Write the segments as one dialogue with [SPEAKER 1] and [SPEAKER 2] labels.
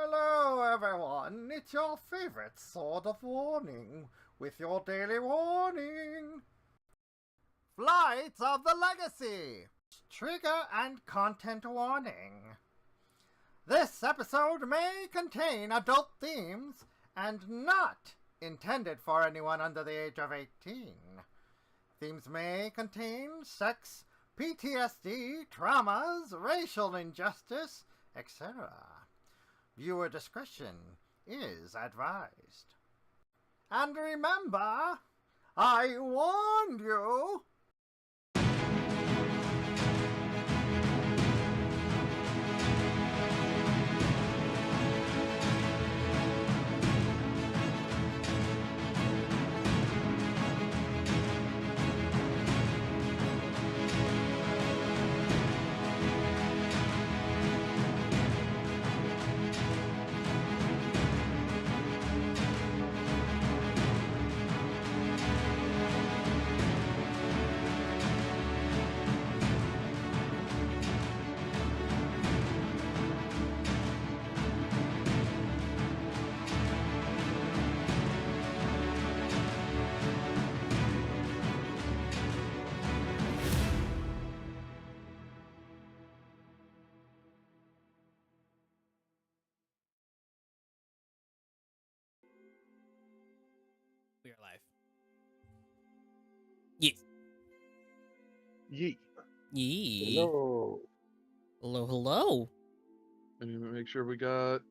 [SPEAKER 1] Hello, everyone. It's your favorite Sword of Warning with your daily warning. Flights of the Legacy. Trigger and content warning. This episode may contain adult themes and not intended for anyone under the age of 18. Themes may contain sex, PTSD, traumas, racial injustice, etc. Viewer discretion is advised. And remember, I warned you!
[SPEAKER 2] We are live. Yes.
[SPEAKER 3] Yeet.
[SPEAKER 2] Yee.
[SPEAKER 3] Hello.
[SPEAKER 2] Hello, hello.
[SPEAKER 3] I need to make sure we got.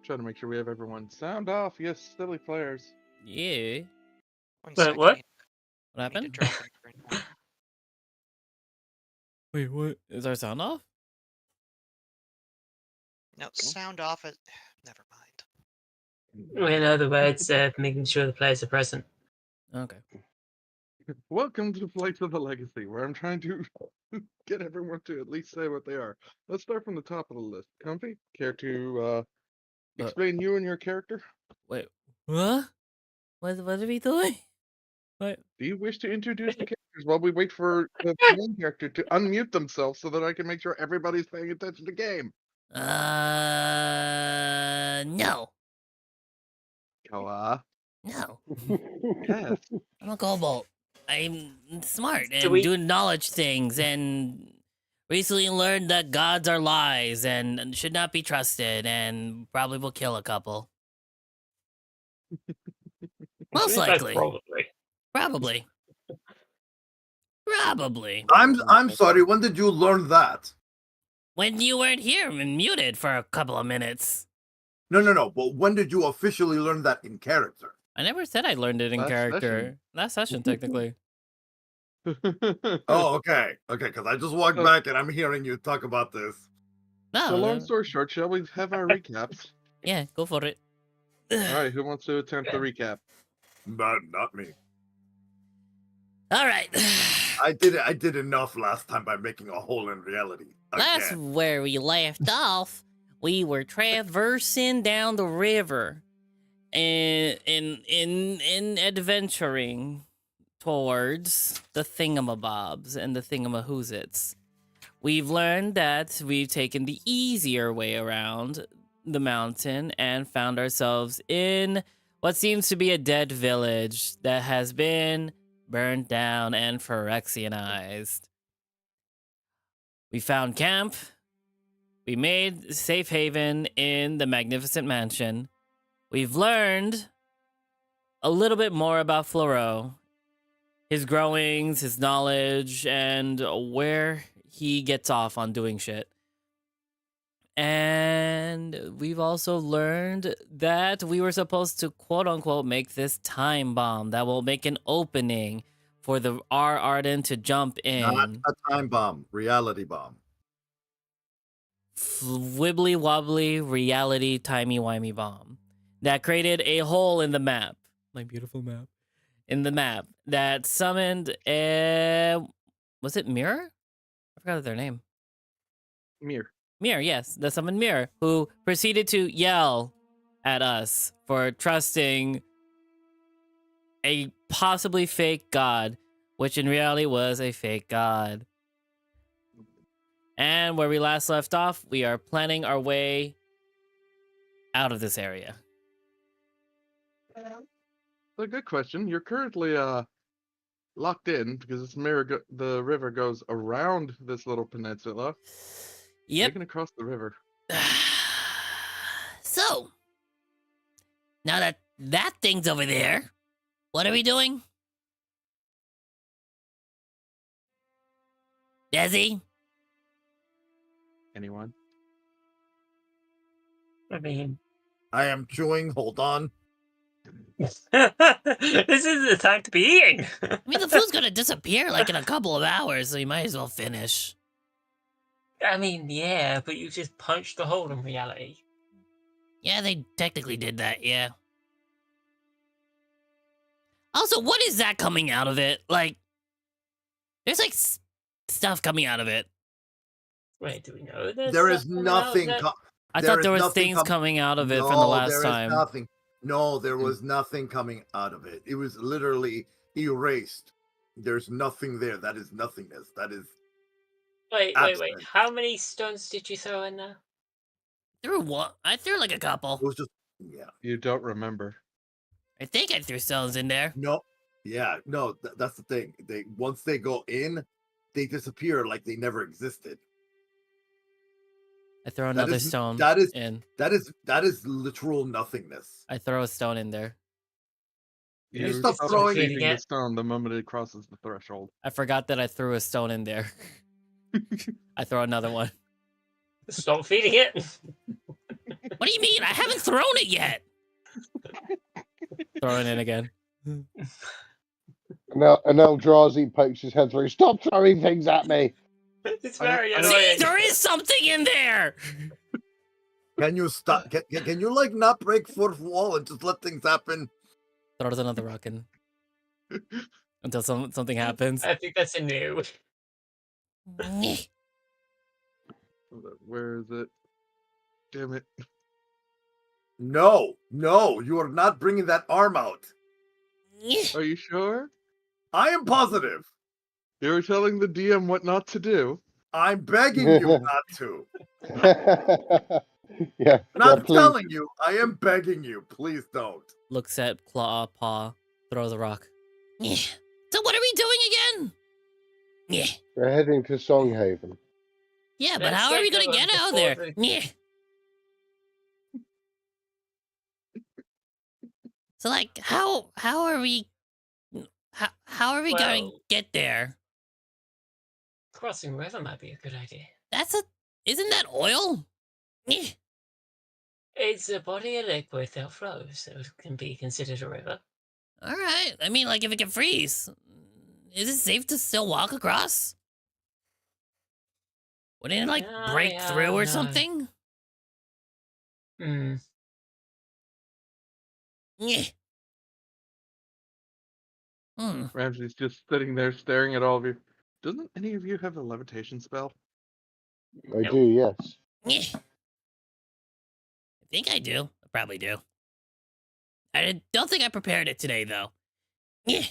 [SPEAKER 3] Trying to make sure we have everyone sound off. Yes, silly players.
[SPEAKER 2] Yeah.
[SPEAKER 4] Wait, what?
[SPEAKER 2] What happened? Wait, what? Is our sound off?
[SPEAKER 4] No, sound off it. Never mind.
[SPEAKER 5] We know the words making sure the players are present.
[SPEAKER 2] Okay.
[SPEAKER 3] Welcome to Flights of the Legacy, where I'm trying to get everyone to at least say what they are. Let's start from the top of the list. Comfy, care to explain you and your character?
[SPEAKER 2] Wait. What? What are we doing? What?
[SPEAKER 3] Do you wish to introduce the characters while we wait for the main character to unmute themselves so that I can make sure everybody's paying attention to the game?
[SPEAKER 2] No.
[SPEAKER 3] Koa.
[SPEAKER 2] No.
[SPEAKER 3] Yes.
[SPEAKER 2] I'm a kobold. I'm smart and
[SPEAKER 5] we-
[SPEAKER 2] do knowledge things and recently learned that gods are lies and should not be trusted and probably will kill a couple. Most likely.
[SPEAKER 5] Probably.
[SPEAKER 2] Probably.
[SPEAKER 6] I'm sorry. When did you learn that?
[SPEAKER 2] When you weren't here and muted for a couple of minutes.
[SPEAKER 6] No. But when did you officially learn that in character?
[SPEAKER 2] I never said I learned it in
[SPEAKER 3] Last
[SPEAKER 2] character.
[SPEAKER 3] session.
[SPEAKER 2] Last session, technically.
[SPEAKER 6] Oh, okay. Because I just walked back and I'm hearing you talk about this.
[SPEAKER 2] No.
[SPEAKER 3] So long story short, shall we have our recaps?
[SPEAKER 2] Yeah, go for it.
[SPEAKER 3] All right, who wants to attempt the recap?
[SPEAKER 6] Not me.
[SPEAKER 2] All right.
[SPEAKER 6] I did enough last time by making a hole in reality.
[SPEAKER 2] That's
[SPEAKER 6] Again.
[SPEAKER 2] where we left off. We were traversing down the river and in adventuring towards the thingamabobs and the thingamahoozits. We've learned that we've taken the easier way around the mountain and found ourselves in what seems to be a dead village that has been burned down and Phyrexianized. We found camp. We made safe haven in the magnificent mansion. We've learned a little bit more about Floro, his growings, his knowledge, and where he gets off on doing shit. And we've also learned that we were supposed to quote unquote make this time bomb that will make an opening for the R. Arden to jump in.
[SPEAKER 6] Not a time bomb, reality bomb.
[SPEAKER 2] Wibbly wobbly reality timey-wimey bomb that created a hole in the map. My beautiful map. In the map that summoned a... Was it Mirror? I forgot their name.
[SPEAKER 3] Mir.
[SPEAKER 2] Mir, yes. The summoned Mir, who proceeded to yell at us for trusting a possibly fake god, which in reality was a fake god. And where we last left off, we are planning our way out of this area.
[SPEAKER 3] So good question. You're currently locked in because the river goes around this little peninsula,
[SPEAKER 2] Yep.
[SPEAKER 3] taking across the river.
[SPEAKER 2] So, now that that thing's over there, what are we doing? Desi?
[SPEAKER 3] Anyone?
[SPEAKER 5] I mean,
[SPEAKER 6] I am chewing. Hold on.
[SPEAKER 5] this isn't the time to be eating.
[SPEAKER 2] I mean, the food's gonna disappear like in a couple of hours, so you might as well finish.
[SPEAKER 5] I mean, yeah, but you just punched a hole in reality.
[SPEAKER 2] Yeah, they technically did that, yeah. Also, what is that coming out of it? Like, there's like stuff coming out of it.
[SPEAKER 5] Wait, do we know there's
[SPEAKER 6] There is
[SPEAKER 5] stuff coming out of
[SPEAKER 6] nothing.
[SPEAKER 5] that?
[SPEAKER 2] I
[SPEAKER 6] There
[SPEAKER 2] thought
[SPEAKER 6] is
[SPEAKER 2] there was
[SPEAKER 6] nothing
[SPEAKER 2] things coming out of it from the
[SPEAKER 6] No,
[SPEAKER 2] last
[SPEAKER 6] there is
[SPEAKER 2] time.
[SPEAKER 6] nothing. No, there was nothing coming out of it. It was literally erased. There's nothing there. That is nothingness. That is
[SPEAKER 5] Wait.
[SPEAKER 6] absent.
[SPEAKER 5] How many stones did you throw in there?
[SPEAKER 2] Threw what? I threw like a couple.
[SPEAKER 6] It was just yeah.
[SPEAKER 3] You don't remember.
[SPEAKER 2] I think I threw stones in there.
[SPEAKER 6] No. Yeah, no, that's the thing. They once they go in, they disappear like they never existed.
[SPEAKER 2] I throw another
[SPEAKER 6] is-
[SPEAKER 2] stone
[SPEAKER 6] that is-
[SPEAKER 2] in.
[SPEAKER 6] That is literal nothingness.
[SPEAKER 2] I throw a stone in there.
[SPEAKER 3] You
[SPEAKER 6] stop
[SPEAKER 3] stop
[SPEAKER 6] throwing
[SPEAKER 3] receiving
[SPEAKER 5] it.
[SPEAKER 3] the stone the moment it crosses the threshold.
[SPEAKER 2] I forgot that I threw a stone in there. I throw another one.
[SPEAKER 5] Stop feeding it.
[SPEAKER 2] What do you mean? I haven't thrown it yet. Throw it in again.
[SPEAKER 7] Now, and Eldrazi pokes his head through. Stop throwing things at me!
[SPEAKER 5] It's very
[SPEAKER 3] I-
[SPEAKER 2] See,
[SPEAKER 5] annoying.
[SPEAKER 2] there is something in there.
[SPEAKER 6] Can you stop? Can you like not break fourth wall and just let things happen?
[SPEAKER 2] Throws another rock in until something happens.
[SPEAKER 5] I think that's a new.
[SPEAKER 3] Where is it? Damn it.
[SPEAKER 6] No, you are not bringing that arm out.
[SPEAKER 3] Are you sure?
[SPEAKER 6] I am positive.
[SPEAKER 3] You were telling the DM what not to do.
[SPEAKER 6] I'm begging you not to.
[SPEAKER 7] yeah,
[SPEAKER 6] Not
[SPEAKER 7] please.
[SPEAKER 6] telling you. I am begging you. Please don't.
[SPEAKER 2] Looks at Claw Paw, throws a rock. So what are we doing again?
[SPEAKER 7] We're heading to Songhaven.
[SPEAKER 2] Yeah, but
[SPEAKER 5] Let's
[SPEAKER 2] how are we
[SPEAKER 5] get
[SPEAKER 2] gonna get
[SPEAKER 5] going
[SPEAKER 2] out
[SPEAKER 5] before
[SPEAKER 2] there? So like, how are we? How are we going to
[SPEAKER 5] Well-
[SPEAKER 2] get there?
[SPEAKER 5] Crossing river might be a good idea.
[SPEAKER 2] Isn't that oil?
[SPEAKER 5] It's a body of liquid that flows, so it can be considered a river.
[SPEAKER 2] All right. I mean, like, if it can freeze, is it safe to still walk across? Wouldn't it like break
[SPEAKER 5] Yeah,
[SPEAKER 2] through or
[SPEAKER 5] no.
[SPEAKER 2] something?
[SPEAKER 5] Hmm.
[SPEAKER 2] Yeah.
[SPEAKER 3] Ramsey's just sitting there staring at all of you. Doesn't any of you have a levitation spell?
[SPEAKER 7] I do, yes.
[SPEAKER 2] Yeah. I think I do. I probably do. I don't think I prepared it today, though. Yeah.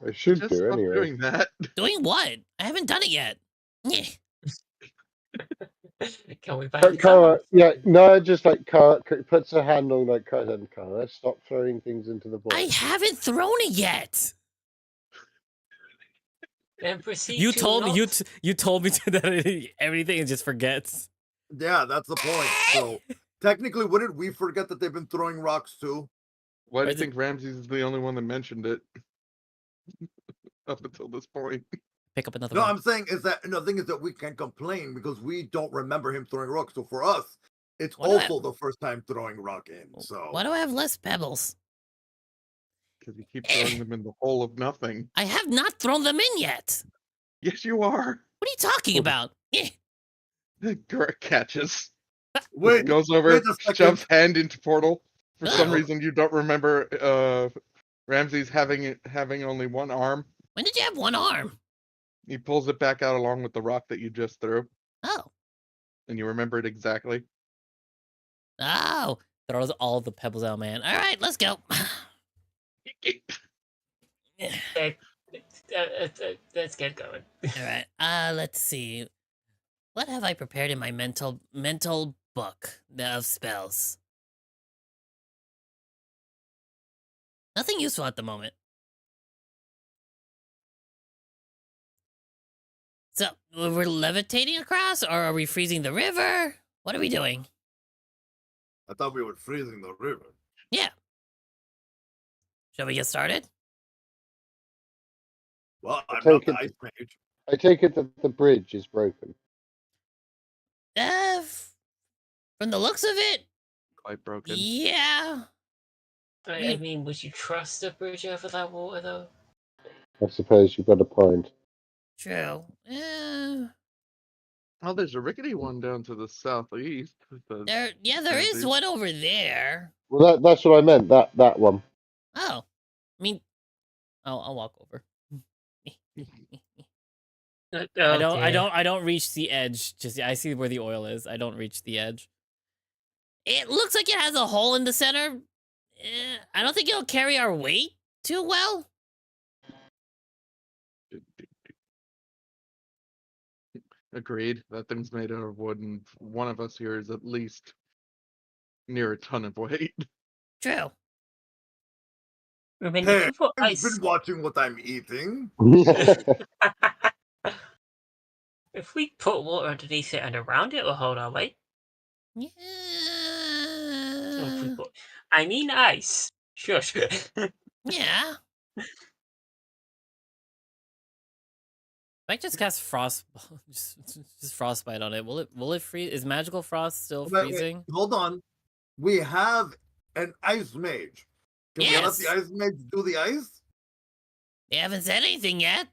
[SPEAKER 7] I should
[SPEAKER 3] Just
[SPEAKER 7] do
[SPEAKER 3] stop
[SPEAKER 7] anyway.
[SPEAKER 3] doing that.
[SPEAKER 2] Doing what? I haven't done it yet. Yeah.
[SPEAKER 5] Can we
[SPEAKER 7] But
[SPEAKER 5] back
[SPEAKER 7] Cara, yeah, no, just like Cara puts her hand on like Cara and Cara, stop throwing things into the
[SPEAKER 2] I
[SPEAKER 7] void.
[SPEAKER 2] haven't thrown it yet.
[SPEAKER 5] Then proceed
[SPEAKER 2] You
[SPEAKER 5] to
[SPEAKER 2] told me
[SPEAKER 5] not-
[SPEAKER 2] you told me to that everything it just forgets.
[SPEAKER 6] Yeah, that's the point. So technically, wouldn't we forget that they've been throwing rocks too?
[SPEAKER 3] Why do you
[SPEAKER 2] Is it-
[SPEAKER 3] think Ramsey's is the only one that mentioned it? Up until this point.
[SPEAKER 2] Pick up another
[SPEAKER 6] No,
[SPEAKER 2] one.
[SPEAKER 6] I'm saying is that the thing is that we can complain because we don't remember him throwing rocks. So for us, it's
[SPEAKER 2] Why do I-
[SPEAKER 6] also the first time throwing rock in. So
[SPEAKER 2] Why do I have less pebbles?
[SPEAKER 3] Because you keep throwing them in the hole of nothing.
[SPEAKER 2] I have not thrown them in yet.
[SPEAKER 3] Yes, you are.
[SPEAKER 2] What are you talking about? Yeah.
[SPEAKER 3] Garrett catches.
[SPEAKER 6] wait,
[SPEAKER 3] Goes over,
[SPEAKER 6] wait a second.
[SPEAKER 3] shoves hand into portal. For some
[SPEAKER 2] Oh.
[SPEAKER 3] reason, you don't remember Ramsey's having only one arm.
[SPEAKER 2] When did you have one arm?
[SPEAKER 3] He pulls it back out along with the rock that you just threw,
[SPEAKER 2] Oh.
[SPEAKER 3] and you remember it exactly.
[SPEAKER 2] Oh. Throws all the pebbles out, man. All right, let's go.
[SPEAKER 5] Let's get going.
[SPEAKER 2] All right. Let's see. What have I prepared in my mental book of spells? Nothing useful at the moment. So, we're levitating across, or are we freezing the river? What are we doing?
[SPEAKER 6] I thought we were freezing the river.
[SPEAKER 2] Yeah. Shall we get started?
[SPEAKER 6] Well, I'm
[SPEAKER 7] take
[SPEAKER 6] not the
[SPEAKER 7] it-
[SPEAKER 6] ice mage.
[SPEAKER 7] I take it that the bridge is broken.
[SPEAKER 2] From the looks of it,
[SPEAKER 3] Quite broken.
[SPEAKER 2] yeah.
[SPEAKER 5] I mean, would you trust a bridge over that water, though?
[SPEAKER 7] I suppose you've got a point.
[SPEAKER 2] True.
[SPEAKER 3] Oh, there's a rickety one down to the southeast.
[SPEAKER 2] There is one over there.
[SPEAKER 7] Well, that's what I meant. That one.
[SPEAKER 2] Oh, I mean, I'll walk over. I don't reach the edge. Just I see where the oil is. I don't reach the edge. It looks like it has a hole in the center. I don't think it'll carry our weight too well.
[SPEAKER 3] Agreed. That thing's made out of wood, and one of us here is at least near a ton of weight.
[SPEAKER 2] True.
[SPEAKER 5] I mean,
[SPEAKER 6] Hey,
[SPEAKER 5] if you put
[SPEAKER 6] I've
[SPEAKER 5] ice,
[SPEAKER 6] been watching what I'm eating.
[SPEAKER 5] if we put water underneath it and around it, will hold our weight.
[SPEAKER 2] Yeah.
[SPEAKER 5] So if we put, I mean, ice. Shush.
[SPEAKER 2] Yeah. If I just cast frost, just frostbite on it. Will it freeze? Is magical frost still
[SPEAKER 6] Wait,
[SPEAKER 2] freezing?
[SPEAKER 6] hold on. We have an ice mage. Can we let
[SPEAKER 2] Yes.
[SPEAKER 6] the ice mage do the ice?
[SPEAKER 2] They haven't said anything yet.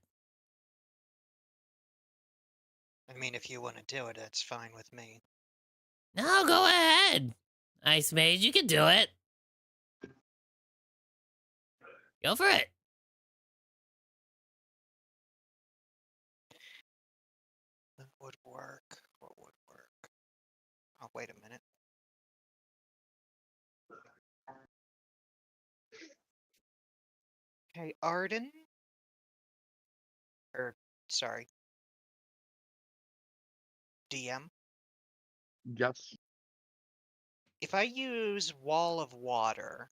[SPEAKER 4] I mean, if you want to do it, that's fine with me.
[SPEAKER 2] No, go ahead. Ice Mage, you can do it. Go for it.
[SPEAKER 4] What would work? What would work? Oh, wait a minute. Okay, Arden? Sorry. DM?
[SPEAKER 3] Yes.
[SPEAKER 4] If I use Wall of Water,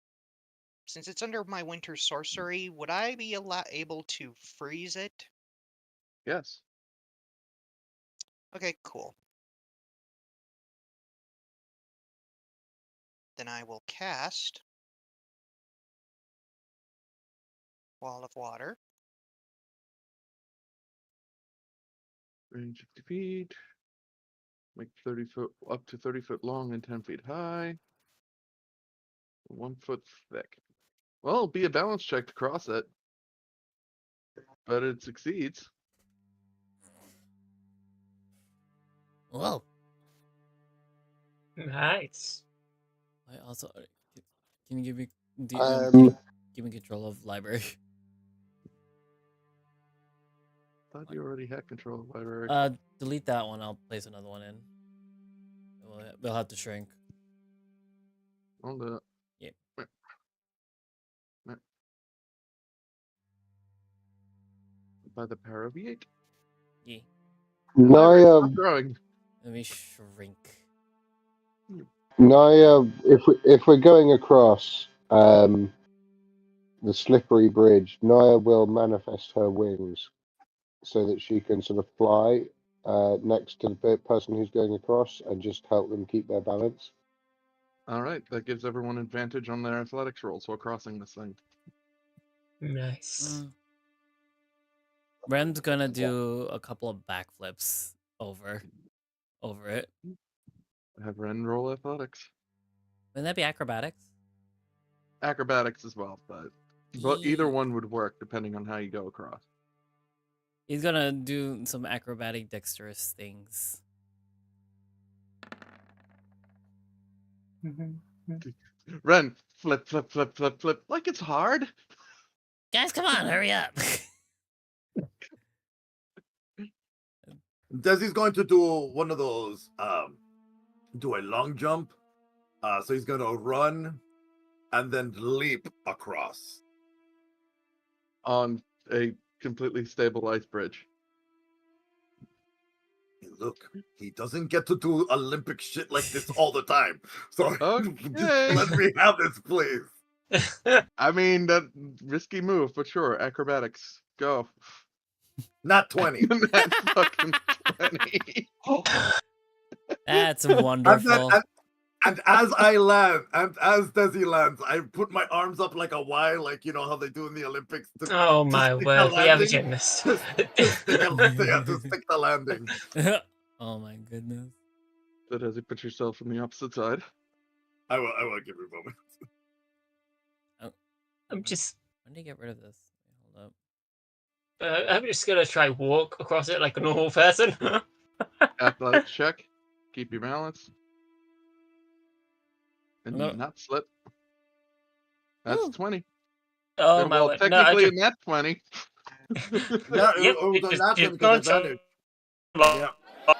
[SPEAKER 4] since it's under my Winter Sorcery, would I be able to freeze it?
[SPEAKER 3] Yes.
[SPEAKER 4] Okay, cool. Then I will cast Wall of Water.
[SPEAKER 3] Range 50 feet. Make 30 foot, up to 30 foot long and 10 feet high. 1 foot thick. Well, it'll be a balance check to cross it. But it succeeds.
[SPEAKER 2] Whoa.
[SPEAKER 5] Nice.
[SPEAKER 2] I also can you give me give me control of library?
[SPEAKER 3] Thought you already had control of the library.
[SPEAKER 2] Delete that one. I'll place another one in. We'll have to shrink.
[SPEAKER 3] Hold up.
[SPEAKER 2] Yeah.
[SPEAKER 3] By the power of 8.
[SPEAKER 2] Yeah.
[SPEAKER 7] Naya,
[SPEAKER 3] Growing.
[SPEAKER 2] Let me shrink.
[SPEAKER 7] Naya, if we're going across the slippery bridge, Naya will manifest her wings so that she can sort of fly next to the person who's going across and just help them keep their balance.
[SPEAKER 3] All right, that gives everyone advantage on their athletics rolls while crossing this thing.
[SPEAKER 5] Nice.
[SPEAKER 2] Ren's gonna do a couple of backflips over it.
[SPEAKER 3] Have Ren roll athletics.
[SPEAKER 2] Wouldn't that be acrobatics?
[SPEAKER 3] Acrobatics as well, but either one would work depending on how you go across.
[SPEAKER 2] He's gonna do some acrobatic dexterous things.
[SPEAKER 3] Ren, flip, flip, flip, flip, flip. Like it's hard.
[SPEAKER 2] Guys, come on, hurry up.
[SPEAKER 6] Desi's going to do one of those, do a long jump So he's gonna run and then leap across.
[SPEAKER 3] On a completely stable ice bridge.
[SPEAKER 6] Hey, look, he doesn't get to do Olympic shit like this all the time. So just
[SPEAKER 3] Okay.
[SPEAKER 6] let me have this, please.
[SPEAKER 3] I mean, that risky move, but sure. Acrobatics, go.
[SPEAKER 6] Not 20.
[SPEAKER 3] That's fucking 20.
[SPEAKER 2] That's
[SPEAKER 6] And,
[SPEAKER 2] wonderful.
[SPEAKER 6] and as I land, and as Desi lands, I put my arms up like a Y, like you know how they do in the Olympics.
[SPEAKER 5] Oh my
[SPEAKER 6] stick the
[SPEAKER 5] word, we have a
[SPEAKER 6] landing.
[SPEAKER 5] gymnast.
[SPEAKER 6] To stick the landing.
[SPEAKER 2] Oh my goodness.
[SPEAKER 3] So Desi, put yourself on the opposite side.
[SPEAKER 6] I will give you a moment.
[SPEAKER 5] I'm just
[SPEAKER 2] When do you get rid of this? Hold up.
[SPEAKER 5] I'm just gonna try walk across it like a normal person.
[SPEAKER 3] Athletics check. Keep your balance. And
[SPEAKER 2] No.
[SPEAKER 3] not slip. That's
[SPEAKER 2] Ooh.
[SPEAKER 3] 20.
[SPEAKER 5] Oh
[SPEAKER 3] And,
[SPEAKER 5] my
[SPEAKER 3] well,
[SPEAKER 5] word.
[SPEAKER 3] technically,
[SPEAKER 5] No,
[SPEAKER 3] a nat 20.
[SPEAKER 6] Yeah,
[SPEAKER 5] Yep,
[SPEAKER 6] it was
[SPEAKER 5] it
[SPEAKER 6] a
[SPEAKER 5] just-
[SPEAKER 6] nat 20
[SPEAKER 5] just
[SPEAKER 6] because
[SPEAKER 5] nonchalant.
[SPEAKER 6] advantage. Yeah.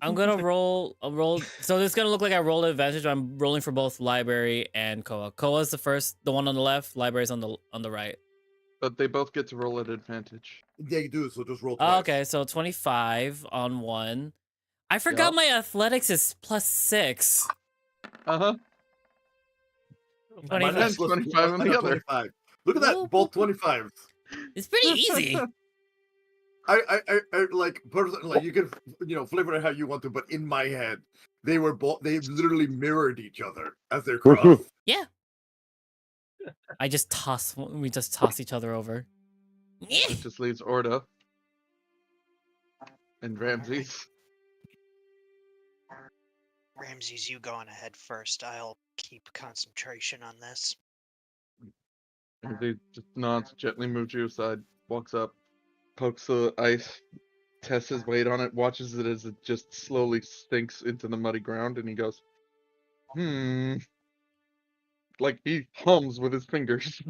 [SPEAKER 2] I'm gonna roll a roll. So this is gonna look like I rolled advantage. I'm rolling for both library and Koa. Koa's the one on the left. Library's on the right.
[SPEAKER 3] But they both get to roll at advantage.
[SPEAKER 6] Yeah, you do. So just roll
[SPEAKER 2] Oh,
[SPEAKER 6] twice.
[SPEAKER 2] okay, so 25 on one. I forgot
[SPEAKER 3] Yup.
[SPEAKER 2] my athletics is +6.
[SPEAKER 3] Uh-huh.
[SPEAKER 2] 25.
[SPEAKER 3] Mine's 25 on the other.
[SPEAKER 6] 25. Look at that, both 25s.
[SPEAKER 2] It's pretty easy.
[SPEAKER 6] I like personally, like you can flavor it how you want to, but in my head, they literally mirrored each other as they're crossed.
[SPEAKER 2] Yeah. We just toss each other over.
[SPEAKER 3] It just leaves Orda and Ramses.
[SPEAKER 4] Ramses, you go on ahead first. I'll keep concentration on this.
[SPEAKER 3] Ramses just nods, gently moves you aside, walks up, pokes the ice, tests his weight on it, watches it as it just slowly sinks into the muddy ground, and he goes, like he hums with his fingers.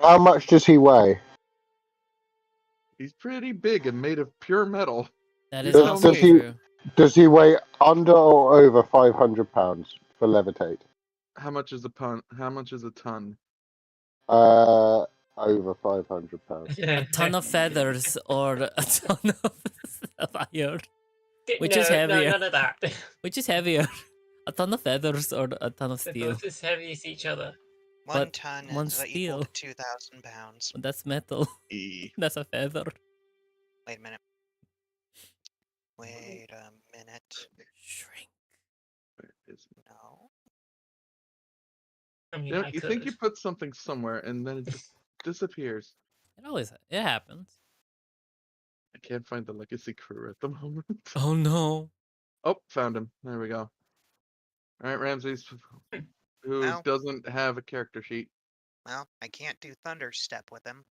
[SPEAKER 7] How much does he weigh?
[SPEAKER 3] He's pretty big and made of pure metal.
[SPEAKER 2] That
[SPEAKER 3] You
[SPEAKER 2] is
[SPEAKER 3] tell
[SPEAKER 2] also
[SPEAKER 3] me.
[SPEAKER 2] true.
[SPEAKER 7] Does he weigh under or over 500 pounds for levitate?
[SPEAKER 3] How much is a ton? How much is a ton?
[SPEAKER 7] Over 500 pounds.
[SPEAKER 2] A ton of feathers or a ton of iron. Which is
[SPEAKER 5] no,
[SPEAKER 2] heavier?
[SPEAKER 5] none of that.
[SPEAKER 2] Which is heavier? A ton of feathers or a ton of
[SPEAKER 5] They're
[SPEAKER 2] steel?
[SPEAKER 5] both as heavy as each other.
[SPEAKER 4] One
[SPEAKER 2] But
[SPEAKER 4] ton
[SPEAKER 2] one's
[SPEAKER 4] is equal
[SPEAKER 2] steel.
[SPEAKER 4] to 2,000 pounds.
[SPEAKER 2] That's metal.
[SPEAKER 3] E.
[SPEAKER 2] That's a feather.
[SPEAKER 4] Wait a minute. Wait a minute.
[SPEAKER 2] Shrink.
[SPEAKER 3] Where is it?
[SPEAKER 4] No.
[SPEAKER 5] I mean,
[SPEAKER 3] You know,
[SPEAKER 5] I
[SPEAKER 3] you think you
[SPEAKER 5] could.
[SPEAKER 3] put something somewhere and then it just disappears.
[SPEAKER 2] It happens.
[SPEAKER 3] I can't find the legacy crew at the moment.
[SPEAKER 2] Oh no.
[SPEAKER 3] Oh, found him. There we go. All right, Ramses, who
[SPEAKER 4] Well.
[SPEAKER 3] doesn't have a character sheet.
[SPEAKER 4] Well, I can't do thunder step with him.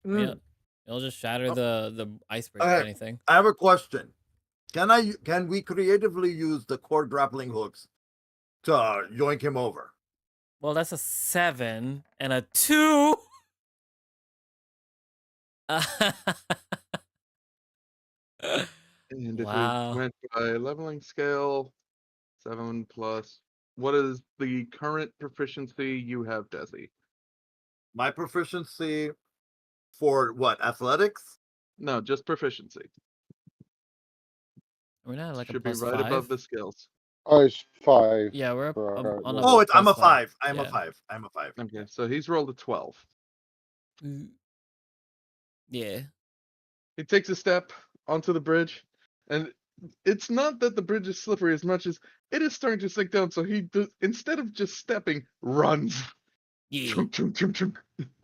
[SPEAKER 2] Yeah. It'll just shatter the ice bridge,
[SPEAKER 6] Okay.
[SPEAKER 2] if anything.
[SPEAKER 6] I have a question. Can we creatively use the cord grappling hooks to yoink him over?
[SPEAKER 2] Well, that's a 7 and a 2.
[SPEAKER 3] And if
[SPEAKER 2] Wow.
[SPEAKER 3] we went by leveling scale, 7 plus. What is the current proficiency you have, Desi?
[SPEAKER 6] My proficiency for what? Athletics?
[SPEAKER 3] No, just proficiency.
[SPEAKER 2] We're not like
[SPEAKER 3] Should
[SPEAKER 2] a
[SPEAKER 3] be
[SPEAKER 2] plus
[SPEAKER 3] right
[SPEAKER 2] 5.
[SPEAKER 3] above the skills.
[SPEAKER 7] Oh, it's 5.
[SPEAKER 2] Yeah, we're up on a
[SPEAKER 6] Oh, I'm a
[SPEAKER 2] plus 5.
[SPEAKER 6] 5. I'm a
[SPEAKER 2] Yeah.
[SPEAKER 6] 5. I'm a 5.
[SPEAKER 3] Okay, so he's rolled a 12.
[SPEAKER 2] Yeah.
[SPEAKER 3] He takes a step onto the bridge, and it's not that the bridge is slippery as much as it is starting to sink down. So he instead of just stepping, runs.
[SPEAKER 2] Yeah.
[SPEAKER 3] Chunk, chunk, chunk, chunk.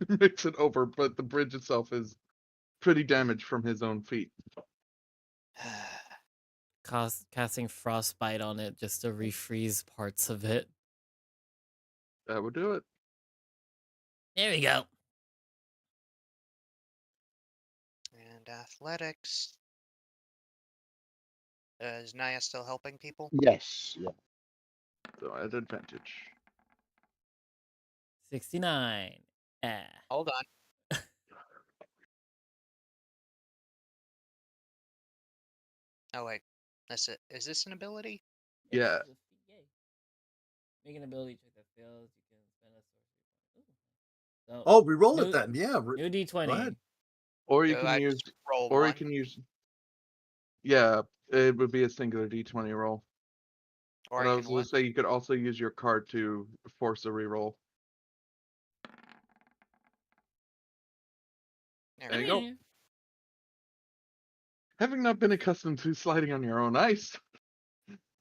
[SPEAKER 3] Makes it over, but the bridge itself is pretty damaged from his own feet.
[SPEAKER 2] Casting frostbite on it just to refreeze parts of it.
[SPEAKER 3] That would do it.
[SPEAKER 2] There we go.
[SPEAKER 4] And athletics. Is Naya still helping people?
[SPEAKER 7] Yes. Yeah.
[SPEAKER 3] So at advantage.
[SPEAKER 2] 69.
[SPEAKER 4] Hold on. Oh wait, that's it. Is this an ability?
[SPEAKER 3] Yeah.
[SPEAKER 2] Yay. Make an ability check that fails. You can spend a sorcery point.
[SPEAKER 6] Oh, we roll
[SPEAKER 2] new,
[SPEAKER 6] it then. Yeah.
[SPEAKER 2] New D20.
[SPEAKER 6] Go ahead.
[SPEAKER 3] Or you
[SPEAKER 4] So
[SPEAKER 3] can
[SPEAKER 4] I
[SPEAKER 3] use.
[SPEAKER 4] just roll
[SPEAKER 3] Or you
[SPEAKER 4] one.
[SPEAKER 3] can use. Yeah, it would be a singular D20 roll.
[SPEAKER 4] Or
[SPEAKER 3] And
[SPEAKER 4] I
[SPEAKER 3] I
[SPEAKER 4] can
[SPEAKER 3] was going
[SPEAKER 4] what?
[SPEAKER 3] to say you could also use your card to force a reroll. There you go.
[SPEAKER 2] Yeah.
[SPEAKER 3] Having not been accustomed to sliding on your own ice,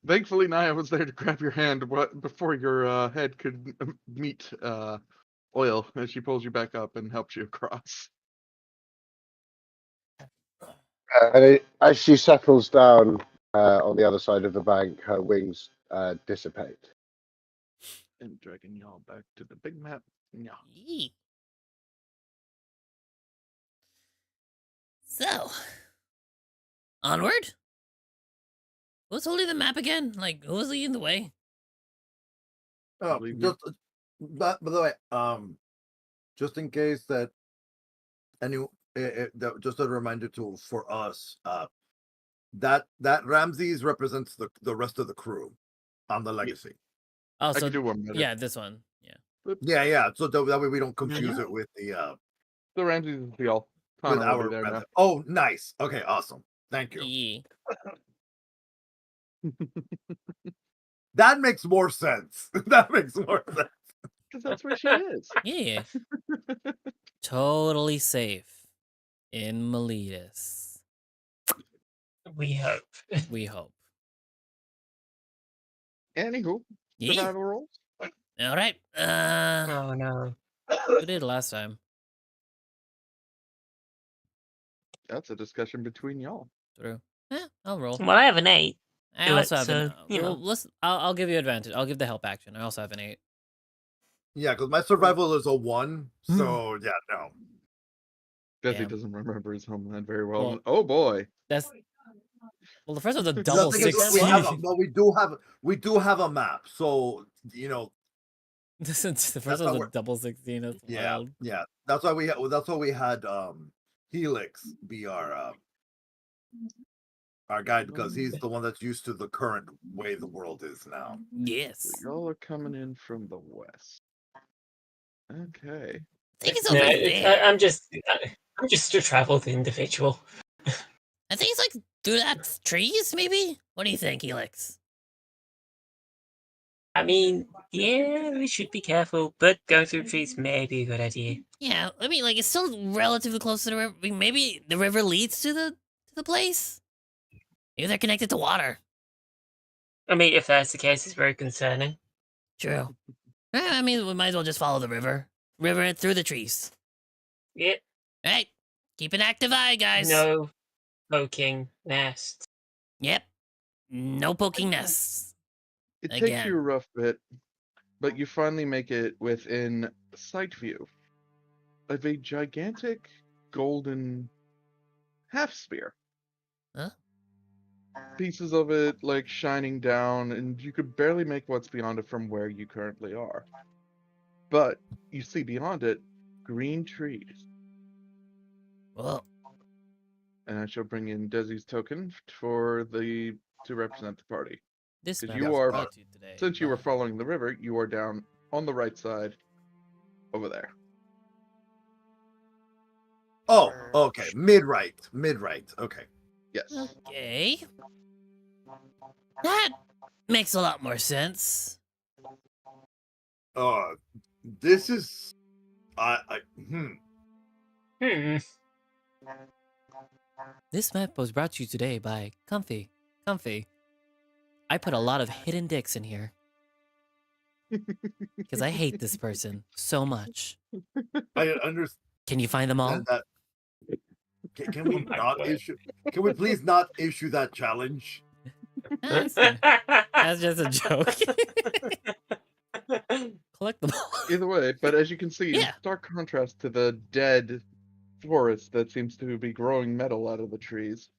[SPEAKER 3] thankfully Naya was there to grab your hand before your head could meet oil as she pulls you back up and helps you across.
[SPEAKER 7] As she settles down on the other side of the bank, her wings dissipate.
[SPEAKER 3] And dragging y'all back to the big map. Yeah.
[SPEAKER 2] Yee. So, onward? Who's holding the map again? Like, who's leading the way?
[SPEAKER 6] Oh,
[SPEAKER 3] believe
[SPEAKER 6] just by the way, just in case that just a reminder for us, that Ramses represents the rest of the crew on the legacy.
[SPEAKER 2] Oh,
[SPEAKER 3] I
[SPEAKER 2] so
[SPEAKER 3] could do one better.
[SPEAKER 2] yeah, this one. Yeah.
[SPEAKER 6] Yeah. So that way we don't confuse it with the
[SPEAKER 3] The Ramses is the all.
[SPEAKER 6] with
[SPEAKER 3] Connor will
[SPEAKER 6] our
[SPEAKER 3] be there now.
[SPEAKER 6] Oh, nice. Okay, awesome. Thank you.
[SPEAKER 2] Yee.
[SPEAKER 6] That makes more sense. That makes more sense.
[SPEAKER 3] Because that's where she is.
[SPEAKER 2] Yeah. Totally safe in Miletus.
[SPEAKER 5] We hope.
[SPEAKER 2] We hope.
[SPEAKER 3] Anywho,
[SPEAKER 2] Yee.
[SPEAKER 3] survival rolls.
[SPEAKER 2] All right.
[SPEAKER 5] Oh no.
[SPEAKER 2] Who did last time?
[SPEAKER 3] That's a discussion between y'all.
[SPEAKER 2] True. I'll roll.
[SPEAKER 5] Well, I have an 8.
[SPEAKER 2] I also have an.
[SPEAKER 5] So, you know.
[SPEAKER 2] I'll give you advantage. I'll give the help action. I also have an 8.
[SPEAKER 6] Yeah, because my survival is a 1. So yeah, no.
[SPEAKER 3] Desi
[SPEAKER 2] Damn.
[SPEAKER 3] doesn't remember his homeland very well.
[SPEAKER 2] Well,
[SPEAKER 3] Oh boy.
[SPEAKER 2] That's well. The first one's a
[SPEAKER 6] The
[SPEAKER 2] double
[SPEAKER 6] thing is,
[SPEAKER 2] 16.
[SPEAKER 6] we do have a map. So the
[SPEAKER 2] The first
[SPEAKER 6] That's how
[SPEAKER 2] one's a
[SPEAKER 6] we're-
[SPEAKER 2] double 16. That's wild.
[SPEAKER 6] yeah. That's why we had Helix be our guide, because he's the one that's used to the current way the world is now.
[SPEAKER 2] Yes.
[SPEAKER 3] So y'all are coming in from the west. Okay.
[SPEAKER 2] I think it's
[SPEAKER 5] No,
[SPEAKER 2] over there.
[SPEAKER 5] I'm just a traveled individual.
[SPEAKER 2] I think it's like through that trees, maybe? What do you think, Helix?
[SPEAKER 5] I mean, yeah, we should be careful, but going through trees may be a good idea.
[SPEAKER 2] Yeah, I mean, like it's still relatively close to the river. Maybe the river leads to the place. Maybe they're connected to water.
[SPEAKER 5] I mean, if that's the case, it's very concerning.
[SPEAKER 2] True. I mean, we might as well just follow the river. River through the trees.
[SPEAKER 5] Yep.
[SPEAKER 2] Right. Keep an active eye, guys.
[SPEAKER 5] No poking nests.
[SPEAKER 2] Yep. No poking nests.
[SPEAKER 3] It takes
[SPEAKER 2] Again.
[SPEAKER 3] you a rough bit, but you finally make it within sight view of a gigantic golden half spear.
[SPEAKER 2] Huh?
[SPEAKER 3] Pieces of it like shining down, and you could barely make what's beyond it from where you currently are. But you see beyond it green trees.
[SPEAKER 2] Well,
[SPEAKER 3] And I shall bring in Desi's token to represent the party.
[SPEAKER 2] this
[SPEAKER 3] 'Cause
[SPEAKER 2] map
[SPEAKER 3] you
[SPEAKER 2] was
[SPEAKER 3] are-
[SPEAKER 2] brought to you today.
[SPEAKER 3] Since you were
[SPEAKER 2] by-
[SPEAKER 3] following the river, you are down on the right side over there.
[SPEAKER 6] Oh, okay. Mid right. Okay.
[SPEAKER 3] Yes.
[SPEAKER 2] Okay. That makes a lot more sense.
[SPEAKER 6] This is
[SPEAKER 2] This map was brought to you today by Comfy. I put a lot of hidden dicks in here. Because I hate this person so much.
[SPEAKER 6] I understand
[SPEAKER 2] Can you find them all?
[SPEAKER 6] that. Can we
[SPEAKER 5] Oh my
[SPEAKER 6] not
[SPEAKER 5] word.
[SPEAKER 6] issue? Can we please not issue that challenge?
[SPEAKER 2] That's that's just a joke. Collect them all.
[SPEAKER 3] Either way, but as you can see, in
[SPEAKER 2] Yeah.
[SPEAKER 3] stark contrast to the dead forest that seems to be growing metal out of the trees,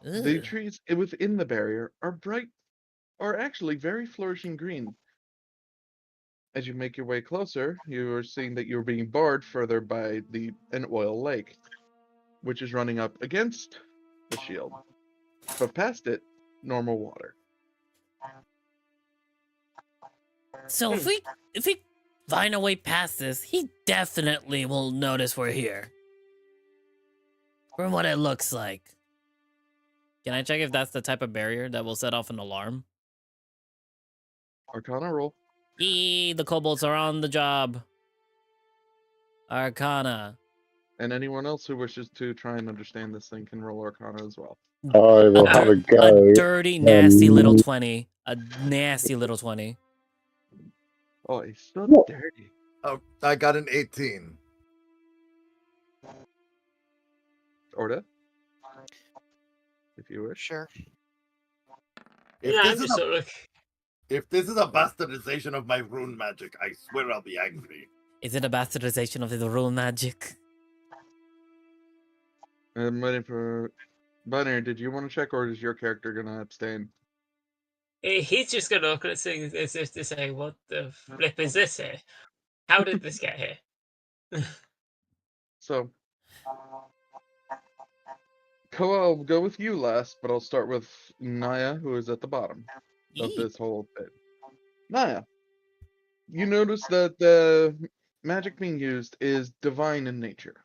[SPEAKER 3] the
[SPEAKER 2] Ugh.
[SPEAKER 3] trees within the barrier are actually very flourishing green. As you make your way closer, you are seeing that you're being barred further by an oil lake, which is running up against the shield. but past it, normal water.
[SPEAKER 2] So if we find a way past this, he definitely will notice we're here. From what it looks like. Can I check if that's the type of barrier that will set off an alarm?
[SPEAKER 3] Arcana roll.
[SPEAKER 2] Yee, the kobolds are on the job. Arcana.
[SPEAKER 3] And anyone else who wishes to try and understand this thing can roll Arcana as well.
[SPEAKER 7] I will have a
[SPEAKER 2] A
[SPEAKER 7] go.
[SPEAKER 2] dirty, nasty little 20. A nasty little 20.
[SPEAKER 3] Oh, he's so dirty.
[SPEAKER 6] Oh, I got an 18.
[SPEAKER 3] Orda? If you wish.
[SPEAKER 4] Sure.
[SPEAKER 6] If
[SPEAKER 5] Yeah,
[SPEAKER 6] this
[SPEAKER 5] I'm
[SPEAKER 6] is
[SPEAKER 5] just
[SPEAKER 6] a
[SPEAKER 5] sort of like,
[SPEAKER 6] if this is a bastardization of my rune magic, I swear I'll be angry.
[SPEAKER 2] Is it a bastardization of the rune magic?
[SPEAKER 3] I'm waiting for Binary. Did you want to check, or is your character gonna abstain?
[SPEAKER 5] he's just gonna look at things as if to say, "What the flip is this here? How did this get here?"
[SPEAKER 3] So, Koa, I'll go with you last, but I'll start with Naya, who is at the bottom of
[SPEAKER 2] Yee.
[SPEAKER 3] this whole bit. Naya, you notice that the magic being used is divine in nature.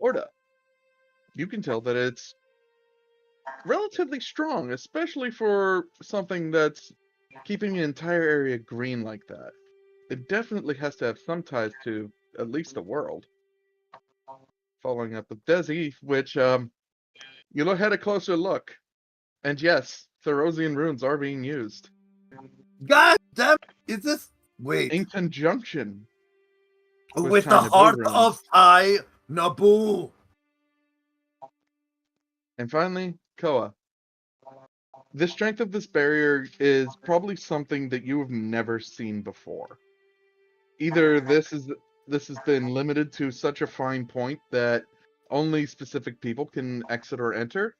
[SPEAKER 3] Orda, you can tell that it's relatively strong, especially for something that's keeping the entire area green like that. It definitely has to have some ties to at least the world. Following up with Desi, which you had a closer look, and yes, Therosian runes are being used
[SPEAKER 6] God damn! Is this wait
[SPEAKER 3] in conjunction
[SPEAKER 6] with the
[SPEAKER 3] Tiny Blue
[SPEAKER 6] heart
[SPEAKER 3] runes.
[SPEAKER 6] of I Naboo?
[SPEAKER 3] And finally, Koa. The strength of this barrier is probably something that you have never seen before. Either this has been limited to such a fine point that only specific people can exit or enter,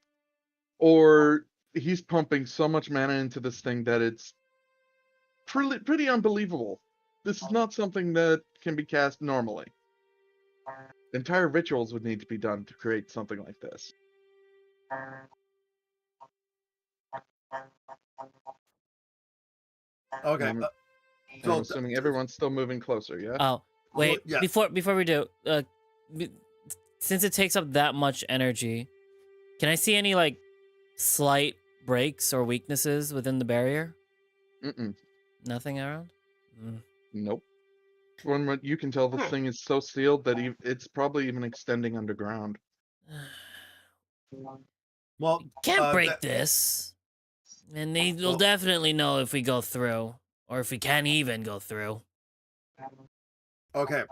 [SPEAKER 3] or he's pumping so much mana into this thing that it's pretty unbelievable. This is not something that can be cast normally. Entire rituals would need to be done to create something like this.
[SPEAKER 6] Okay.
[SPEAKER 3] I'm
[SPEAKER 6] So
[SPEAKER 3] assuming everyone's still moving closer, yeah?
[SPEAKER 2] Oh, wait.
[SPEAKER 6] yeah.
[SPEAKER 2] Before we do, since it takes up that much energy, can I see any like slight breaks or weaknesses within the barrier?
[SPEAKER 3] Mm-mm.
[SPEAKER 2] Nothing around? Mm.
[SPEAKER 3] Nope. From what you can tell, this thing is so sealed that it's probably even extending underground.
[SPEAKER 6] Well,
[SPEAKER 2] Can't break this. And they will definitely know if we go through. Or if we can't even go through.
[SPEAKER 6] okay.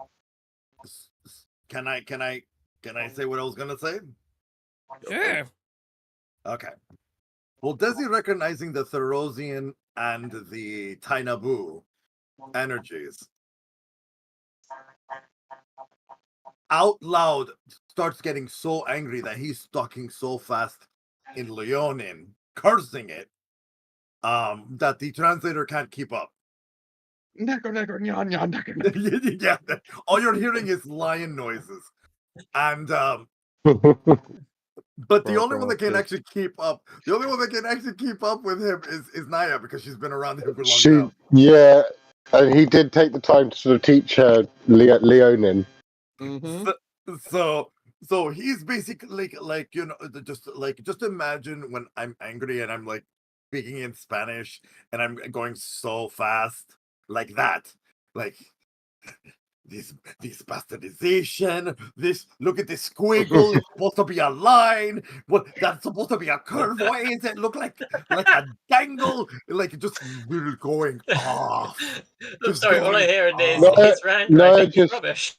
[SPEAKER 6] Can I say what I was gonna say?
[SPEAKER 2] Sure.
[SPEAKER 6] Okay. Well, Desi recognizing the Therosian and the Tainabu energies out loud starts getting so angry that he's talking so fast in Leonin, cursing it, that the translator can't keep up. Yeah, all you're hearing is lion noises, and but the only one that can actually keep up, with him is Naya, because she's been around him for a long time.
[SPEAKER 7] Yeah, and he did take the time to sort of teach her Leonin.
[SPEAKER 3] Mm-hmm.
[SPEAKER 6] So he's basically like just imagine when I'm angry and I'm like speaking in Spanish and I'm going so fast like that, like this bastardization, this, look at this squiggle, it's supposed to be a line, what that's supposed to be a curve, why is it look like a dangle, like just really going off.
[SPEAKER 5] I'm sorry, all I hear is
[SPEAKER 7] No,
[SPEAKER 5] his rant.
[SPEAKER 7] no,
[SPEAKER 5] I think
[SPEAKER 7] just-
[SPEAKER 5] it's rubbish.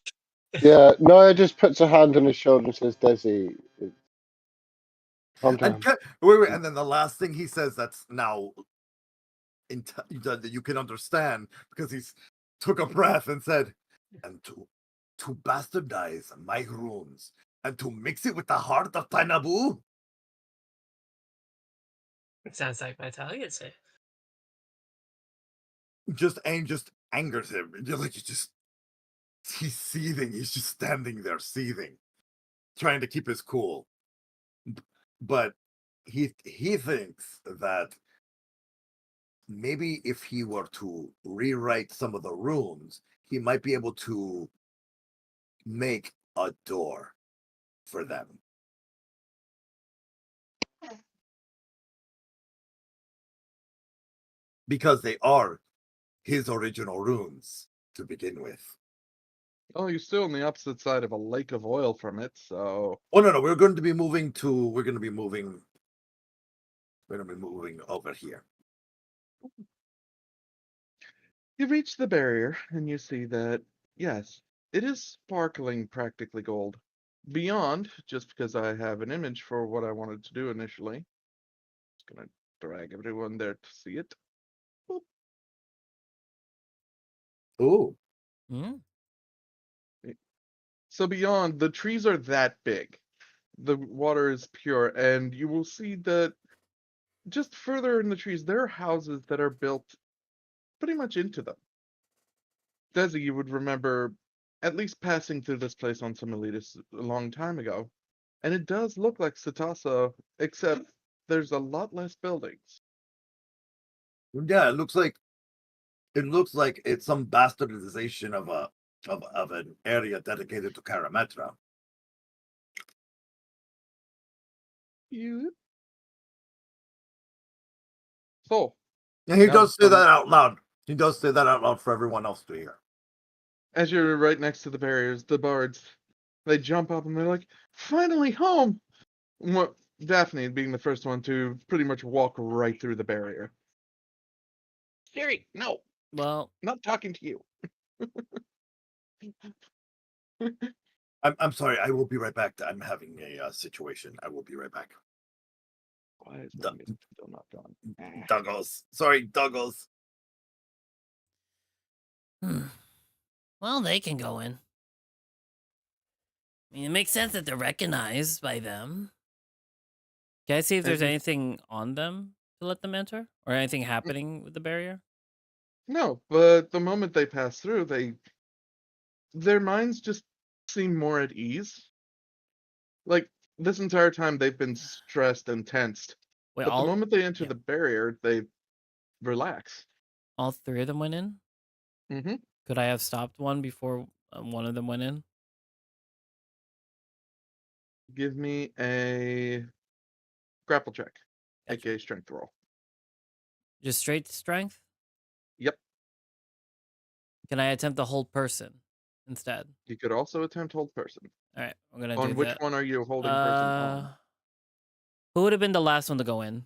[SPEAKER 7] Yeah, Naya just puts her hand on his shoulder and says, Desi, calm down.
[SPEAKER 6] Wait, and then the last thing he says that's now that you can understand, because he took a breath and said, and to bastardize my runes and to mix it with the heart of Tainabu.
[SPEAKER 5] It sounds like Vitaliancy.
[SPEAKER 6] Just angers him. You're like, he's seething. He's just standing there seething, trying to keep his cool. but he thinks that maybe if he were to rewrite some of the runes, he might be able to make a door for them. Because they are his original runes to begin with.
[SPEAKER 3] Oh, you're still on the opposite side of a lake of oil from it, so
[SPEAKER 6] Oh no, we're going to be moving over here.
[SPEAKER 3] you reach the barrier and you see that, yes, it is sparkling practically gold. Beyond, just because I have an image for what I wanted to do initially, just gonna drag everyone there to see it. Boop.
[SPEAKER 6] Oh,
[SPEAKER 2] Hmm?
[SPEAKER 3] So beyond, the trees are that big. The water is pure, and you will see that just further in the trees, there are houses that are built pretty much into them. Desi, you would remember at least passing through this place on some Elitis a long time ago. And it does look like Satasa, except there's a lot less buildings.
[SPEAKER 6] yeah, it looks like it's some bastardization of an area dedicated to Karametra.
[SPEAKER 3] You. So,
[SPEAKER 6] And he
[SPEAKER 3] now,
[SPEAKER 6] does say that out loud. He does say that out loud for everyone else to hear.
[SPEAKER 3] as you're right next to the barriers, the bards, they jump up and they're like, finally home! What, Daphne being the first one to pretty much walk right through the barrier. Siri, no,
[SPEAKER 2] Well,
[SPEAKER 3] not talking to you.
[SPEAKER 6] I'm sorry. I will be right back. I'm having a situation. I will be right back.
[SPEAKER 3] Why is my music still not gone?
[SPEAKER 6] Douglas. Sorry, Douglas.
[SPEAKER 2] well, they can go in. I mean, it makes sense that they're recognized by them. Can I see if there's anything on them to let them enter? Or anything happening with the barrier?
[SPEAKER 3] No, but the moment they pass through, their minds just seem more at ease. Like this entire time they've been stressed and tensed.
[SPEAKER 2] Wait,
[SPEAKER 3] But the moment they enter
[SPEAKER 2] yeah.
[SPEAKER 3] the barrier, they relax.
[SPEAKER 2] All three of them went in?
[SPEAKER 3] Mm-hmm.
[SPEAKER 2] Could I have stopped one before one of them went in?
[SPEAKER 3] Give me a grapple check,
[SPEAKER 2] Gotcha.
[SPEAKER 3] aka strength roll.
[SPEAKER 2] Just straight strength?
[SPEAKER 3] Yep.
[SPEAKER 2] Can I attempt the hold person instead?
[SPEAKER 3] You could also attempt hold person.
[SPEAKER 2] All right, I'm gonna do
[SPEAKER 3] On which
[SPEAKER 2] that.
[SPEAKER 3] one are you holding person on?
[SPEAKER 2] Who would have been the last one to go in?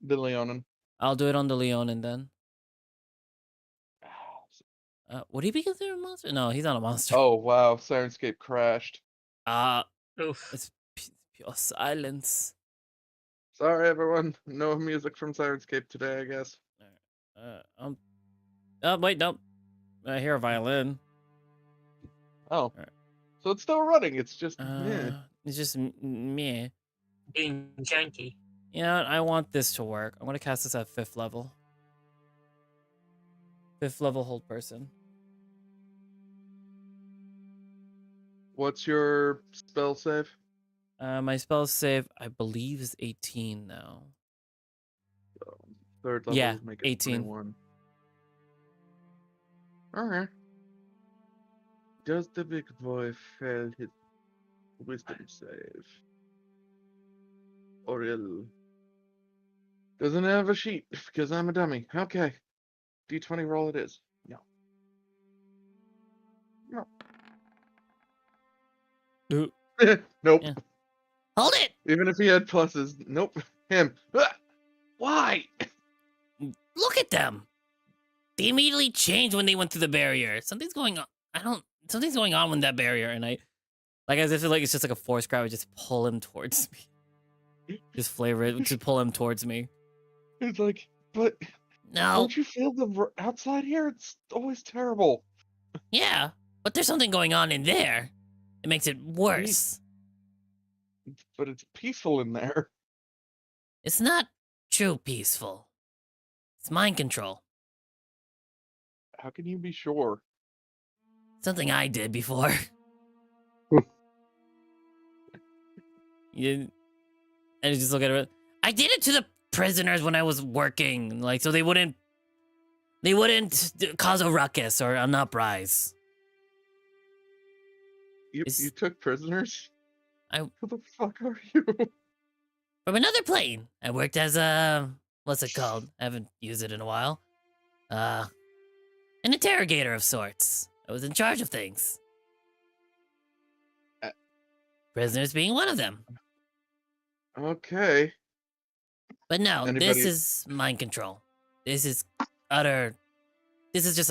[SPEAKER 3] The Leonin.
[SPEAKER 2] I'll do it on the Leonin then. Would he be considered a monster? No, he's not a monster.
[SPEAKER 3] Oh wow, Sirenscape crashed.
[SPEAKER 5] Oof.
[SPEAKER 2] It's pure silence.
[SPEAKER 3] Sorry everyone, no music from Sirenscape today, I guess.
[SPEAKER 2] Oh wait, nope. I hear a violin.
[SPEAKER 3] Oh.
[SPEAKER 2] Right.
[SPEAKER 3] So it's still running, it's just meh.
[SPEAKER 2] It's just meh.
[SPEAKER 5] Being janky.
[SPEAKER 2] You know what? I want this to work. I'm gonna cast this at 5th level. 5th level hold person.
[SPEAKER 3] What's your spell save?
[SPEAKER 2] My spell save, I believe, is 18 now.
[SPEAKER 3] So, 3rd level
[SPEAKER 2] Yeah,
[SPEAKER 3] would make it
[SPEAKER 2] 18.
[SPEAKER 3] 21. Alright. Does the big boy fail his wisdom save? Oriel doesn't have a sheet because I'm a dummy. Okay. D20 roll it is. No. No. Nope.
[SPEAKER 2] Yeah. Hold it!
[SPEAKER 3] Even if he had pluses, nope. Him. Ah! Why?
[SPEAKER 2] Look at them! They immediately changed when they went through the barrier. Something's going on. Something's going on with that barrier, and as if it's just like a force grab, I just pull him towards me. Just flavor it to pull him towards me.
[SPEAKER 3] It's like, but
[SPEAKER 2] No.
[SPEAKER 3] don't you feel the outside here? It's always terrible.
[SPEAKER 2] Yeah, but there's something going on in there. It makes it worse.
[SPEAKER 3] But it's peaceful in there.
[SPEAKER 2] It's not true peaceful. It's mind control.
[SPEAKER 3] How can you be sure?
[SPEAKER 2] Something I did before. And you just look at her. I did it to the prisoners when I was working, like so they wouldn't cause a ruckus or an uprise.
[SPEAKER 3] You
[SPEAKER 2] Is-
[SPEAKER 3] took prisoners?
[SPEAKER 2] I-
[SPEAKER 3] Who the fuck are you?
[SPEAKER 2] From another plane. I worked as a what's it called? I haven't used it in a while. An interrogator of sorts. I was in charge of things.
[SPEAKER 3] Uh,
[SPEAKER 2] Prisoners being one of them.
[SPEAKER 3] Okay.
[SPEAKER 2] But no, this
[SPEAKER 3] Anybody-
[SPEAKER 2] is mind control. This is utter. This is just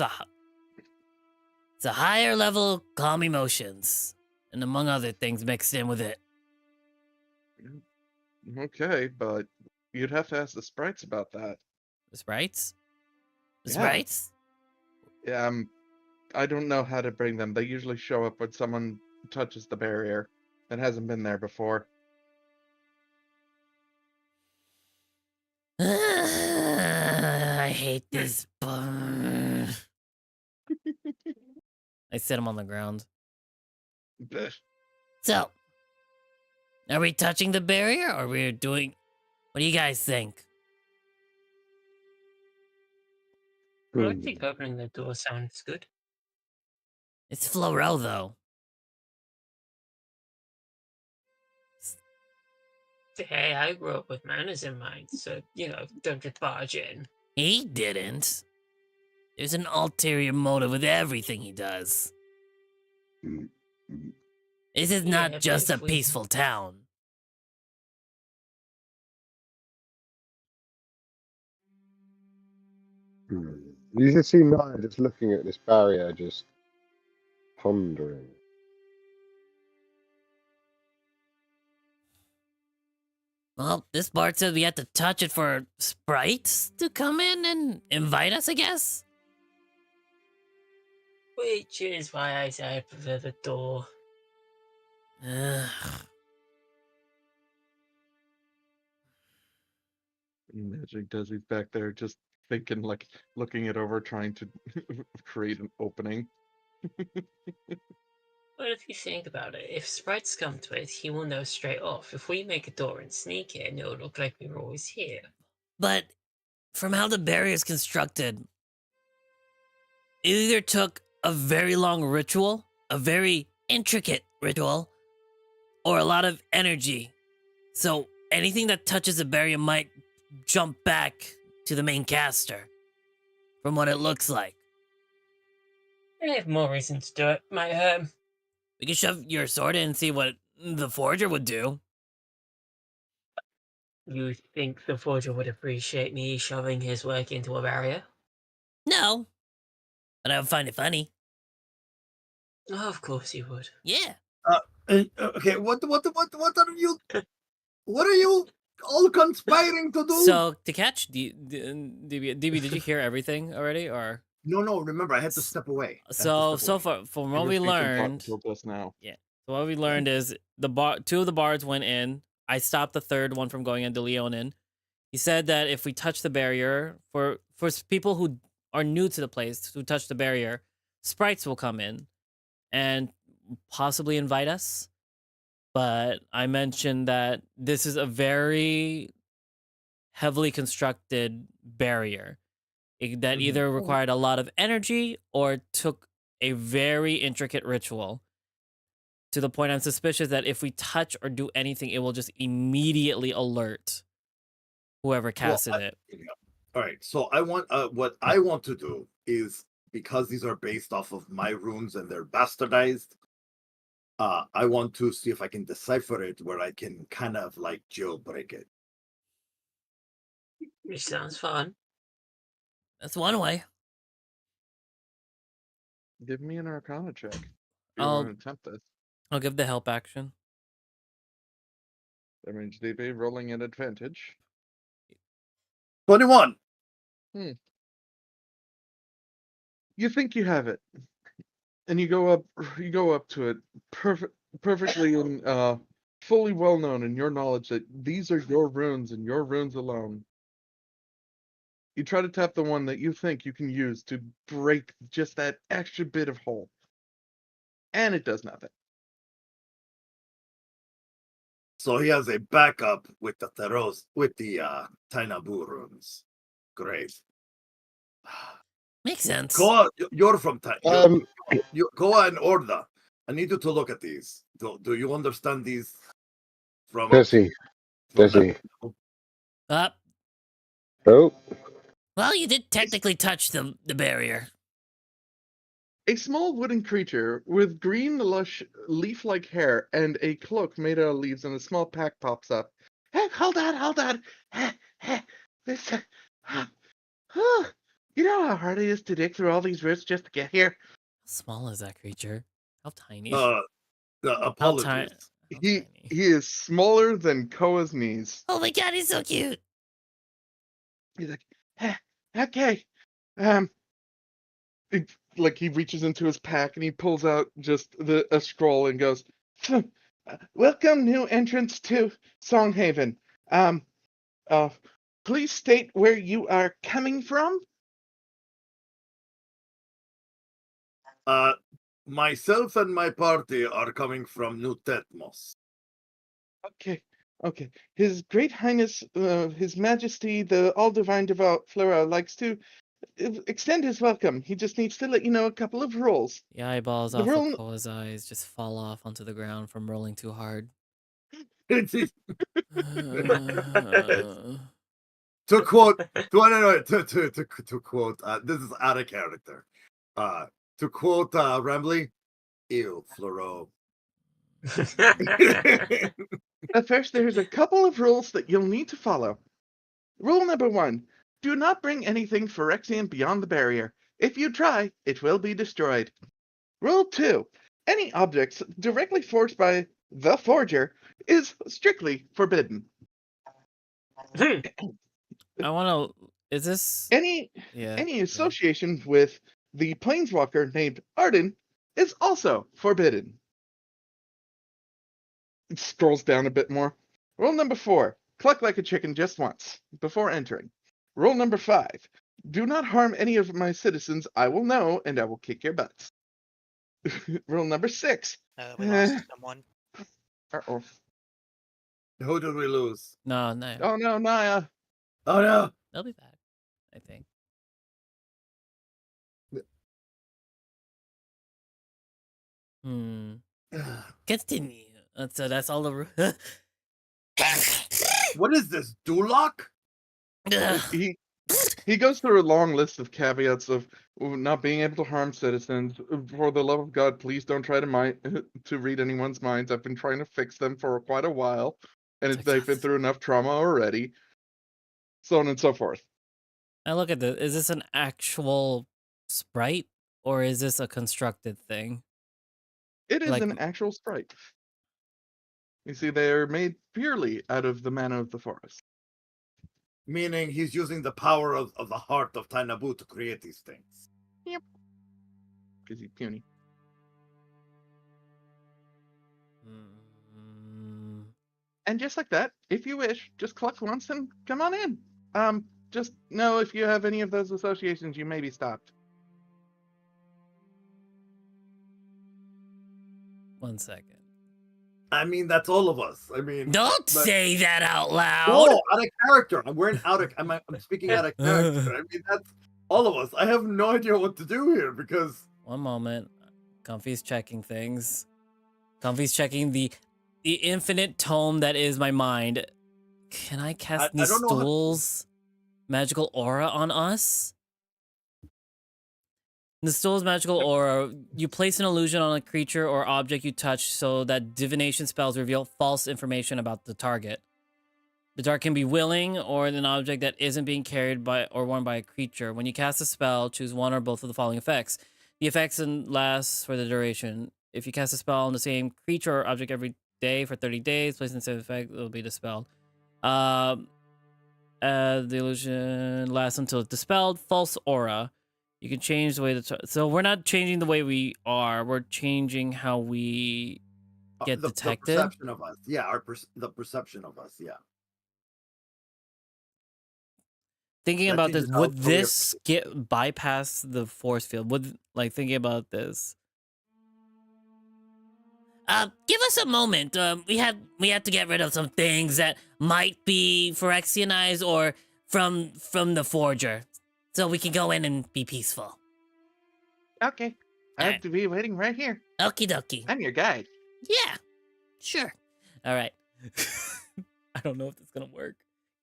[SPEAKER 2] it's a higher level calm emotions, and among other things mixed in with it.
[SPEAKER 3] Okay, but you'd have to ask the sprites about that.
[SPEAKER 2] The sprites? The
[SPEAKER 3] Yeah.
[SPEAKER 2] sprites?
[SPEAKER 3] Yeah, I don't know how to bring them. They usually show up when someone touches the barrier that hasn't been there before.
[SPEAKER 2] I hate this. I sit him on the ground.
[SPEAKER 3] Blech.
[SPEAKER 2] So, are we touching the barrier or we're doing. What do you guys think?
[SPEAKER 5] I think opening the door sounds good.
[SPEAKER 2] It's Florel, though.
[SPEAKER 5] Hey, I grew up with manners in mind, so, don't just barge in.
[SPEAKER 2] He didn't. There's an ulterior motive with everything he does. This is
[SPEAKER 5] Yeah,
[SPEAKER 2] not
[SPEAKER 5] but
[SPEAKER 2] just a
[SPEAKER 5] if we-
[SPEAKER 2] peaceful town.
[SPEAKER 7] You just see Naya just looking at this barrier, just pondering.
[SPEAKER 2] Well, this part says we have to touch it for sprites to come in and invite us, I guess?
[SPEAKER 5] Which is why I say I prefer the door.
[SPEAKER 2] Ugh.
[SPEAKER 3] Magic does he's back there just thinking, like, looking it over, trying to create an opening.
[SPEAKER 5] But if you think about it, if sprites come to it, he will know straight off. If we make a door and sneak in, it'll look like we were always here.
[SPEAKER 2] But from how the barrier is constructed, it either took a very long ritual, a very intricate ritual, or a lot of energy. So anything that touches the barrier might jump back to the main caster, from what it looks like.
[SPEAKER 5] I have more reason to do it.
[SPEAKER 2] We can shove your sword in and see what the forger would do.
[SPEAKER 5] You think the forger would appreciate me shoving his work into a barrier?
[SPEAKER 2] No, but I would find it funny.
[SPEAKER 5] Oh, of course he would.
[SPEAKER 2] Yeah.
[SPEAKER 6] Okay, what are you? What are you all conspiring to do?
[SPEAKER 2] So to catch DB, did you hear everything already, or?
[SPEAKER 6] No. Remember, I had to step away.
[SPEAKER 2] So far, from what we learned,
[SPEAKER 3] Told us now.
[SPEAKER 2] so what we learned is two of the bards went in. I stopped the third one from going in, De Leon in. He said that if we touch the barrier, for people who are new to the place, who touch the barrier, sprites will come in and possibly invite us. But I mentioned that this is a very heavily constructed barrier that either required a lot of energy or took a very intricate ritual, to the point I'm suspicious that if we touch or do anything, it will just immediately alert whoever casted it.
[SPEAKER 6] All right, so I want what I want to do is, because these are based off of my runes and they're bastardized, I want to see if I can decipher it where I can kind of like jailbreak it.
[SPEAKER 5] Which sounds fun.
[SPEAKER 2] That's one way.
[SPEAKER 3] Give me an Arcana check. If you
[SPEAKER 2] I'll-
[SPEAKER 3] want to attempt this.
[SPEAKER 2] I'll give the help action.
[SPEAKER 3] Damage DB rolling at advantage.
[SPEAKER 6] 21.
[SPEAKER 3] You think you have it, and you go up to it, perfectly and fully well known in your knowledge that these are your runes and your runes alone. You try to tap the one that you think you can use to break just that extra bit of hole, and it does nothing.
[SPEAKER 6] So he has a backup with the Tainabu runes. Great.
[SPEAKER 2] Makes sense.
[SPEAKER 6] Koa, you're from Koa and Orda. I need you to look at these. Do you understand these?
[SPEAKER 7] Does he? Does he?
[SPEAKER 2] Uh,
[SPEAKER 7] Oh,
[SPEAKER 2] well, you did technically touch the barrier.
[SPEAKER 3] A small wooden creature with green, lush, leaf-like hair and a cloak made out of leaves and a small pack pops up. Hey, hold on. This, you know how hard it is to dig through all these roots just to get here?
[SPEAKER 2] How small is that creature? How tiny?
[SPEAKER 6] Apologies.
[SPEAKER 2] How
[SPEAKER 3] He
[SPEAKER 2] tiny?
[SPEAKER 3] is smaller than Koa's knees.
[SPEAKER 2] Oh my god, he's so cute.
[SPEAKER 3] He's like, okay. Like he reaches into his pack and he pulls out just a scroll and goes, "Welcome, new entrants to Songhaven. Please state where you are coming from."
[SPEAKER 6] Myself and my party are coming from New Tetmos.
[SPEAKER 3] Okay. His Great Highness, His Majesty, the All Divine Devout Flora likes to extend his welcome. He just needs to let you know a couple of rules.
[SPEAKER 2] The eyeballs
[SPEAKER 3] The
[SPEAKER 2] off
[SPEAKER 3] rule-
[SPEAKER 2] of Koa's eyes just fall off onto the ground from rolling too hard.
[SPEAKER 6] To quote, to quote, this is out of character. To quote Rambly, ew, Floro.
[SPEAKER 3] At first, there's a couple of rules that you'll need to follow. Rule number 1, do not bring anything Phyrexian beyond the barrier. If you try, it will be destroyed. Rule 2, any objects directly forged by the forger is strictly forbidden.
[SPEAKER 2] I want to. Is this?
[SPEAKER 3] Any
[SPEAKER 2] Yeah.
[SPEAKER 3] association with the planeswalker named Arden is also forbidden. It scrolls down a bit more. Rule number 4, cluck like a chicken just once before entering. Rule number 5, do not harm any of my citizens. I will know and I will kick your butts. Rule number 6.
[SPEAKER 4] We lost someone.
[SPEAKER 3] Uh-oh.
[SPEAKER 6] Who did we lose?
[SPEAKER 2] No, no.
[SPEAKER 3] Oh no, Naya.
[SPEAKER 6] Oh no.
[SPEAKER 2] They'll be back, I think. Continue. So that's all the.
[SPEAKER 6] What is this, Duloc?
[SPEAKER 3] He goes through a long list of caveats of not being able to harm citizens. For the love of God, please don't try to read anyone's minds. I've been trying to fix them for quite a while, and they've been through enough trauma already. So on and so forth.
[SPEAKER 2] I look at this. Is this an actual sprite, or is this a constructed thing?
[SPEAKER 3] It is
[SPEAKER 2] Like-
[SPEAKER 3] an actual sprite. You see, they are made purely out of the mana of the forest.
[SPEAKER 6] Meaning he's using the power of the heart of Tainabu to create these things.
[SPEAKER 3] Yep. Because he's puny. And just like that, if you wish, just cluck once and come on in. Just know if you have any of those associations, you may be stopped.
[SPEAKER 2] 1 second.
[SPEAKER 6] I mean, that's all of us. I mean,
[SPEAKER 2] Don't say that out loud.
[SPEAKER 6] No, out of character. I'm speaking out of character. I mean, that's all of us. I have no idea what to do here because.
[SPEAKER 2] 1 moment. Comfy's checking things. Comfy's checking the infinite tome that is my mind. Can I cast
[SPEAKER 6] I don't know how-
[SPEAKER 2] Nistul's magical aura on us? Nistul's magical aura. You place an illusion on a creature or object you touch so that divination spells reveal false information about the target. The target can be willing or an object that isn't being carried by or worn by a creature. When you cast a spell, choose one or both of the following effects. The effects last for the duration. If you cast a spell on the same creature or object every day for 30 days, placing the same effect, it will be dispelled. The illusion lasts until it's dispelled. False aura. You can change the way so we're not changing the way we are. We're changing how we get detected.
[SPEAKER 6] The perception of us. Yeah, the perception of us. Yeah.
[SPEAKER 2] Thinking
[SPEAKER 6] That
[SPEAKER 2] about this,
[SPEAKER 6] changes how
[SPEAKER 2] would
[SPEAKER 6] we
[SPEAKER 2] this get bypass the force field? Would thinking about this? Give us a moment. We have to get rid of some things that might be Phyrexianized or from the forger, so we can go in and be peaceful.
[SPEAKER 3] Okay. I have to be waiting right here.
[SPEAKER 2] Okie dokie.
[SPEAKER 3] I'm your guide.
[SPEAKER 2] Yeah, sure. All right. I don't know if this is gonna work.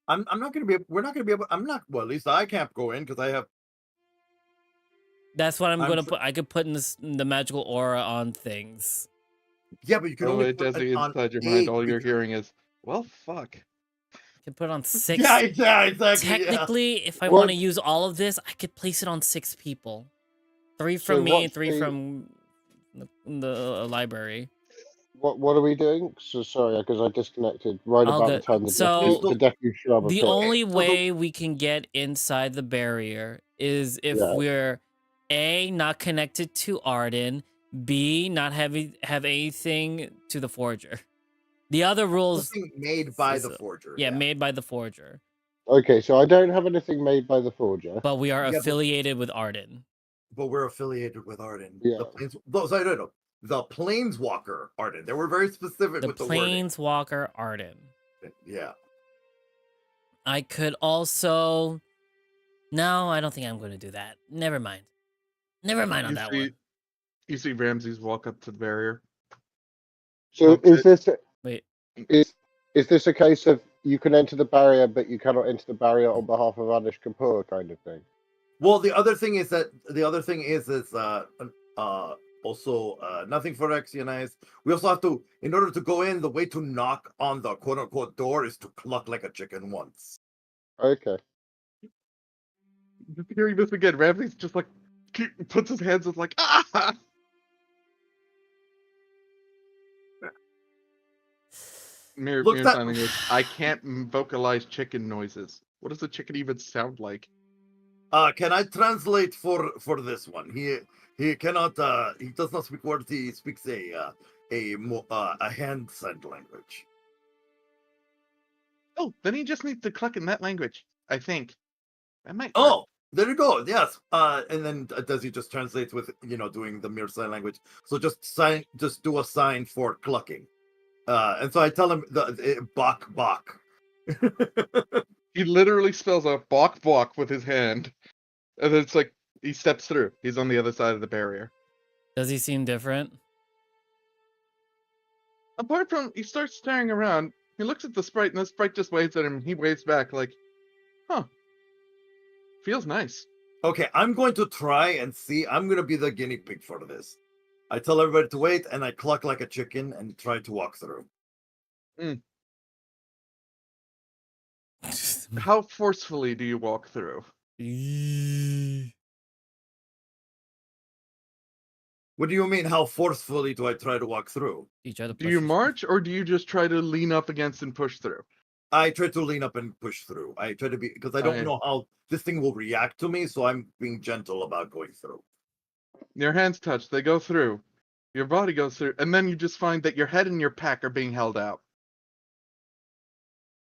[SPEAKER 6] I'm not gonna be. We're not gonna be able. I'm not. Well, at least I can't go in because I have.
[SPEAKER 2] That's what I'm gonna put. I could put in the magical aura on things.
[SPEAKER 6] Yeah, but you can only
[SPEAKER 3] it
[SPEAKER 6] put
[SPEAKER 3] does
[SPEAKER 6] it on
[SPEAKER 3] inside your mind.
[SPEAKER 6] 8.
[SPEAKER 3] All you're hearing is, well, fuck.
[SPEAKER 2] I could put it on 6.
[SPEAKER 6] Yeah, exactly.
[SPEAKER 2] Technically, if I
[SPEAKER 7] What-
[SPEAKER 2] want to use all of this, I could place it on 6 people. 3
[SPEAKER 7] So
[SPEAKER 2] from me and
[SPEAKER 7] what's
[SPEAKER 2] 3
[SPEAKER 7] the-
[SPEAKER 2] from the library.
[SPEAKER 7] What are we doing? So sorry, because I disconnected right
[SPEAKER 2] All
[SPEAKER 7] about
[SPEAKER 2] good.
[SPEAKER 7] the time
[SPEAKER 2] So,
[SPEAKER 7] the deputy shrub
[SPEAKER 2] The
[SPEAKER 7] appeared.
[SPEAKER 2] only
[SPEAKER 6] So the-
[SPEAKER 2] way we can get inside the barrier is if
[SPEAKER 7] Yeah.
[SPEAKER 2] we're A, not connected to Arden, B, not have anything to the forger. The other rules,
[SPEAKER 6] Something made by the
[SPEAKER 2] So-
[SPEAKER 6] forger.
[SPEAKER 2] yeah, made by the forger,
[SPEAKER 7] Okay, so I don't have anything made by the forger.
[SPEAKER 2] but we are
[SPEAKER 6] Yeah, but-
[SPEAKER 2] affiliated with Arden.
[SPEAKER 6] But we're affiliated with Arden.
[SPEAKER 7] Yeah.
[SPEAKER 6] The Planeswalker Arden. They were very specific
[SPEAKER 2] The
[SPEAKER 6] with the wording.
[SPEAKER 2] Planeswalker Arden.
[SPEAKER 6] Yeah.
[SPEAKER 2] I could also. No, I don't think I'm going to do that. Never mind. Never mind on
[SPEAKER 3] You
[SPEAKER 2] that
[SPEAKER 3] see,
[SPEAKER 2] one.
[SPEAKER 3] you see Ramses walk up to the barrier.
[SPEAKER 7] So
[SPEAKER 3] Okay.
[SPEAKER 2] Wait.
[SPEAKER 7] is this a case of you can enter the barrier, but you cannot enter the barrier on behalf of Anish Kapoor kind of thing?
[SPEAKER 6] Well, the other thing is also nothing for Phyrexianized. We also have to, in order to go in, the way to knock on the quote unquote door is to cluck like a chicken once.
[SPEAKER 7] Okay.
[SPEAKER 3] Just hearing this again, Ramses just like puts his hands up like, ah! Mirror
[SPEAKER 6] Look, that-
[SPEAKER 3] signing is, I can't vocalize chicken noises. What does a chicken even sound like?
[SPEAKER 6] Can I translate for this one? He cannot. He does not speak words. He speaks a hand sign language.
[SPEAKER 3] Oh, then he just needs to cluck in that language. I think that might. work.
[SPEAKER 6] Oh, there you go. Yes. And then does he just translates with doing the mirror sign language? So just do a sign for clucking. And so I tell him bok bok.
[SPEAKER 3] He literally spells out "bok bok" with his hand, and then it's like he steps through. He's on the other side of the barrier.
[SPEAKER 2] Does he seem different?
[SPEAKER 3] Apart from, he starts staring around. He looks at the sprite, and the sprite just waves at him. He waves back like, "Huh, feels nice."
[SPEAKER 6] Okay, I'm going to try and see. I'm going to be the guinea pig for this. I tell everybody to wait, and I cluck like a chicken and try to walk through.
[SPEAKER 3] How forcefully do you walk through?
[SPEAKER 6] What do you mean? How forcefully do I try to walk through?
[SPEAKER 2] You try to
[SPEAKER 3] Do
[SPEAKER 2] push
[SPEAKER 3] you
[SPEAKER 2] this-
[SPEAKER 3] march, or do you just try to lean up against and push through?
[SPEAKER 6] I try to lean up and push through. I try to be, because I don't
[SPEAKER 3] Okay.
[SPEAKER 6] know how this thing will react to me, so I'm being gentle about going through.
[SPEAKER 3] Your hands touch, they go through. Your body goes through, and then you just find that your head and your pack are being held out.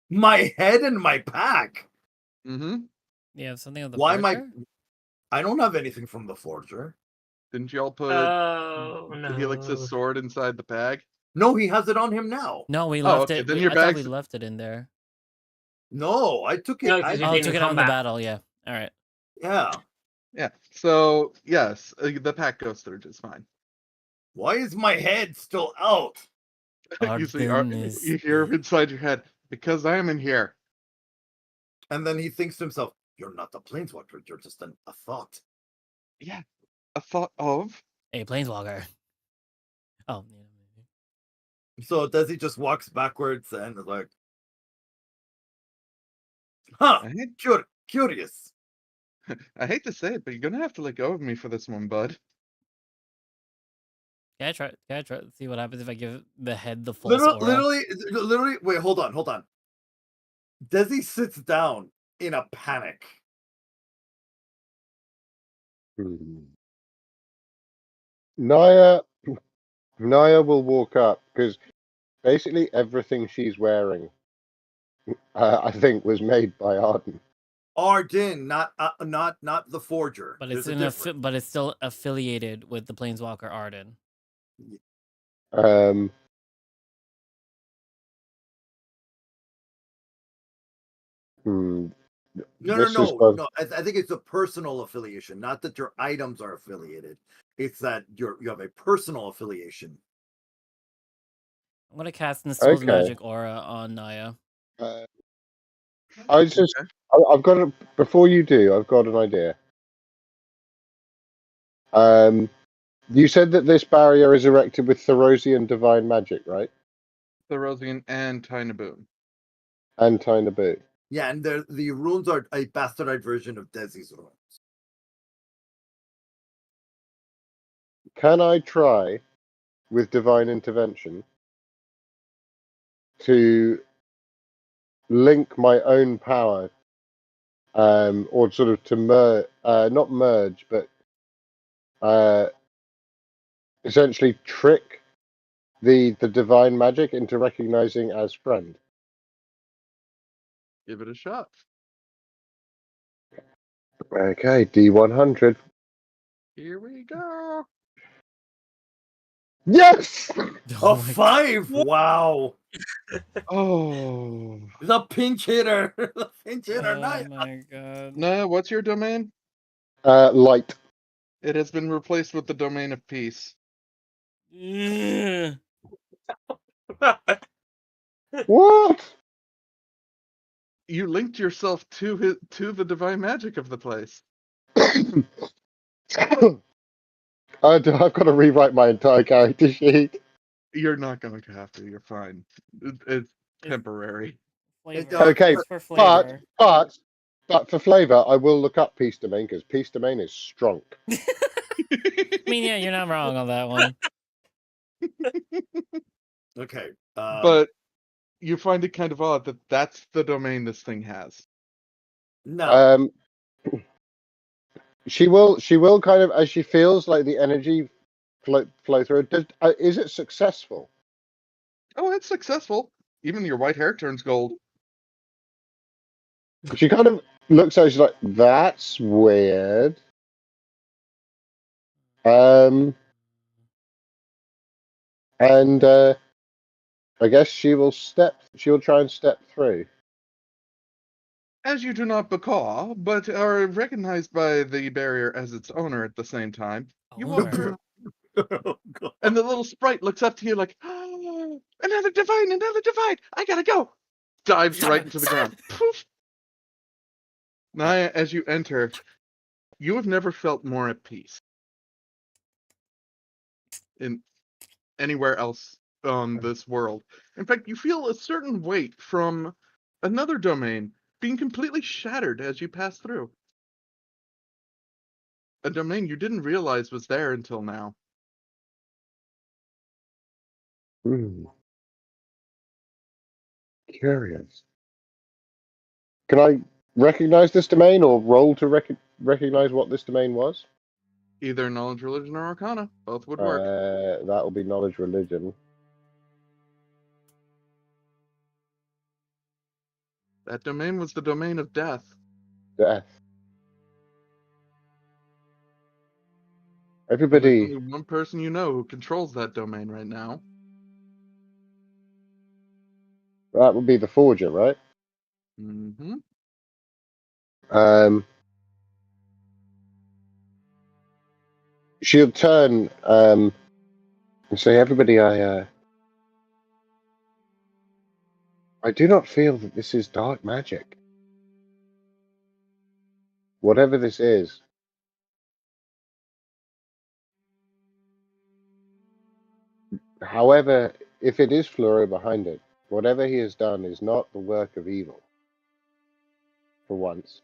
[SPEAKER 6] My head and my pack.
[SPEAKER 3] Mm-hmm.
[SPEAKER 2] You have something on the
[SPEAKER 6] Why am I?
[SPEAKER 2] forger?
[SPEAKER 6] I don't have anything from the forger.
[SPEAKER 3] Didn't you all put
[SPEAKER 5] Oh no.
[SPEAKER 3] Helix's sword inside the bag?
[SPEAKER 6] No, he has it on him now.
[SPEAKER 2] No, we
[SPEAKER 3] Oh,
[SPEAKER 2] left
[SPEAKER 3] okay,
[SPEAKER 2] it.
[SPEAKER 3] then
[SPEAKER 2] I
[SPEAKER 3] your
[SPEAKER 2] thought we
[SPEAKER 3] bag's-
[SPEAKER 2] left it in there.
[SPEAKER 6] No, I took it.
[SPEAKER 5] No, 'cause you
[SPEAKER 2] Oh,
[SPEAKER 5] didn't
[SPEAKER 2] took it out in the
[SPEAKER 5] combat.
[SPEAKER 2] battle. Yeah. All right.
[SPEAKER 6] Yeah.
[SPEAKER 3] Yeah. So yes, the pack goes through just fine.
[SPEAKER 6] Why is my head still out?
[SPEAKER 3] You see,
[SPEAKER 2] Arden is-
[SPEAKER 3] you hear inside your head, because I am in here.
[SPEAKER 6] And then he thinks to himself, "You're not a planeswalker. You're just a thought."
[SPEAKER 3] Yeah. A thought of.
[SPEAKER 2] Hey, planeswalker. Oh. Yeah.
[SPEAKER 6] So Desi just walks backwards and is like, "Huh?
[SPEAKER 3] I hate,
[SPEAKER 6] Curious."
[SPEAKER 3] I hate to say it, but you're gonna have to let go of me for this one, bud.
[SPEAKER 2] Can I try? Can I try to see what happens if I give the head the full
[SPEAKER 6] Literally. Wait, hold on. Desi sits down in a panic.
[SPEAKER 7] Naya will walk up because basically everything she's wearing, I think, was made by Arden.
[SPEAKER 6] Arden, not the forger.
[SPEAKER 2] But
[SPEAKER 6] There's
[SPEAKER 2] it's
[SPEAKER 6] a difference.
[SPEAKER 2] but it's still affiliated with the planeswalker Arden.
[SPEAKER 7] Um, hmm,
[SPEAKER 6] No,
[SPEAKER 7] this is
[SPEAKER 6] no. I think it's a personal affiliation, not that your items are affiliated. It's that you have a personal affiliation.
[SPEAKER 2] I'm gonna cast Nestle's
[SPEAKER 7] okay.
[SPEAKER 2] magic aura on Naya.
[SPEAKER 7] I just,
[SPEAKER 3] Okay.
[SPEAKER 7] I've got a, before you do, I've got an idea. You said that this barrier is erected with Therosian divine magic, right?
[SPEAKER 3] Therosian and Tynaboon.
[SPEAKER 7] And Tynaboot.
[SPEAKER 6] Yeah, and the runes are a bastardized version of Desi's runes.
[SPEAKER 7] Can I try with divine intervention to link my own power, or sort of to not merge, but essentially trick the divine magic into recognizing as friend?
[SPEAKER 3] Give it a shot.
[SPEAKER 7] Okay, D100.
[SPEAKER 3] Here we go.
[SPEAKER 7] Yes!
[SPEAKER 6] A
[SPEAKER 2] my
[SPEAKER 6] 5! Wow!
[SPEAKER 3] Oh.
[SPEAKER 6] The pinch hitter! The pinch hitter,
[SPEAKER 2] Oh
[SPEAKER 6] Naya!
[SPEAKER 2] my god.
[SPEAKER 3] Naya, what's your domain?
[SPEAKER 7] Light.
[SPEAKER 3] It has been replaced with the domain of peace.
[SPEAKER 2] Ugh.
[SPEAKER 7] What?
[SPEAKER 3] You linked yourself to the divine magic of the place.
[SPEAKER 7] I've got to rewrite my entire character sheet.
[SPEAKER 3] You're not going to have to. You're fine. It's temporary.
[SPEAKER 2] Flavor.
[SPEAKER 7] Okay,
[SPEAKER 2] Just for
[SPEAKER 7] but
[SPEAKER 2] flavor.
[SPEAKER 7] but for flavor, I will look up Peace Domain because Peace Domain is strong.
[SPEAKER 2] I mean, yeah, you're not wrong on that one.
[SPEAKER 6] Okay.
[SPEAKER 3] But you find it kind of odd that that's the domain this thing has.
[SPEAKER 6] No.
[SPEAKER 7] She will kind of, as she feels like the energy flow through. Is it successful?
[SPEAKER 3] Oh, it's successful. Even your white hair turns gold.
[SPEAKER 7] She kind of looks at it, she's like, that's weird. And I guess she'll try and step through.
[SPEAKER 3] As you do not becaw, but are recognized by the barrier as its owner at the same time, you walk
[SPEAKER 2] Owner.
[SPEAKER 3] through,
[SPEAKER 6] Oh, God.
[SPEAKER 3] and the little sprite looks up to you like, oh, another divine, I gotta go. Dives
[SPEAKER 2] Stop
[SPEAKER 3] right
[SPEAKER 2] it,
[SPEAKER 3] into the
[SPEAKER 2] stop
[SPEAKER 3] ground. Poof. Naya, as you enter, you have never felt more at peace in anywhere else on this world. In fact, you feel a certain weight from another domain being completely shattered as you pass through. A domain you didn't realize was there until now.
[SPEAKER 7] Curious. Can I recognize this domain or roll to recognize what this domain was?
[SPEAKER 3] Either knowledge, religion, or arcana. Both would work.
[SPEAKER 7] That will be knowledge religion.
[SPEAKER 3] That domain was the domain of death.
[SPEAKER 7] Death.
[SPEAKER 3] And there's
[SPEAKER 7] Everybody.
[SPEAKER 3] only one person you know who controls that domain right now.
[SPEAKER 7] That would be the forger, right?
[SPEAKER 3] Mm-hmm.
[SPEAKER 7] She'll turn and say, "Everybody, I do not feel that this is dark magic. Whatever this is." However, if it is Fluro behind it, whatever he has done is not the work of evil. For once.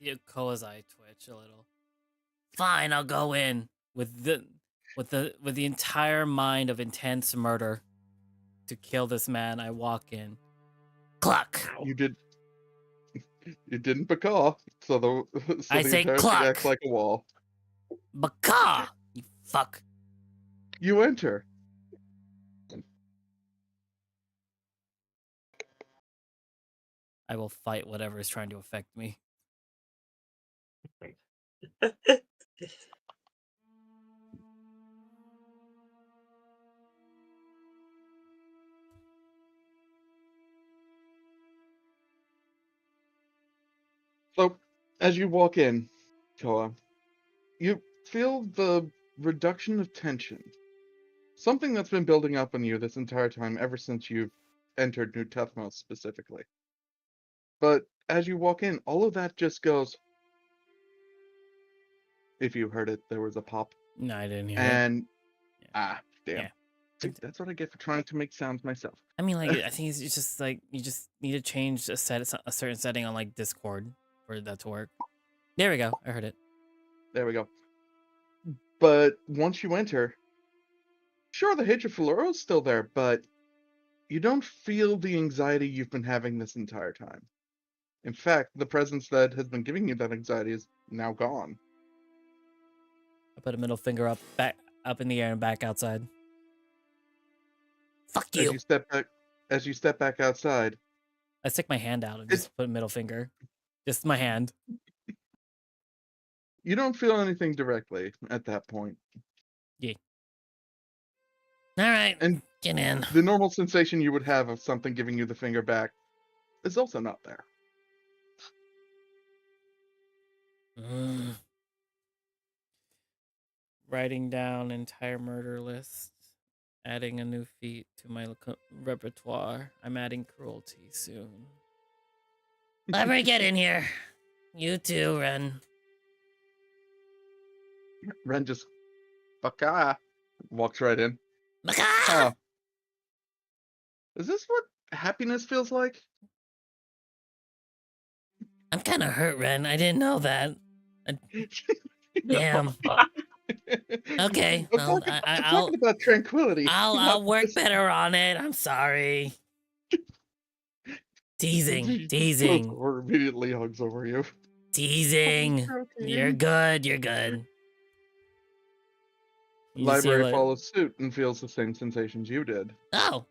[SPEAKER 2] See Koa's eye twitch a little. Fine, I'll go in with the entire mind of intense murder to kill this man. I walk in. Cluck.
[SPEAKER 3] You didn't becaw, so
[SPEAKER 2] I
[SPEAKER 3] the
[SPEAKER 2] say
[SPEAKER 3] entire thing
[SPEAKER 2] cluck.
[SPEAKER 3] acts like a wall.
[SPEAKER 2] Baka. You fuck.
[SPEAKER 3] You enter.
[SPEAKER 2] I will fight whatever is trying to affect me.
[SPEAKER 3] As you walk in, Koa, you feel the reduction of tension. Something that's been building up on you this entire time, ever since you've entered New Tethmos specifically. But as you walk in, all of that just goes. If you heard it, there was a pop.
[SPEAKER 2] No, I didn't hear it.
[SPEAKER 3] And
[SPEAKER 2] Yeah.
[SPEAKER 3] damn.
[SPEAKER 2] Yeah.
[SPEAKER 3] See, that's what I get for trying to make sounds myself.
[SPEAKER 2] I mean, like, I think it's just like you just need to change a certain setting on like Discord for that to work. There we go. I heard it.
[SPEAKER 3] There we go. But once you enter, sure, the hatred for Laura is still there, but you don't feel the anxiety you've been having this entire time. In fact, the presence that has been giving you that anxiety is now gone.
[SPEAKER 2] I put a middle finger up in the air and back outside. Fuck
[SPEAKER 3] As
[SPEAKER 2] you.
[SPEAKER 3] you step back outside,
[SPEAKER 2] I stick my hand out and just put a middle finger. Just my hand.
[SPEAKER 3] you don't feel anything directly at that point.
[SPEAKER 2] All right,
[SPEAKER 3] And
[SPEAKER 2] get in.
[SPEAKER 3] the normal sensation you would have of something giving you the finger back is also not there.
[SPEAKER 2] Writing down entire murder list. Adding a new feat to my repertoire. I'm adding cruelty soon. Library, get in here. You too, Ren.
[SPEAKER 3] Ren just baka walks right in.
[SPEAKER 2] Baka!
[SPEAKER 3] Huh. Is this what happiness feels like?
[SPEAKER 2] I'm kind of hurt, Ren. I didn't know that. Damn. Okay.
[SPEAKER 3] I'm talking about tranquility.
[SPEAKER 2] I'll work better on it. I'm sorry. Teasing.
[SPEAKER 3] Or immediately hugs over you.
[SPEAKER 2] Teasing. You're good. You
[SPEAKER 3] Library follows suit and feels the same sensations you did.
[SPEAKER 2] Oh,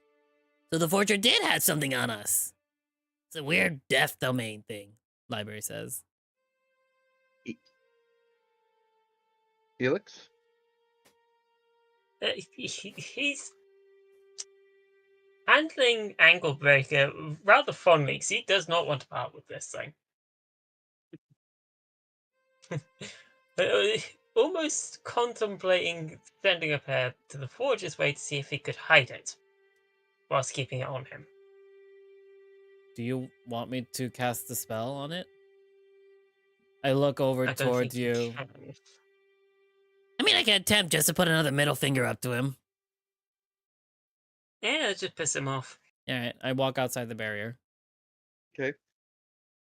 [SPEAKER 2] so the Forger did have something on us. It's a weird death domain thing, Library says.
[SPEAKER 3] Helix?
[SPEAKER 5] He's handling Ankle Breaker rather fondly because he does not want to part with this thing. Almost contemplating sending a pair to the Forger's way to see if he could hide it whilst keeping it on him.
[SPEAKER 2] Do you want me to cast the spell on it? I look over towards you. I mean, I can attempt just to put another middle finger up to him.
[SPEAKER 5] Yeah, just piss him off.
[SPEAKER 2] Alright, I walk outside the barrier.
[SPEAKER 3] Okay.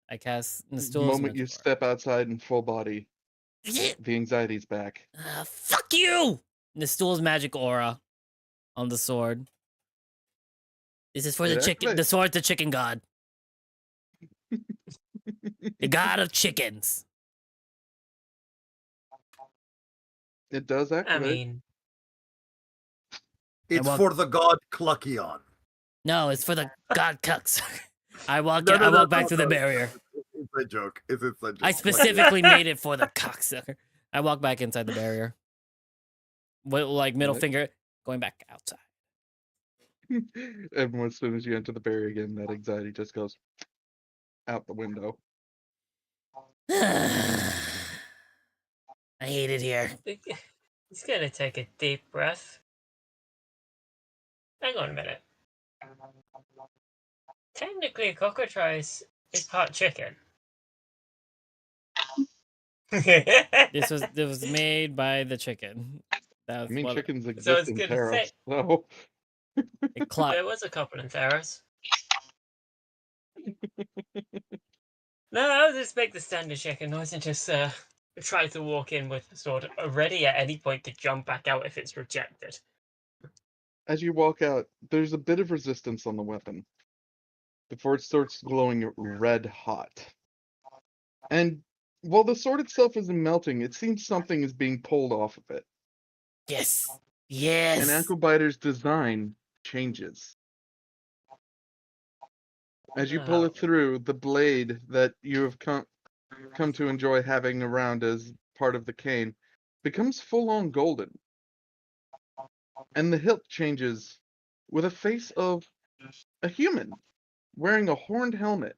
[SPEAKER 2] I cast
[SPEAKER 3] The moment you step outside in full body, the anxiety's back.
[SPEAKER 2] Fuck you! Nistul's magic aura on the sword. This is for the chicken. The sword's the chicken god. The god of chickens.
[SPEAKER 3] It does activate.
[SPEAKER 5] I mean,
[SPEAKER 6] it's for the god Cluckion.
[SPEAKER 2] No, it's for the god cucks. I walk back to the barrier.
[SPEAKER 6] It's a joke. It's a joke.
[SPEAKER 2] I specifically made it for the cocksucker. I walk back inside the barrier. With like middle finger going back outside.
[SPEAKER 3] And as soon as you enter the barrier again, that anxiety just goes out the window.
[SPEAKER 2] I hate it here.
[SPEAKER 5] He's gonna take a deep breath. Hang on a minute. Technically, a cockatrice is part chicken.
[SPEAKER 2] This was made by the chicken.
[SPEAKER 3] I mean, chickens
[SPEAKER 5] So
[SPEAKER 3] exist in Terra, so...
[SPEAKER 5] There was a couple in Terrace. No, I'll just make the standard chicken noise and just try to walk in with the sword ready at any point to jump back out if it's rejected.
[SPEAKER 3] As you walk out, there's a bit of resistance on the weapon before it starts glowing red hot. And while the sword itself isn't melting, it seems something is being pulled off of it.
[SPEAKER 2] Yes.
[SPEAKER 3] And Ankle-Biter's design changes. As you pull it through, the blade that you have come to enjoy having around as part of the cane becomes full-on golden. And the hilt changes with a face of a human wearing a horned helmet.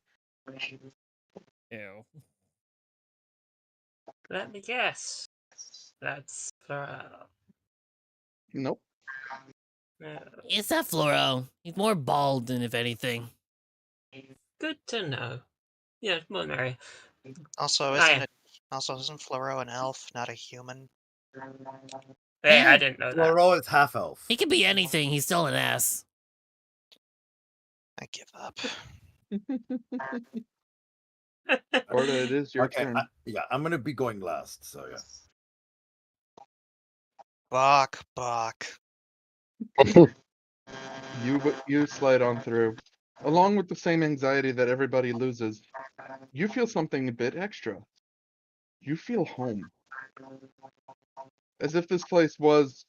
[SPEAKER 2] Ew.
[SPEAKER 5] Let me guess. That's
[SPEAKER 3] Nope.
[SPEAKER 2] It's not Floro. He's more bald than if anything.
[SPEAKER 5] Good to know. Yeah, more merry.
[SPEAKER 4] Also,
[SPEAKER 5] I
[SPEAKER 4] isn't Floro an elf, not a human?
[SPEAKER 5] Hey, I didn't know that.
[SPEAKER 6] Loro is half elf.
[SPEAKER 2] He could be anything. He's still an ass.
[SPEAKER 4] I give up.
[SPEAKER 3] Orda, it is your
[SPEAKER 6] Okay,
[SPEAKER 3] turn.
[SPEAKER 6] I'm gonna be going last. So yeah.
[SPEAKER 4] Bok.
[SPEAKER 3] You slide on through. Along with the same anxiety that everybody loses, you feel something a bit extra. You feel home. As if this place was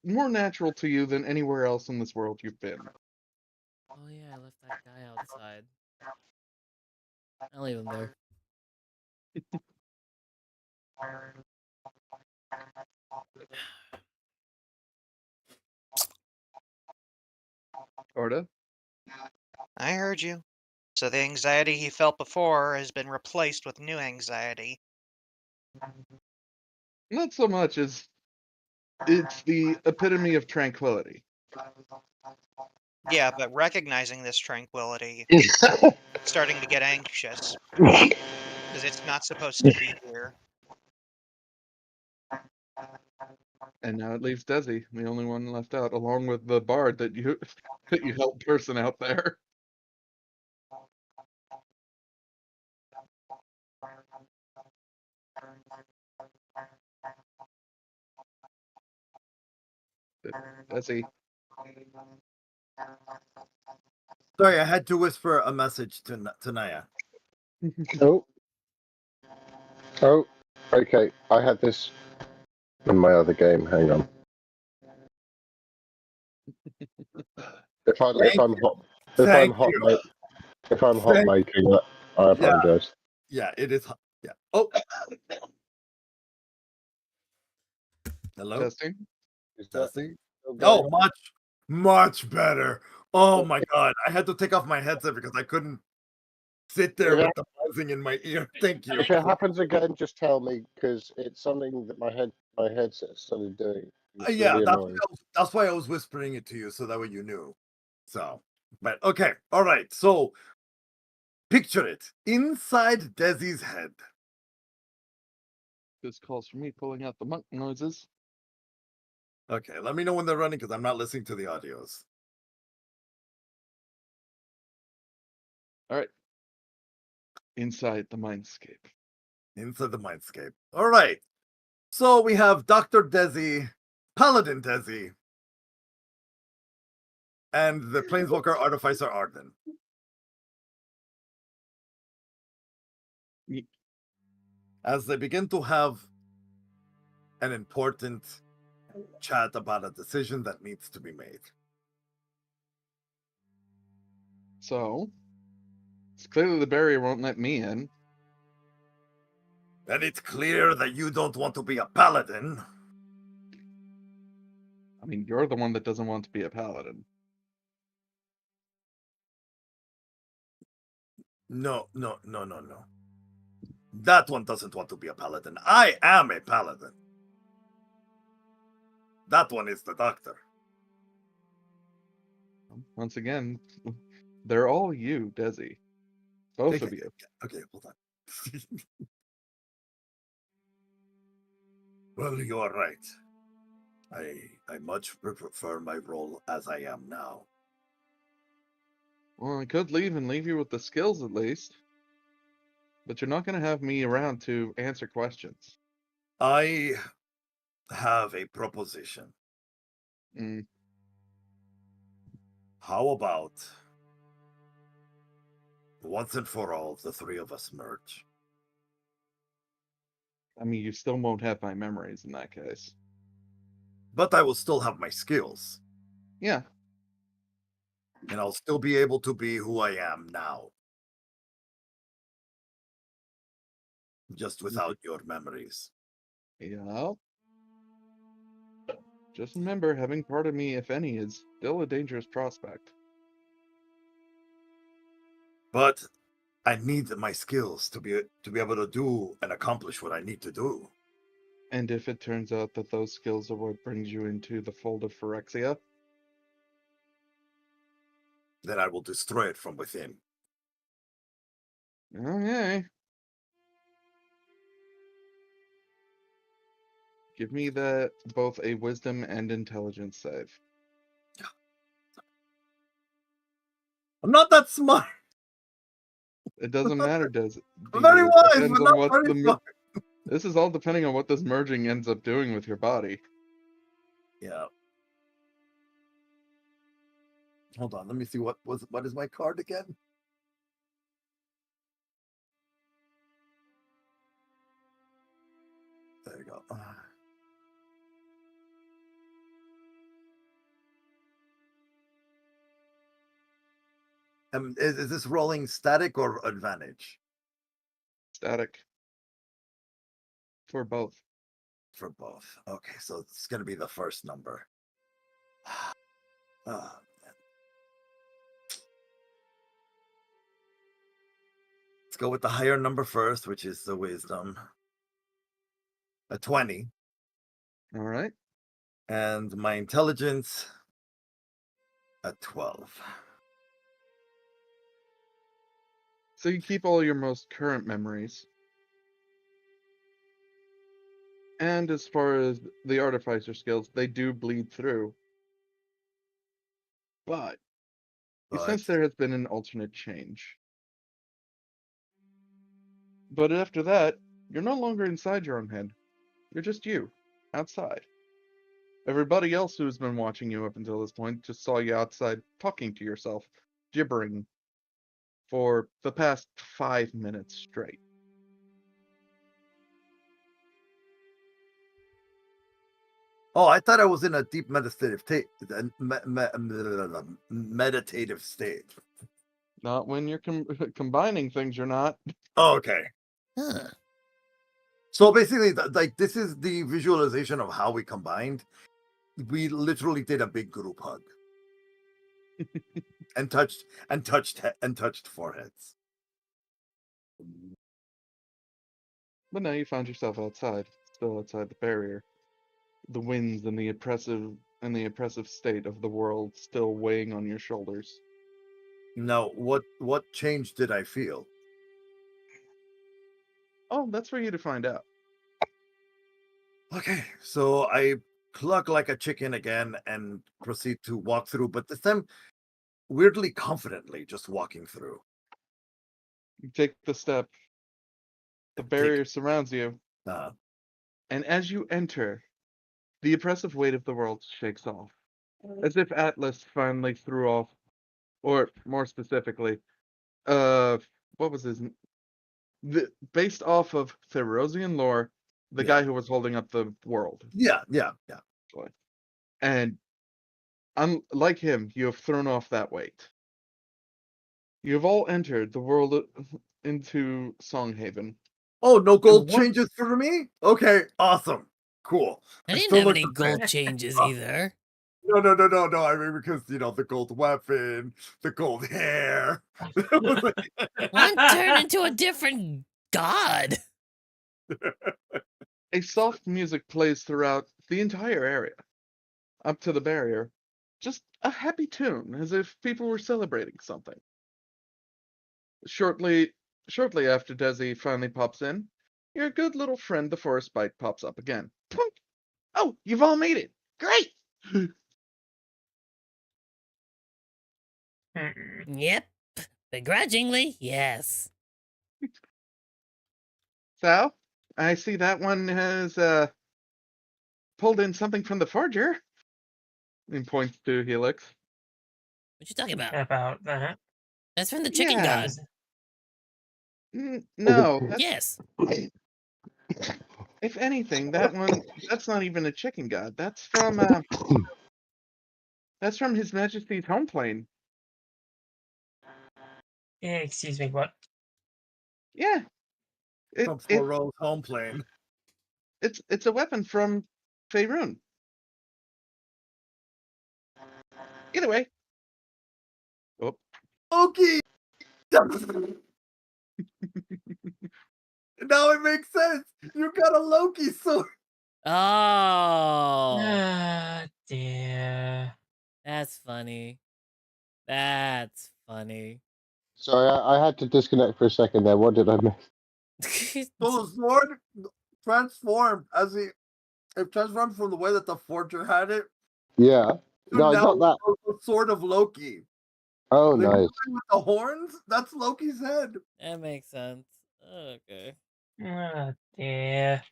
[SPEAKER 3] more natural to you than anywhere else in this world you've been.
[SPEAKER 2] Oh yeah, I left that guy outside. I'll leave him there.
[SPEAKER 3] Orda?
[SPEAKER 4] I heard you. So the anxiety he felt before has been replaced with new anxiety.
[SPEAKER 3] Not so much as it's the epitome of tranquility.
[SPEAKER 4] Yeah, but recognizing this tranquility, starting to get anxious. Because it's not supposed to be here.
[SPEAKER 3] And now it leaves Desi, the only one left out, along with the bard that you that you helped person out there. Desi.
[SPEAKER 6] Sorry, I had to whisper a message to Naya.
[SPEAKER 7] Oh. Oh. Okay. I had this in my other game. Hang on. If I'm hot
[SPEAKER 6] Thank you.
[SPEAKER 7] if I'm hot making, I apologize.
[SPEAKER 6] Yeah, it is. Yeah. Oh. Hello.
[SPEAKER 3] Testing.
[SPEAKER 7] Is that
[SPEAKER 6] Testing.
[SPEAKER 7] still
[SPEAKER 6] Oh,
[SPEAKER 7] going on?
[SPEAKER 6] much better. Oh my god, I had to take off my headset because I couldn't sit there with the buzzing in my ear. Thank you.
[SPEAKER 7] If it happens again, just tell me because it's something that my headset started doing. It's
[SPEAKER 6] Yeah,
[SPEAKER 7] really annoying.
[SPEAKER 6] that's why I was whispering it to you so that way you knew. So, but okay, all right. So, picture it inside Desi's head.
[SPEAKER 3] This calls for me pulling out the monk noises.
[SPEAKER 6] Okay, let me know when they're running because I'm not listening to the audios.
[SPEAKER 3] All right. Inside the mindscape.
[SPEAKER 6] Inside the mindscape. All right. So we have Dr. Desi, Paladin Desi, and the Planeswalker Artificer Arden. As they begin to have an important chat about a decision that needs to be made.
[SPEAKER 3] So, it's clearly the barrier won't let me in.
[SPEAKER 6] And it's clear that you don't want to be a paladin.
[SPEAKER 3] I mean, you're the one that doesn't want to be a paladin.
[SPEAKER 6] No. That one doesn't want to be a paladin. I am a paladin. That one is the doctor.
[SPEAKER 3] Once again, they're all you, Desi. Both of you.
[SPEAKER 6] Okay, hold on. Well, you are right. I much prefer my role as I am now.
[SPEAKER 3] Well, I could leave and leave you with the skills at least. But you're not going to have me around to answer questions.
[SPEAKER 6] I have a proposition.
[SPEAKER 3] Mm.
[SPEAKER 6] How about once and for all, the three of us merge?
[SPEAKER 3] I mean, you still won't have my memories in that case.
[SPEAKER 6] But I will still have my skills.
[SPEAKER 3] Yeah.
[SPEAKER 6] And I'll still be able to be who I am now. Just without your memories.
[SPEAKER 3] Yeah. Just remember, having part of me, if any, is still a dangerous prospect.
[SPEAKER 6] But I need my skills to be able to do and accomplish what I need to do.
[SPEAKER 3] And if it turns out that those skills are what brings you into the fold of Phyrexia,
[SPEAKER 6] Then I will destroy it from within.
[SPEAKER 3] okay. Give me both a wisdom and intelligence save.
[SPEAKER 6] I'm not that smart.
[SPEAKER 3] It doesn't matter, does it?
[SPEAKER 6] I'm very
[SPEAKER 3] It
[SPEAKER 6] wise,
[SPEAKER 3] depends
[SPEAKER 6] but
[SPEAKER 3] on
[SPEAKER 6] not
[SPEAKER 3] what
[SPEAKER 6] very smart.
[SPEAKER 3] This is all depending on what this merging ends up doing with your body.
[SPEAKER 6] Yeah. Hold on, let me see what is my card again? There you go. Is this rolling static or advantage?
[SPEAKER 3] Static. For both.
[SPEAKER 6] For both. Okay, so it's going to be the first number. Ah, man. Let's go with the higher number first, which is the wisdom. A 20.
[SPEAKER 3] All right.
[SPEAKER 6] And my intelligence, a 12.
[SPEAKER 3] So you keep all your most current memories. And as far as the artificer skills, they do bleed through. But you sense there has been an alternate change. But after that, you're no longer inside your own head. You're just you, outside. Everybody else who's been watching you up until this point just saw you outside talking to yourself, gibbering, for the past 5 minutes straight.
[SPEAKER 6] Oh, I thought I was in a deep meditative meditative state.
[SPEAKER 3] Not when you're combining things, you're not.
[SPEAKER 6] Oh, okay.
[SPEAKER 2] Huh.
[SPEAKER 6] So basically, like, this is the visualization of how we combined. We literally did a big group hug and touched foreheads.
[SPEAKER 3] But now you found yourself outside, still outside the barrier. The winds and the oppressive state of the world still weighing on your shoulders.
[SPEAKER 6] Now, what change did I feel?
[SPEAKER 3] Oh, that's for you to find out.
[SPEAKER 6] Okay, so I cluck like a chicken again and proceed to walk through, but this time weirdly confidently, just walking through.
[SPEAKER 3] You take the step. The barrier surrounds you, and as you enter, the oppressive weight of the world shakes off. As if Atlas finally threw off, or more specifically, what was based off of Therosian lore, the guy who was holding up the world.
[SPEAKER 6] Yeah.
[SPEAKER 3] And unlike him, you have thrown off that weight. You have all entered the world into Songhaven.
[SPEAKER 6] Oh, no gold changes for me? Okay, awesome. Cool.
[SPEAKER 2] I didn't have any gold changes either.
[SPEAKER 6] No. I mean, because, the gold weapon, the gold hair.
[SPEAKER 2] One turned into a different god.
[SPEAKER 3] A soft music plays throughout the entire area, up to the barrier. Just a happy tune, as if people were celebrating something. Shortly after Desi finally pops in, your good little friend the forest bite pops up again. Plunk! Oh, you've all made it! Great!
[SPEAKER 2] Yep. Begrudgingly, yes.
[SPEAKER 3] So, I see that one has pulled in something from the forger. And points to Helix.
[SPEAKER 2] What you talking about?
[SPEAKER 5] About that.
[SPEAKER 2] That's from the chicken god.
[SPEAKER 3] No.
[SPEAKER 2] Yes.
[SPEAKER 3] If anything, that's not even a chicken god. That's from His Majesty's home plane.
[SPEAKER 5] Yeah, excuse me, what?
[SPEAKER 3] Yeah.
[SPEAKER 6] From Thoreau's home plane.
[SPEAKER 3] It's a weapon from Faerun. Either way. Oh.
[SPEAKER 6] Okay. Now it makes sense. You got a Loki sword.
[SPEAKER 2] Oh,
[SPEAKER 5] Ah, dear.
[SPEAKER 2] that's funny. That's funny.
[SPEAKER 7] Sorry, I had to disconnect for a second there. What did I miss?
[SPEAKER 6] So the sword transformed as it transformed from the way that the forger had it
[SPEAKER 7] Yeah.
[SPEAKER 6] to
[SPEAKER 7] No, I
[SPEAKER 6] now
[SPEAKER 7] got that.
[SPEAKER 6] the sword of Loki.
[SPEAKER 7] Oh,
[SPEAKER 6] The
[SPEAKER 7] nice.
[SPEAKER 6] human with the horns, that's Loki's head.
[SPEAKER 2] That makes sense. Okay.
[SPEAKER 5] Oh dear.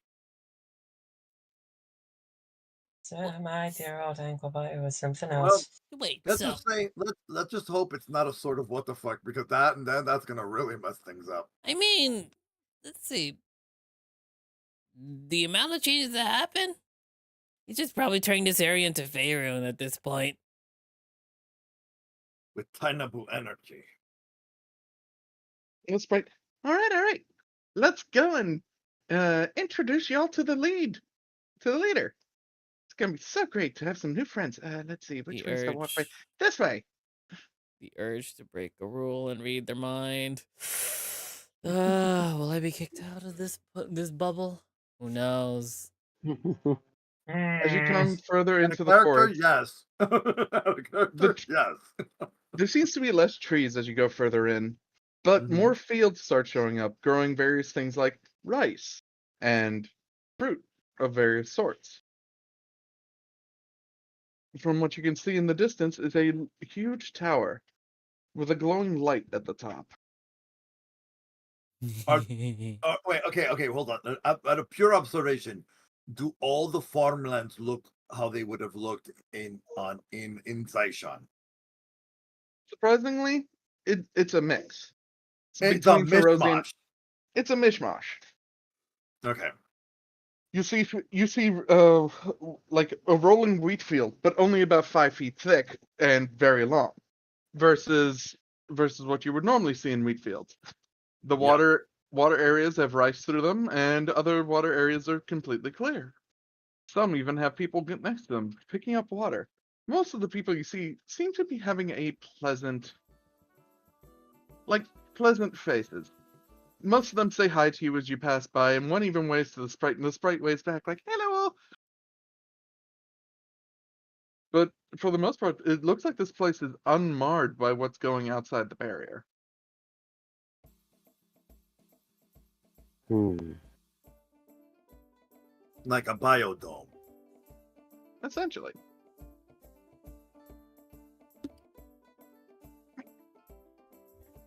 [SPEAKER 5] So my dear old ankle biter was something
[SPEAKER 6] Well,
[SPEAKER 5] else.
[SPEAKER 2] Wait,
[SPEAKER 6] let's
[SPEAKER 2] so
[SPEAKER 6] just say let's just hope it's not a sword of what the fuck, because that's gonna really mess things up.
[SPEAKER 2] I mean, let's see. The amount of changes that happen, he's just probably turning this area into Faerun at this point.
[SPEAKER 6] With Tainabu energy.
[SPEAKER 3] That's right. All right. Let's go and introduce y'all to the leader. It's gonna be so great to have some new friends. Let's see, which
[SPEAKER 2] The
[SPEAKER 3] way's the walkway?
[SPEAKER 2] urge,
[SPEAKER 3] This way.
[SPEAKER 2] the urge to break a rule and read their mind. Will I be kicked out of this bubble? Who knows?
[SPEAKER 3] As you come further
[SPEAKER 6] And a
[SPEAKER 3] into the
[SPEAKER 6] character,
[SPEAKER 3] forest,
[SPEAKER 6] yes. A character, yes.
[SPEAKER 3] there seems to be less trees as you go further in, but
[SPEAKER 6] Mhm.
[SPEAKER 3] more fields start showing up, growing various things like rice and fruit of various sorts. From what you can see in the distance is a huge tower with a glowing light at the top.
[SPEAKER 6] Wait, okay, hold on. At a pure observation, do all the farmlands look how they would have looked in Zaishan?
[SPEAKER 3] Surprisingly, it's a mix.
[SPEAKER 6] It's a
[SPEAKER 3] Between Ferocian,
[SPEAKER 6] mishmash.
[SPEAKER 3] it's a mishmash.
[SPEAKER 6] Okay.
[SPEAKER 3] You see like a rolling wheat field, but only about 5 feet thick and very long, versus what you would normally see in wheat fields. The
[SPEAKER 6] Yeah.
[SPEAKER 3] water areas have rice through them, and other water areas are completely clear. Some even have people get next to them picking up water. Most of the people you see seem to be having a pleasant faces. Most of them say hi to you as you pass by, and one even waves to the sprite, and the sprite waves back like, hello! But for the most part, it looks like this place is unmarred by what's going outside the barrier.
[SPEAKER 6] Like a biodome.
[SPEAKER 3] Essentially.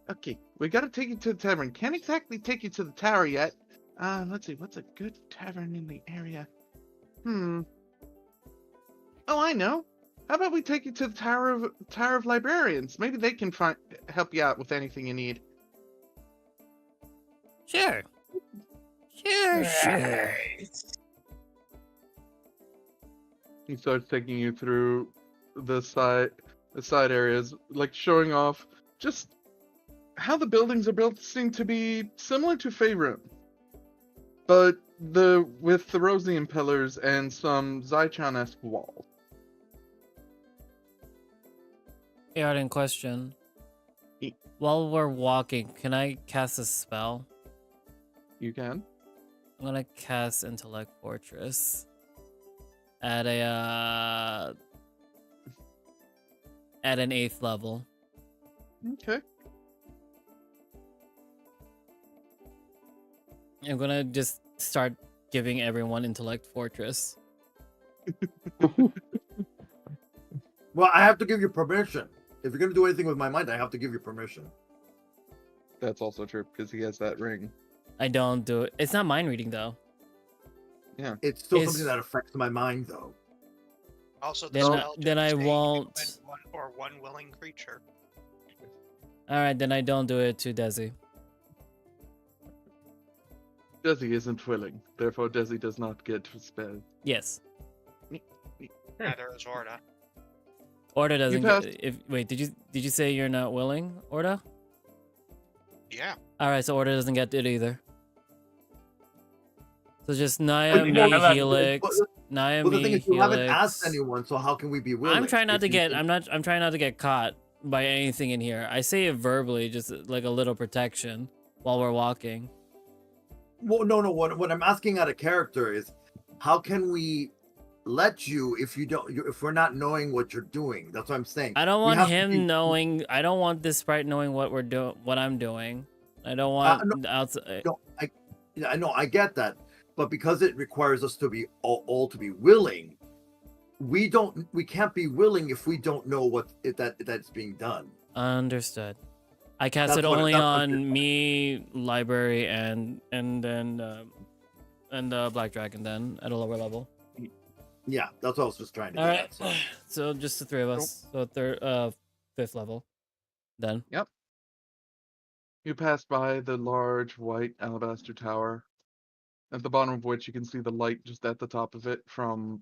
[SPEAKER 3] Okay, we gotta take you to the tavern. Can't exactly take you to the tower yet. Let's see, what's a good tavern in the area? Oh, I know. How about we take you to the Tower of Librarians? Maybe they can help you out with anything you need.
[SPEAKER 2] Sure. Sure.
[SPEAKER 3] He starts taking you through the side areas, like showing off just how the buildings are built. Seem to be similar to Faerun, but with the Rosian pillars and some Zaichan-esque walls.
[SPEAKER 2] Arden, question. While we're walking, can I cast a spell?
[SPEAKER 3] You can.
[SPEAKER 2] I'm gonna cast Intellect Fortress at an 8th level.
[SPEAKER 3] Okay.
[SPEAKER 2] I'm gonna just start giving everyone Intellect Fortress.
[SPEAKER 6] Well, I have to give you permission. If you're gonna do anything with my mind, I have to give you permission.
[SPEAKER 3] That's also true because he has that ring.
[SPEAKER 2] I don't do it. It's not mind reading though.
[SPEAKER 3] Yeah.
[SPEAKER 6] It's still
[SPEAKER 2] It's-
[SPEAKER 6] something that affects my mind, though.
[SPEAKER 4] Also, the
[SPEAKER 2] Then I-
[SPEAKER 4] spell
[SPEAKER 2] then
[SPEAKER 4] just
[SPEAKER 2] I
[SPEAKER 4] stays
[SPEAKER 2] won't-
[SPEAKER 4] one willing creature.
[SPEAKER 2] Alright, then I don't do it to Desi.
[SPEAKER 3] Desi isn't willing, therefore Desi does not get to spell.
[SPEAKER 2] Yes.
[SPEAKER 4] Neither is Orda.
[SPEAKER 2] Orda doesn't
[SPEAKER 3] passed-
[SPEAKER 2] get, wait, did you say you're not willing, Orda?
[SPEAKER 4] Yeah.
[SPEAKER 2] Alright, so Orda doesn't get it either. So just Naya,
[SPEAKER 6] Wait,
[SPEAKER 2] me,
[SPEAKER 6] well,
[SPEAKER 2] Helix. Naya,
[SPEAKER 6] Well, the thing
[SPEAKER 2] me,
[SPEAKER 6] is, you haven't asked
[SPEAKER 2] Helix.
[SPEAKER 6] anyone, so how can we be willing?
[SPEAKER 2] I'm trying not
[SPEAKER 6] If
[SPEAKER 2] to
[SPEAKER 6] you
[SPEAKER 2] get
[SPEAKER 6] think-
[SPEAKER 2] I'm trying not to get caught by anything in here. I say it verbally, just like a little protection. while we're walking.
[SPEAKER 6] Well, no. What I'm asking out of character is, how can we let you if if we're not knowing what you're doing? That's what I'm saying.
[SPEAKER 2] I don't
[SPEAKER 6] We
[SPEAKER 2] want
[SPEAKER 6] have to
[SPEAKER 2] him
[SPEAKER 6] be-
[SPEAKER 2] knowing. I don't want this sprite knowing what we're doing, what I'm doing. I don't want
[SPEAKER 6] no,
[SPEAKER 2] outside.
[SPEAKER 6] No, I know, I get that, but because it requires us to be all to be willing, we can't be willing if we don't know that's being done.
[SPEAKER 2] Understood. I cast
[SPEAKER 6] That's
[SPEAKER 2] it
[SPEAKER 6] what-
[SPEAKER 2] only
[SPEAKER 6] that's what
[SPEAKER 2] on me, library, and Black Dragon. Then at a lower level.
[SPEAKER 6] Yeah, that's what I was just trying to
[SPEAKER 2] All
[SPEAKER 6] get
[SPEAKER 2] right.
[SPEAKER 6] at. So.
[SPEAKER 2] So just the three of us. So fifth level. Then.
[SPEAKER 3] You pass by the large white alabaster tower, at the bottom of which you can see the light just at the top of it from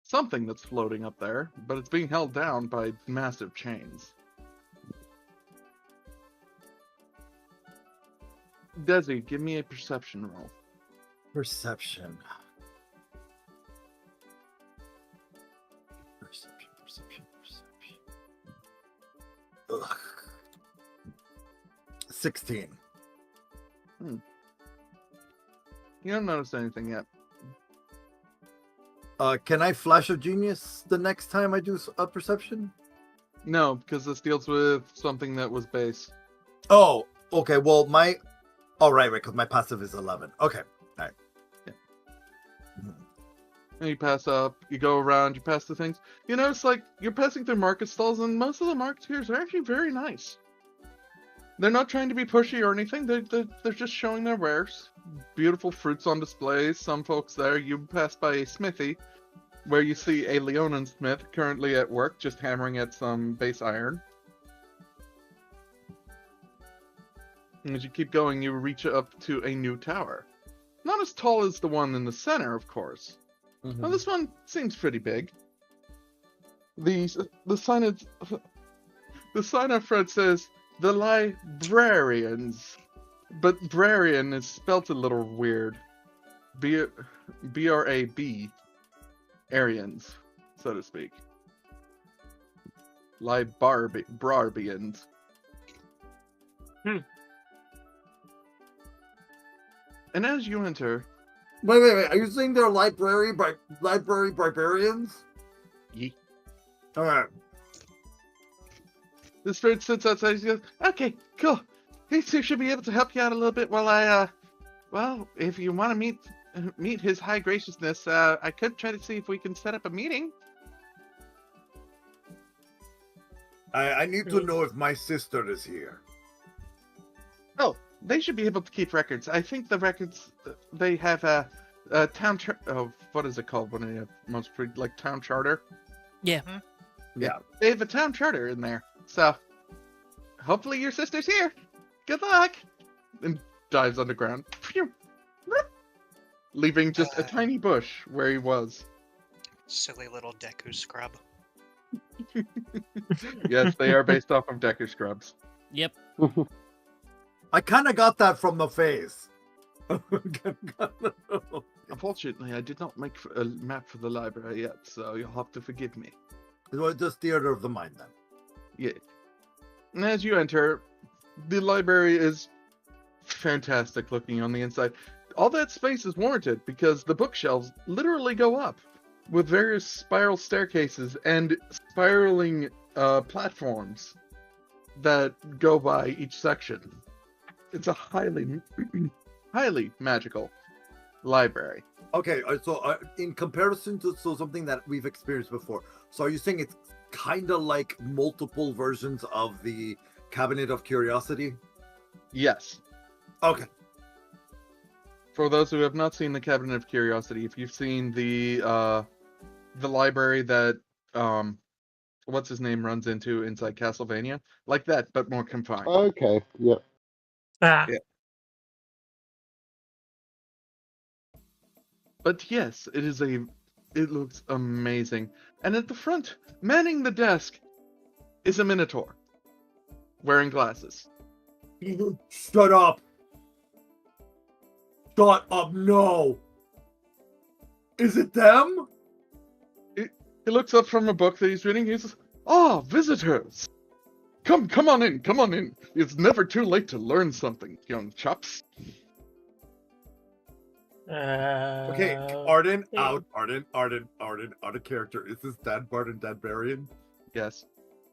[SPEAKER 3] something that's floating up there, but it's being held down by massive chains. Desi, give me a perception roll.
[SPEAKER 6] Perception. Ugh. 16.
[SPEAKER 3] You don't notice anything yet.
[SPEAKER 6] Can I flash of genius the next time I do a perception?
[SPEAKER 3] No, because this deals with something that was base.
[SPEAKER 6] Oh, okay. Well, right, because my passive is 11. Okay, all right.
[SPEAKER 3] And you pass up, you go around, you pass the things. You notice, like, you're passing through market stalls, and most of the marketeers are actually very nice. They're not trying to be pushy or anything. They're just showing their wares. Beautiful fruits on display. Some folks there. You pass by a smithy, where you see a Leonin smith currently at work, just hammering at some base iron. And as you keep going, you reach up to a new tower. Not as tall as the one in the center, of course. Well, this one seems pretty big. The sign up front says the librarians, but brarian is spelt a little weird. B-R-A-B, Arians, so to speak. Librarians. And as you enter,
[SPEAKER 6] Wait. Are you saying they're library barbarians?
[SPEAKER 3] Ye.
[SPEAKER 6] All right.
[SPEAKER 3] the spirit sits outside. He goes, "Okay, cool. These two should be able to help you out a little bit while I, well, if you want to meet His High Graciousness, I could try to see if we can set up a meeting."
[SPEAKER 6] I need to know if my sister is here.
[SPEAKER 3] Oh, they should be able to keep records. I think the records they have a town. What is it called when they have like town charter?
[SPEAKER 2] Yeah.
[SPEAKER 6] Yeah.
[SPEAKER 3] They have a town charter in there. So, hopefully your sister's here. Good luck. And dives underground, leaving just a tiny bush where he was.
[SPEAKER 4] Silly little Deku scrub.
[SPEAKER 3] Yes, they are based off of Decker Scrubs.
[SPEAKER 2] Yep.
[SPEAKER 6] I kind of got that from the face.
[SPEAKER 3] Unfortunately, I did not make a map for the library yet, so you'll have to forgive me.
[SPEAKER 6] It was just theater of the mind then.
[SPEAKER 3] Yeah. And as you enter, the library is fantastic looking on the inside. All that space is warranted because the bookshelves literally go up with various spiral staircases and spiraling platforms that go by each section. It's a highly, highly magical library.
[SPEAKER 6] Okay, so in comparison to something that we've experienced before, so are you saying it's kind of like multiple versions of the Cabinet of Curiosity?
[SPEAKER 3] Yes.
[SPEAKER 6] Okay.
[SPEAKER 3] For those who have not seen the Cabinet of Curiosity, if you've seen the library that what's his name runs into inside Castlevania, like that, but more confined.
[SPEAKER 7] Okay, yep.
[SPEAKER 5] Ah,
[SPEAKER 3] Yeah. But yes, it looks amazing. And at the front, manning the desk, is a Minotaur, wearing glasses.
[SPEAKER 6] Shut up! Shut up! No! Is it them?
[SPEAKER 3] He looks up from a book that he's reading. He says, "Ah, visitors! Come on in, come on in. It's never too late to learn something, young chaps.
[SPEAKER 6] Okay, Arden, out. Arden, out of character. Is this Dad Bard and Dad Barian?
[SPEAKER 3] Yes.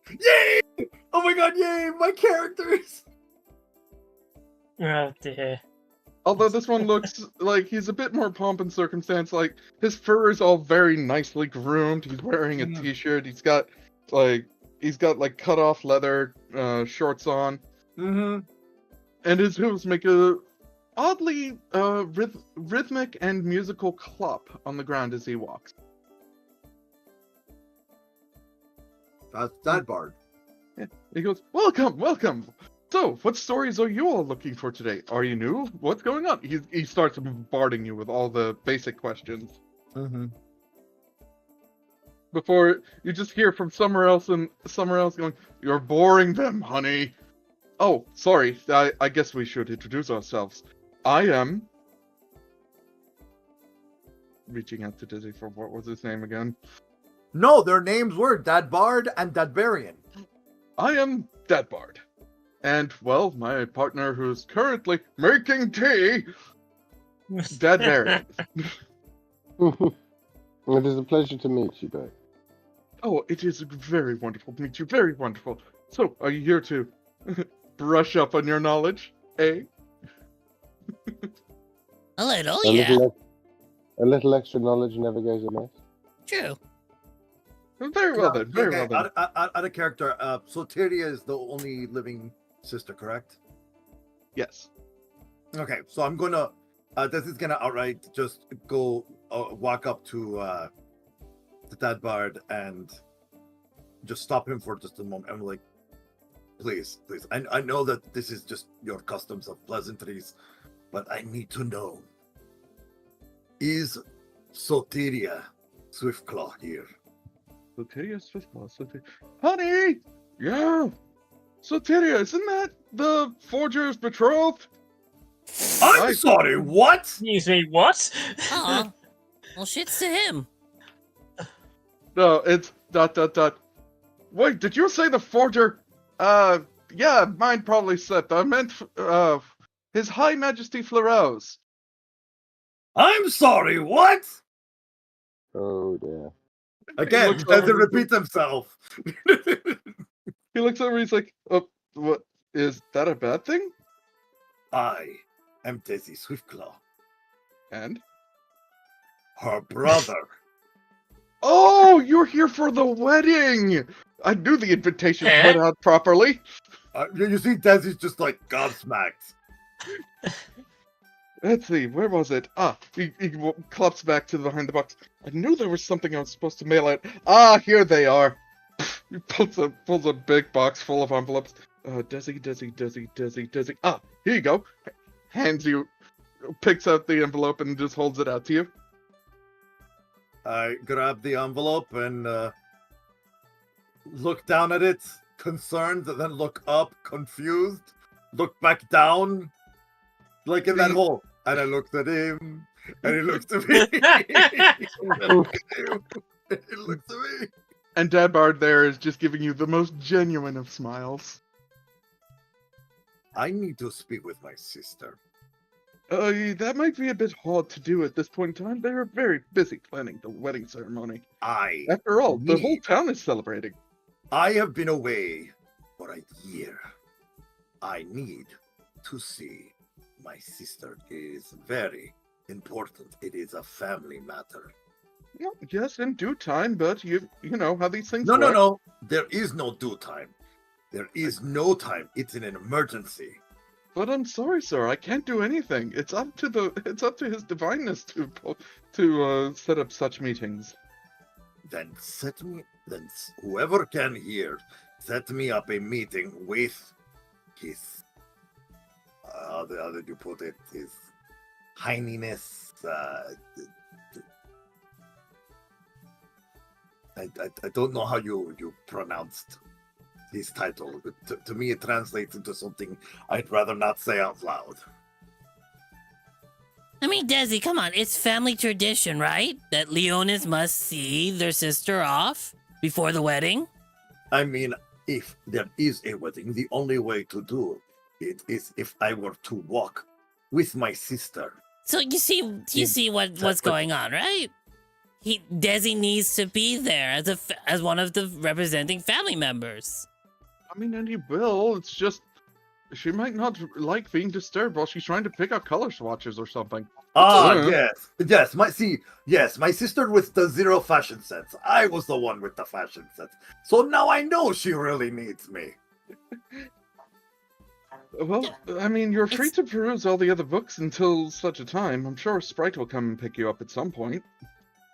[SPEAKER 6] Yay! Oh my god, yay! My characters!
[SPEAKER 5] Oh dear.
[SPEAKER 3] Although this one looks like he's a bit more pomp and circumstance. Like his fur is all very nicely groomed. He's wearing a t-shirt. He's got like cut off leather shorts on.
[SPEAKER 6] Mm-hmm.
[SPEAKER 3] And his hooves make a oddly rhythmic and musical clop on the ground as he walks.
[SPEAKER 6] That's Dad Bard.
[SPEAKER 3] Yeah. He goes, "Welcome, welcome. So, what stories are you all looking for today? Are you new? What's going on?" He starts bombarding you with all the basic questions.
[SPEAKER 6] Mm-hmm.
[SPEAKER 3] Before you just hear from somewhere else going, "You're boring them, honey." Oh, sorry. I guess we should introduce ourselves. I am reaching out to Dizzy for what was his name again?
[SPEAKER 6] No, their names were Dad Bard and Dad Barian.
[SPEAKER 3] I am Dad Bard. And, well, my partner who's currently making tea, Dad Barian.
[SPEAKER 7] It is a pleasure to meet you both.
[SPEAKER 3] Oh, it is very wonderful to meet you. Very wonderful. So, are you here to brush up on your knowledge, eh?
[SPEAKER 2] A little,
[SPEAKER 7] A
[SPEAKER 2] yeah.
[SPEAKER 7] a little extra knowledge never goes amiss.
[SPEAKER 2] True.
[SPEAKER 3] Very well then. Very well then.
[SPEAKER 6] Out of character, Soteria is the only living sister, correct?
[SPEAKER 3] Yes.
[SPEAKER 6] Okay, so I'm gonna. This is gonna outright just go walk up to Dad Bard and just stop him for just a moment. I'm like, please. I know that this is just your customs of pleasantries, but I need to know. Is Soteria Swiftclaw here?
[SPEAKER 3] Soteria Swiftclaw. Honey! Yeah! Soteria, isn't that the forger's betrothed?
[SPEAKER 6] I'm sorry, what?
[SPEAKER 5] Excuse me, what?
[SPEAKER 2] Oh, well, shit's to him.
[SPEAKER 3] No, it's ... Wait, did you say the forger? Yeah, mine probably slipped. I meant, His High Majesty Fleurose.
[SPEAKER 6] I'm sorry, what?
[SPEAKER 7] Oh dear.
[SPEAKER 6] Again, he doesn't repeat himself.
[SPEAKER 3] He looks over, he's like, what, is that a bad thing?
[SPEAKER 6] I am Desi Swiftclaw,
[SPEAKER 3] And?
[SPEAKER 6] her brother.
[SPEAKER 3] Oh, you're here for the wedding! I knew the invitation went out properly.
[SPEAKER 6] You see, Desi's just like gobsmacked.
[SPEAKER 3] Let's see, where was it? He clops back to behind the box. I knew there was something I was supposed to mail out. Here they are. He pulls a big box full of envelopes. Desi. Here you go. Picks out the envelope and just holds it out to you.
[SPEAKER 6] I grab the envelope and look down at it, concerned, and then look up, confused, look back down, like in that hole. And I looked at him, and he looked at me. And I looked at him, and he looked at me.
[SPEAKER 3] And Dad Bard there is just giving you the most genuine of smiles.
[SPEAKER 6] I need to speak with my sister.
[SPEAKER 3] That might be a bit hard to do at this point in time. They're very busy planning the wedding ceremony. After all, the whole town is celebrating.
[SPEAKER 6] I have been away for a year. I need to see my sister. It is very important. It is a family matter.
[SPEAKER 3] Well, yes, in due time, but you know how these things work.
[SPEAKER 6] No. There is no due time. There is no time. It's an emergency.
[SPEAKER 3] But I'm sorry, sir. I can't do anything. It's up to His Divineness to set up such meetings.
[SPEAKER 6] Then whoever can hear, set me up a meeting with his, how did you put it? His Highness. I don't know how you pronounced his title. But to me, it translates into something I'd rather not say out loud.
[SPEAKER 2] I mean, Desi, come on. It's family tradition, right? That Leonis must see their sister off before the wedding.
[SPEAKER 6] I mean, if there is a wedding, the only way to do it is if I were to walk with my sister.
[SPEAKER 2] So you see what's going on, right? Desi needs to be there as one of the representing family members.
[SPEAKER 3] I mean, and he will. It's just she might not like being disturbed while she's trying to pick out color swatches or something.
[SPEAKER 6] Ah, yes. My sister with the zero fashion sense. I was the one with the fashion sense. So now I know she really needs me.
[SPEAKER 3] Well, I mean, you're free to peruse all the other books until such a time. I'm sure Sprite will come and pick you up at some point.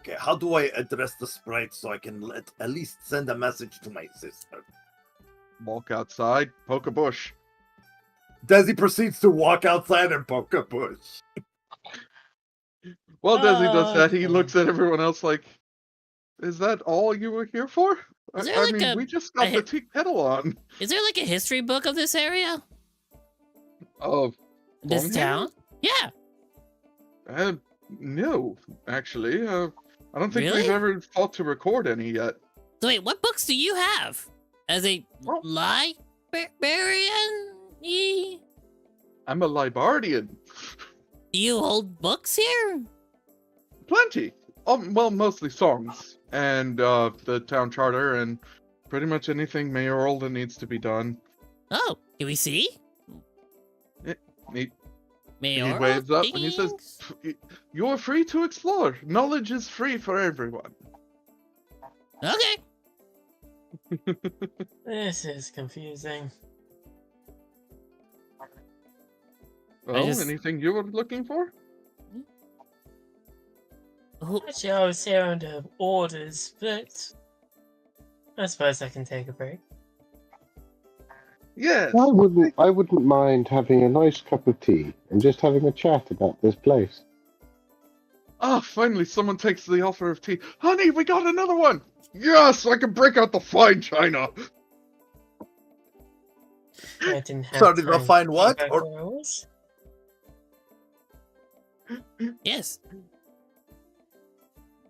[SPEAKER 6] Okay, how do I address the sprite so I can at least send a message to my sister?
[SPEAKER 3] Walk outside, poke a bush.
[SPEAKER 6] Desi proceeds to walk outside and poke a bush.
[SPEAKER 3] While Desi does that, he
[SPEAKER 5] Okay.
[SPEAKER 3] looks at everyone else like, is that all you were here for?
[SPEAKER 2] Is there
[SPEAKER 3] I
[SPEAKER 2] like
[SPEAKER 3] mean,
[SPEAKER 2] a-
[SPEAKER 3] we just got the tea kettle on.
[SPEAKER 2] Is there like a history book of this area?
[SPEAKER 3] Oh,
[SPEAKER 2] This
[SPEAKER 3] Longhaven?
[SPEAKER 2] town? Yeah.
[SPEAKER 3] No, actually. I don't think
[SPEAKER 2] Really?
[SPEAKER 3] we've ever thought to record any yet.
[SPEAKER 2] So wait, what books do you have? As a
[SPEAKER 3] Well-
[SPEAKER 2] librarian?
[SPEAKER 3] I'm a librarian.
[SPEAKER 2] Do you hold books here?
[SPEAKER 3] Plenty. Well, mostly songs. And the town charter and pretty much anything mayoral that needs to be done.
[SPEAKER 2] Oh, can we see?
[SPEAKER 3] He
[SPEAKER 2] Mayoral
[SPEAKER 3] waves up and he says,
[SPEAKER 2] things?
[SPEAKER 3] you're free to explore. Knowledge is free for everyone.
[SPEAKER 2] Okay.
[SPEAKER 5] This is confusing.
[SPEAKER 3] Well,
[SPEAKER 2] just-
[SPEAKER 3] anything you were looking for?
[SPEAKER 2] Who-
[SPEAKER 5] Actually, I was here under orders, but I suppose I can take a break.
[SPEAKER 3] Yes.
[SPEAKER 7] I wouldn't mind having a nice cup of tea and just having a chat about this place.
[SPEAKER 3] Ah, finally someone takes the offer of tea. Honey, we got another one! Yes, I can break out the fine china!
[SPEAKER 5] I didn't have
[SPEAKER 6] Sorry, the
[SPEAKER 5] time to
[SPEAKER 6] fine
[SPEAKER 5] think
[SPEAKER 6] what?
[SPEAKER 5] about
[SPEAKER 6] Or-
[SPEAKER 5] where I was.
[SPEAKER 2] Yes,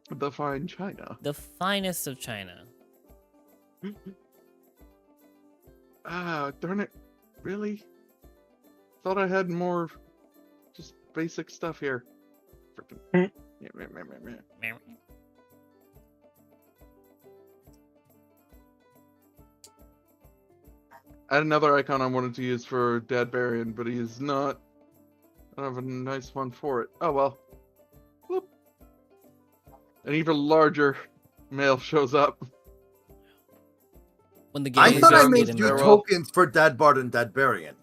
[SPEAKER 3] The fine china.
[SPEAKER 2] the finest of China.
[SPEAKER 3] Ah, darn it. Really? Thought I had more just basic stuff here. Frickin'. I had another icon I wanted to use for Dadbarian, but he is not. I don't have a nice one for it. Oh well. Whoop. An even larger male shows up.
[SPEAKER 2] When the game
[SPEAKER 6] I
[SPEAKER 2] is
[SPEAKER 6] thought I
[SPEAKER 2] just
[SPEAKER 6] made
[SPEAKER 2] getting
[SPEAKER 6] you
[SPEAKER 2] there.
[SPEAKER 6] tokens for Dadbard and Dadbarian.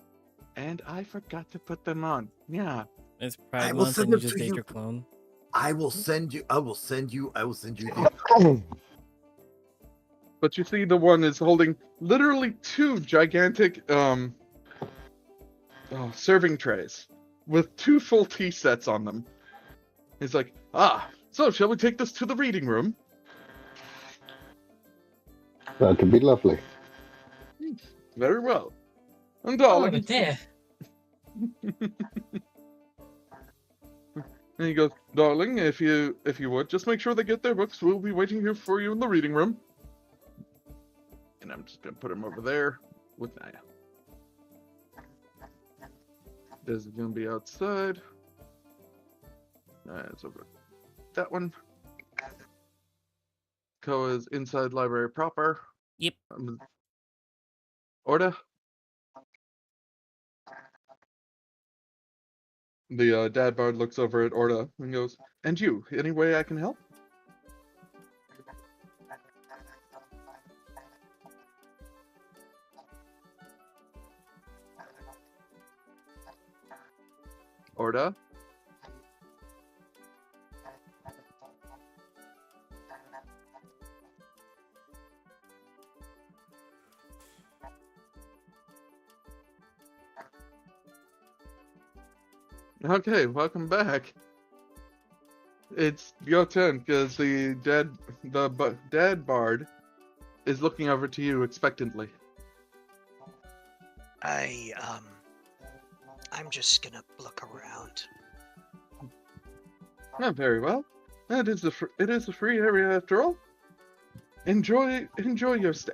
[SPEAKER 3] And I forgot to put them on. Yeah.
[SPEAKER 2] It's
[SPEAKER 6] I
[SPEAKER 2] Pride
[SPEAKER 6] will
[SPEAKER 2] Month
[SPEAKER 6] send
[SPEAKER 2] and you
[SPEAKER 6] them
[SPEAKER 2] just
[SPEAKER 6] to
[SPEAKER 2] ate
[SPEAKER 6] you.
[SPEAKER 2] your clone.
[SPEAKER 6] I will send you the
[SPEAKER 3] But you see the one is holding literally two gigantic serving trays with two full tea sets on them. He's like, so shall we take this to the reading room?
[SPEAKER 7] That could be lovely.
[SPEAKER 3] Very well. And
[SPEAKER 5] Oh
[SPEAKER 3] darling,
[SPEAKER 5] dear.
[SPEAKER 3] and he goes, darling, if you would, just make sure they get their books. We'll be waiting here for you in the reading room. And I'm just gonna put him over there with Naya. This is gonna be outside. It's over that one. Koa is inside library proper.
[SPEAKER 2] Yep.
[SPEAKER 3] Orda. The dad bard looks over at Orda and goes, and you, any way I can help? Orda? Okay, welcome back. It's your turn because the dad bard is looking over to you expectantly.
[SPEAKER 4] I'm just gonna look around.
[SPEAKER 3] Very well. It is a free area after all. Enjoy your stay.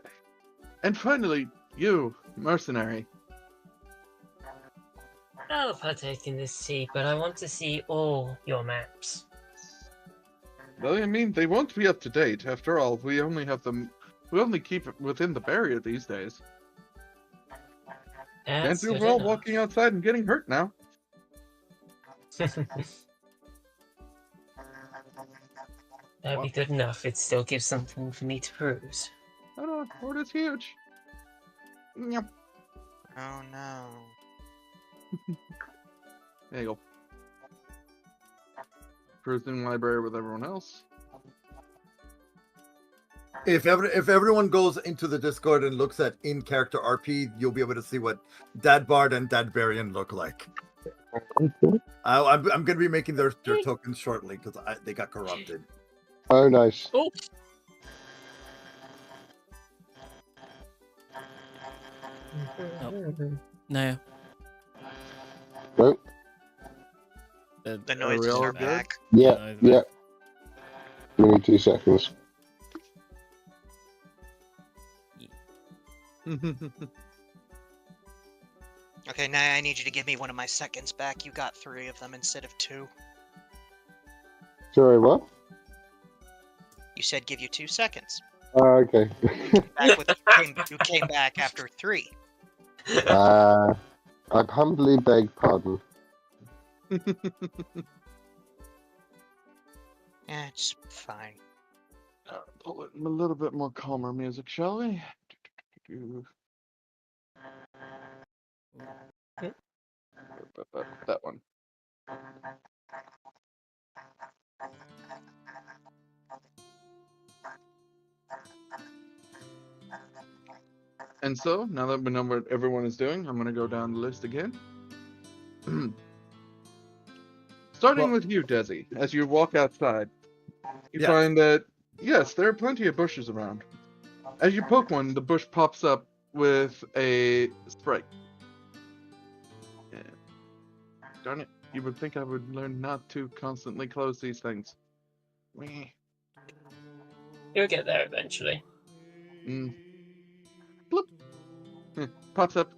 [SPEAKER 3] And finally, you, mercenary.
[SPEAKER 5] I'll partake in this tea, but I want to see all your maps.
[SPEAKER 3] Well, I mean, they won't be up to date. After all, we only have them. We only keep it within the barrier these days. Can't
[SPEAKER 5] That's
[SPEAKER 3] do
[SPEAKER 5] good
[SPEAKER 3] well
[SPEAKER 5] enough.
[SPEAKER 3] walking outside and getting hurt now.
[SPEAKER 5] That'd be good enough. It still gives something for me to peruse.
[SPEAKER 3] Oh no, Fort is huge. Yep.
[SPEAKER 4] Oh no.
[SPEAKER 3] There you go. Cruising library with everyone else.
[SPEAKER 6] If everyone goes into the Discord and looks at in-character RP, you'll be able to see what Dad Bard and Dad Barian look like. I'm going to be making their tokens shortly because they got corrupted.
[SPEAKER 7] Oh, nice.
[SPEAKER 5] Oh,
[SPEAKER 2] No.
[SPEAKER 7] No.
[SPEAKER 4] The
[SPEAKER 3] we
[SPEAKER 4] noises
[SPEAKER 3] all
[SPEAKER 4] are
[SPEAKER 3] good?
[SPEAKER 4] back.
[SPEAKER 7] Yeah,
[SPEAKER 2] no,
[SPEAKER 7] yeah. Give me 2 seconds.
[SPEAKER 4] Okay, now I need you to give me one of my seconds back. You got 3 of them instead of 2.
[SPEAKER 7] Sorry, what?
[SPEAKER 4] You said give you 2 seconds.
[SPEAKER 7] Oh, okay.
[SPEAKER 4] Back with you came back after 3.
[SPEAKER 7] I humbly beg pardon.
[SPEAKER 4] Yeah, it's fine.
[SPEAKER 3] Pull it in a little bit more calmer music, shall we? That one. And so, now that we know what everyone is doing, I'm going to go down the list again. Starting with you, Desi. As you walk outside, you find that, yes, there are plenty of bushes around. As you poke one, the bush pops up with a sprite. Yeah. Darn it, you would think I would learn not to constantly close these things. Wee.
[SPEAKER 5] you'll get there eventually.
[SPEAKER 3] Bloop. Pops up.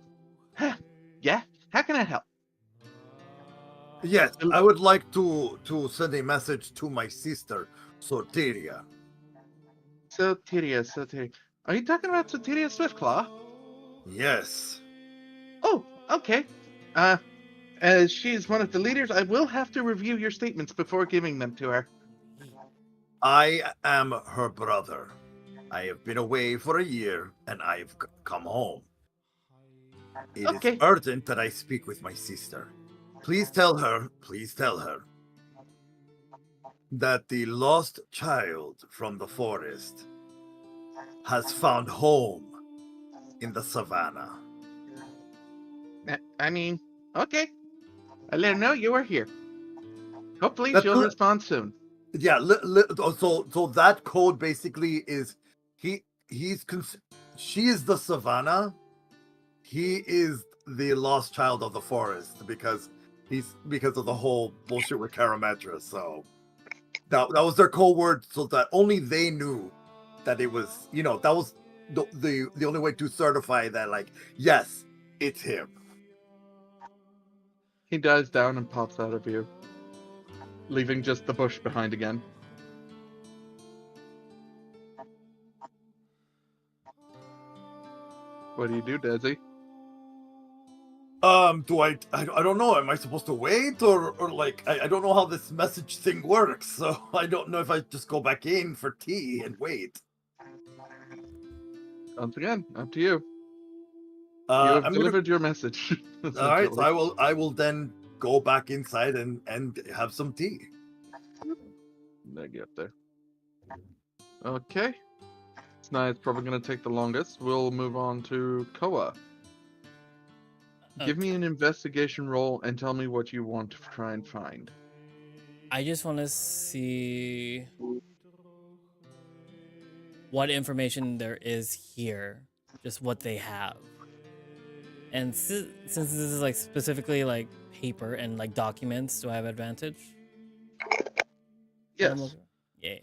[SPEAKER 3] Huh. Yeah? How can I help?
[SPEAKER 6] Yes, I would like to send a message to my sister, Soteria.
[SPEAKER 3] Soteria. Are you talking about Soteria Swiftclaw?
[SPEAKER 6] Yes.
[SPEAKER 3] Oh, okay. As she's one of the leaders, I will have to review your statements before giving them to her.
[SPEAKER 6] I am her brother. I have been away for a year, and I've come home. It is urgent that I speak with my sister. Please tell her that the lost child from the forest has found home in the savannah.
[SPEAKER 3] I mean, okay. I let her know you are here. Hopefully
[SPEAKER 6] That's
[SPEAKER 3] she'll respond soon.
[SPEAKER 6] Yeah, so that code basically is she is the savannah. He is the lost child of the forest because of the whole bullshit with Karametra. So that was their code word, so that only they knew that it was, that was the only way to certify that, like, yes, it's him.
[SPEAKER 3] He dies down and pops out of view, leaving just the bush behind again. What do you do, Desi?
[SPEAKER 6] I don't know. Am I supposed to wait or like I don't know how this message thing works, so I don't know if I just go back in for tea and wait.
[SPEAKER 3] Once again, up to you. You have
[SPEAKER 6] I'm
[SPEAKER 3] delivered your message.
[SPEAKER 6] All right, so I will then go back inside and have some tea.
[SPEAKER 3] I get there. Okay. It's probably going to take the longest. We'll move on to Koa. Give me an investigation roll and tell me what you want to try and find.
[SPEAKER 2] I just want to see what information there is here, just what they have. And since this is like specifically like paper and like documents, do I have advantage?
[SPEAKER 3] Yes.
[SPEAKER 2] Yeah.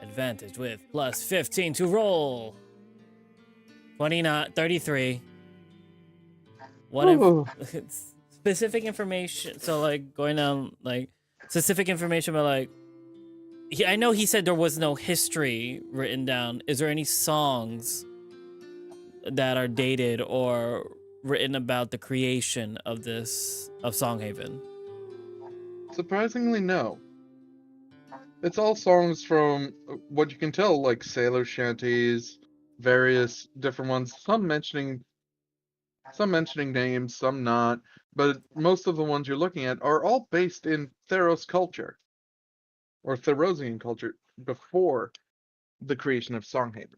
[SPEAKER 2] Advantage with plus 15 to roll. 29, 33. What
[SPEAKER 3] Oh.
[SPEAKER 2] if specific information? So like going down like specific information, but like I know he said there was no history written down. Is there any songs that are dated or written about the creation of Songhaven?
[SPEAKER 3] Surprisingly, no. It's all songs from what you can tell, like sailor shanties, various different ones. Some mentioning names, some not. But most of the ones you're looking at are all based in Theros culture or Therosian culture before the creation of Songhaven.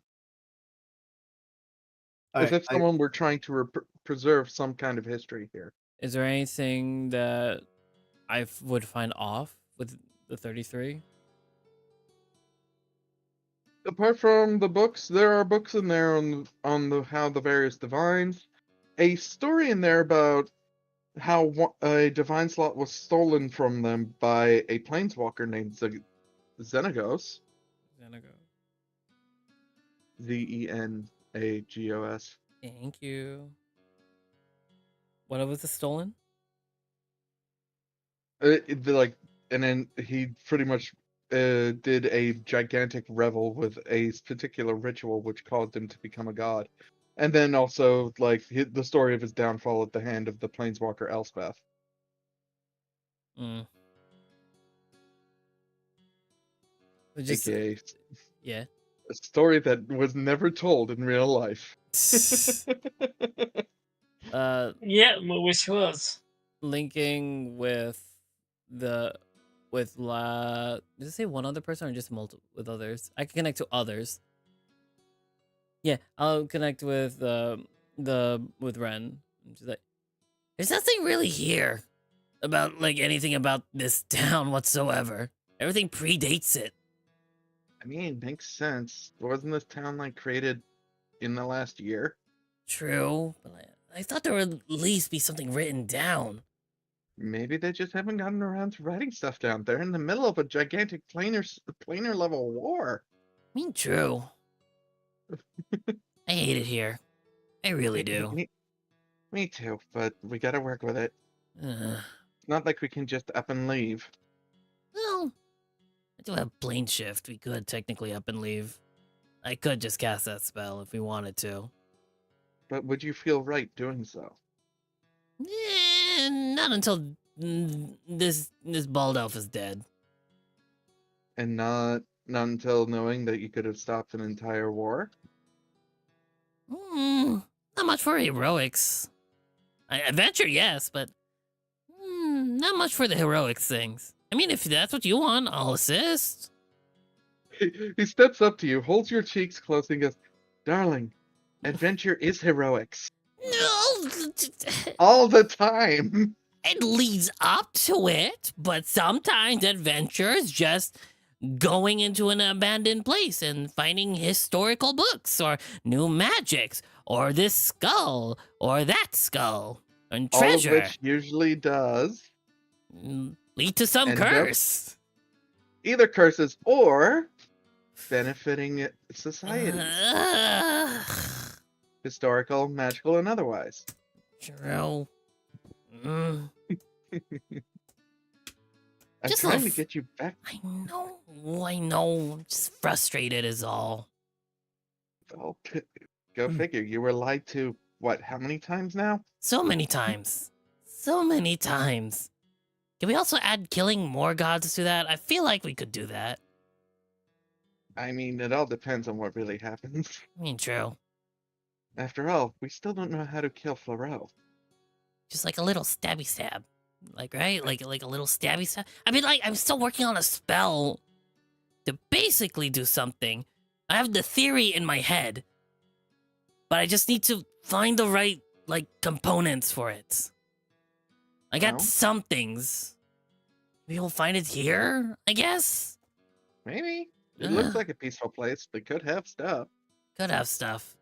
[SPEAKER 3] As if someone were trying to preserve some kind of history here.
[SPEAKER 2] Is there anything that I would find off with the 33?
[SPEAKER 3] Apart from the books, there are books in there on the how the various divines. A story in there about how a divine slot was stolen from them by a planeswalker named Xenagos. Zenagos.
[SPEAKER 2] Thank you. What was it stolen?
[SPEAKER 3] And then he pretty much did a gigantic revel with a particular ritual which caused him to become a god. And then also, like, the story of his downfall at the hand of the planeswalker Elspeth. AKA,
[SPEAKER 2] yeah.
[SPEAKER 3] A story that was never told in real life.
[SPEAKER 5] Yeah, which was
[SPEAKER 2] linking with did it say one other person or just multiple with others? I can connect to others. Yeah, I'll connect with with Ren. She's like, there's nothing really here about like anything about this town whatsoever. Everything predates it.
[SPEAKER 3] I mean, it makes sense. Wasn't this town like created in the last year?
[SPEAKER 2] True, but I thought there would at least be something written down.
[SPEAKER 3] Maybe they just haven't gotten around to writing stuff down. They're in the middle of a gigantic planar level war.
[SPEAKER 2] I mean, true. I hate it here. I really do.
[SPEAKER 3] Me too, but we gotta work with it. It's not like we can just up and leave.
[SPEAKER 2] Well, I do have plane shift. We could technically up and leave. I could just cast that spell if we wanted to.
[SPEAKER 3] But would you feel right doing so?
[SPEAKER 2] Not until this bald elf is dead.
[SPEAKER 3] And not until knowing that you could have stopped an entire war?
[SPEAKER 2] Not much for heroics. Adventure, yes, but not much for the heroics things. I mean, if that's what you want, I'll assist.
[SPEAKER 3] He steps up to you, holds your cheeks close, and goes, "Darling, adventure is heroics."
[SPEAKER 2] No!
[SPEAKER 3] All the time!
[SPEAKER 2] It leads up to it, but sometimes adventure is just going into an abandoned place and finding historical books or new magics or this skull or that skull and treasure.
[SPEAKER 3] All of which usually does
[SPEAKER 2] lead to some curse.
[SPEAKER 3] Either curses or benefiting society. Historical, magical, and otherwise.
[SPEAKER 2] True.
[SPEAKER 3] I'm trying to get you back.
[SPEAKER 2] I know. I'm just frustrated is all.
[SPEAKER 3] Oh, go figure. You were lied to, what, how many times now?
[SPEAKER 2] So many times. So many times. Can we also add killing more gods to that? I feel like we could do that.
[SPEAKER 3] I mean, it all depends on what really happens.
[SPEAKER 2] I mean, true.
[SPEAKER 3] After all, we still don't know how to kill Floro.
[SPEAKER 2] Just like a little stabby stab. Like, right? Like a little stabby stab. I mean, like, I'm still working on a spell to basically do something. I have the theory in my head, but I just need to find the right, like, components for it. I got some things. Maybe we'll find it here, I guess?
[SPEAKER 3] Maybe. It looks like a peaceful place. They could have stuff.
[SPEAKER 2] Could have stuff.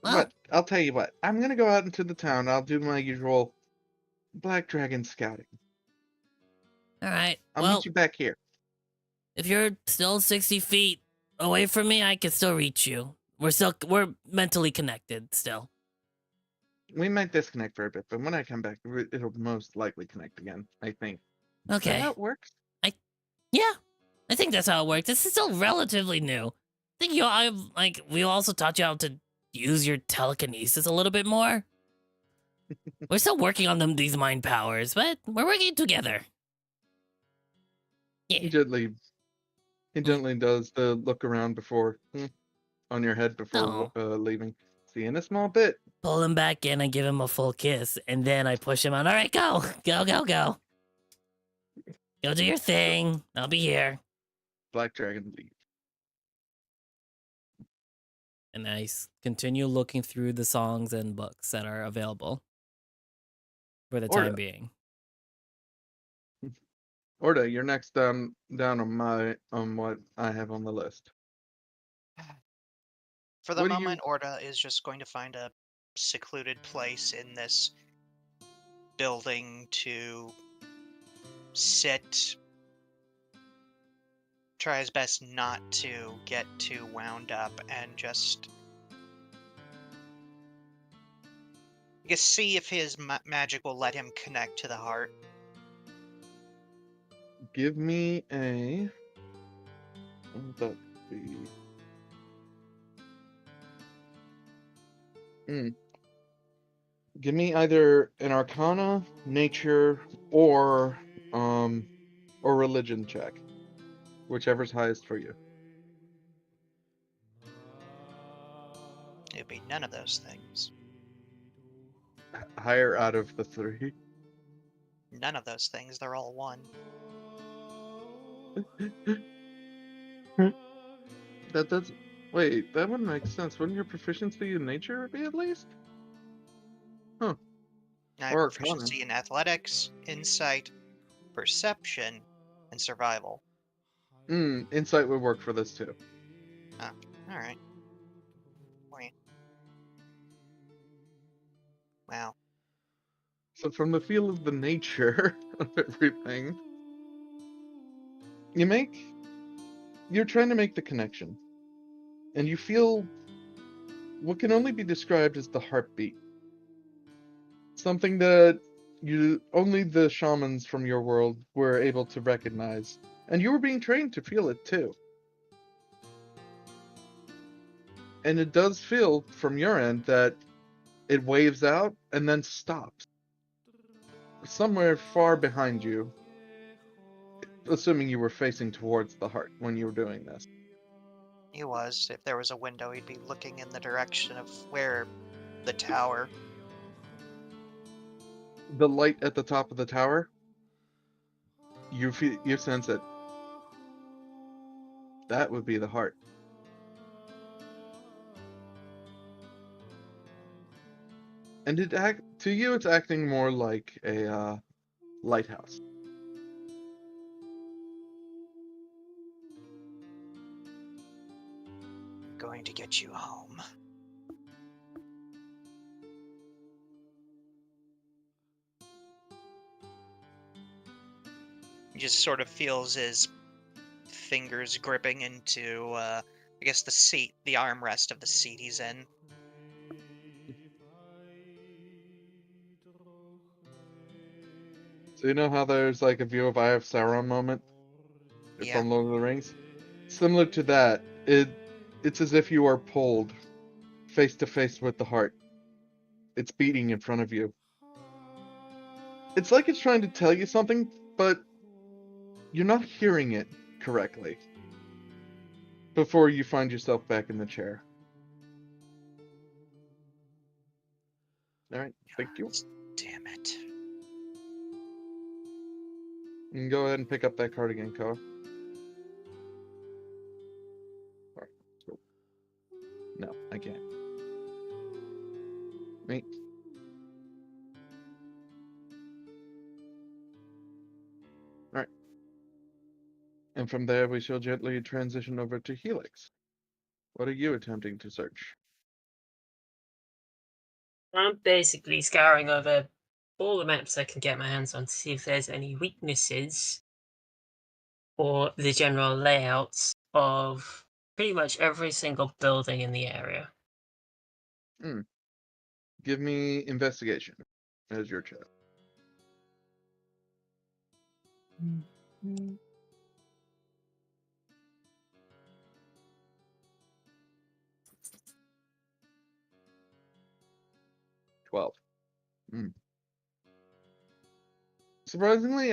[SPEAKER 2] Well,
[SPEAKER 3] But I'll tell you what. I'm going to go out into the town. I'll do my usual Black Dragon scouting.
[SPEAKER 2] All right.
[SPEAKER 3] I'll meet you back here.
[SPEAKER 2] If you're still 60 feet away from me, I can still reach you. we're mentally connected still.
[SPEAKER 3] We might disconnect for a bit, but when I come back, it'll most likely connect again, I think. Is that
[SPEAKER 2] Okay.
[SPEAKER 3] how it works?
[SPEAKER 2] Yeah, I think that's how it works. This is still relatively new. I think we also taught you how to use your telekinesis a little bit more. We're still working on these mind powers, but we're working together. Yeah.
[SPEAKER 3] He gently does the look around before on your head before leaving. See you in a small bit.
[SPEAKER 2] Pull him back in and give him a full kiss, and then I push him out. All right, go. Go do your thing. I'll be here.
[SPEAKER 3] Black Dragon leave.
[SPEAKER 2] And I continue looking through the songs and books that are available for the time being.
[SPEAKER 3] Orda, you're next down on what I have on the list.
[SPEAKER 4] For the
[SPEAKER 3] What do
[SPEAKER 4] moment, Orda is just going to find a secluded place in this building to sit, try his best not to get too wound up, and just, I guess, see if his magic will let him connect to the heart.
[SPEAKER 3] Give me a. What would that be? Give me either an Arcana, Nature, or religion check, whichever's highest for you.
[SPEAKER 4] It'd be none of those things.
[SPEAKER 3] Higher out of the three.
[SPEAKER 4] None of those things. They're all one.
[SPEAKER 3] Wait, that wouldn't make sense. Wouldn't your proficiency in nature be at least? Huh.
[SPEAKER 4] I have proficiency in athletics, insight, perception, and survival.
[SPEAKER 3] Insight would work for this too.
[SPEAKER 4] Oh, alright. Wait. Wow.
[SPEAKER 3] So from the feel of the nature of everything, you're trying to make the connection. And you feel what can only be described as the heartbeat. Something that only the shamans from your world were able to recognize. And you were being trained to feel it too. And it does feel from your end that it waves out and then stops. Somewhere far behind you, assuming you were facing towards the heart when you were doing this.
[SPEAKER 4] He was. If there was a window, he'd be looking in the direction of where the tower.
[SPEAKER 3] The light at the top of the tower, you sense it. That would be the heart. And to you, it's acting more like a lighthouse.
[SPEAKER 4] Going to get you home. He just sort of feels his fingers gripping into, I guess, the seat, the armrest of the seat he's in.
[SPEAKER 3] So you know how there's like a view of Eye of Sauron moment from Lord of the Rings? Similar to that, it's as if you are pulled face to face with the heart. It's beating in front of you. It's like it's trying to tell you something, but you're not hearing it correctly before you find yourself back in the chair. Alright, thank you.
[SPEAKER 4] Damn it.
[SPEAKER 3] You can go ahead and pick up that card again, Koa. Alright, cool. No, I can't. Wait. Alright. And from there, we shall gently transition over to Helix. What are you attempting to search?
[SPEAKER 5] I'm basically scouring over all the maps I can get my hands on to see if there's any weaknesses or the general layouts of pretty much every single building in the area.
[SPEAKER 3] Give me investigation as your check.
[SPEAKER 5] Mm-hmm.
[SPEAKER 3] 12. Surprisingly,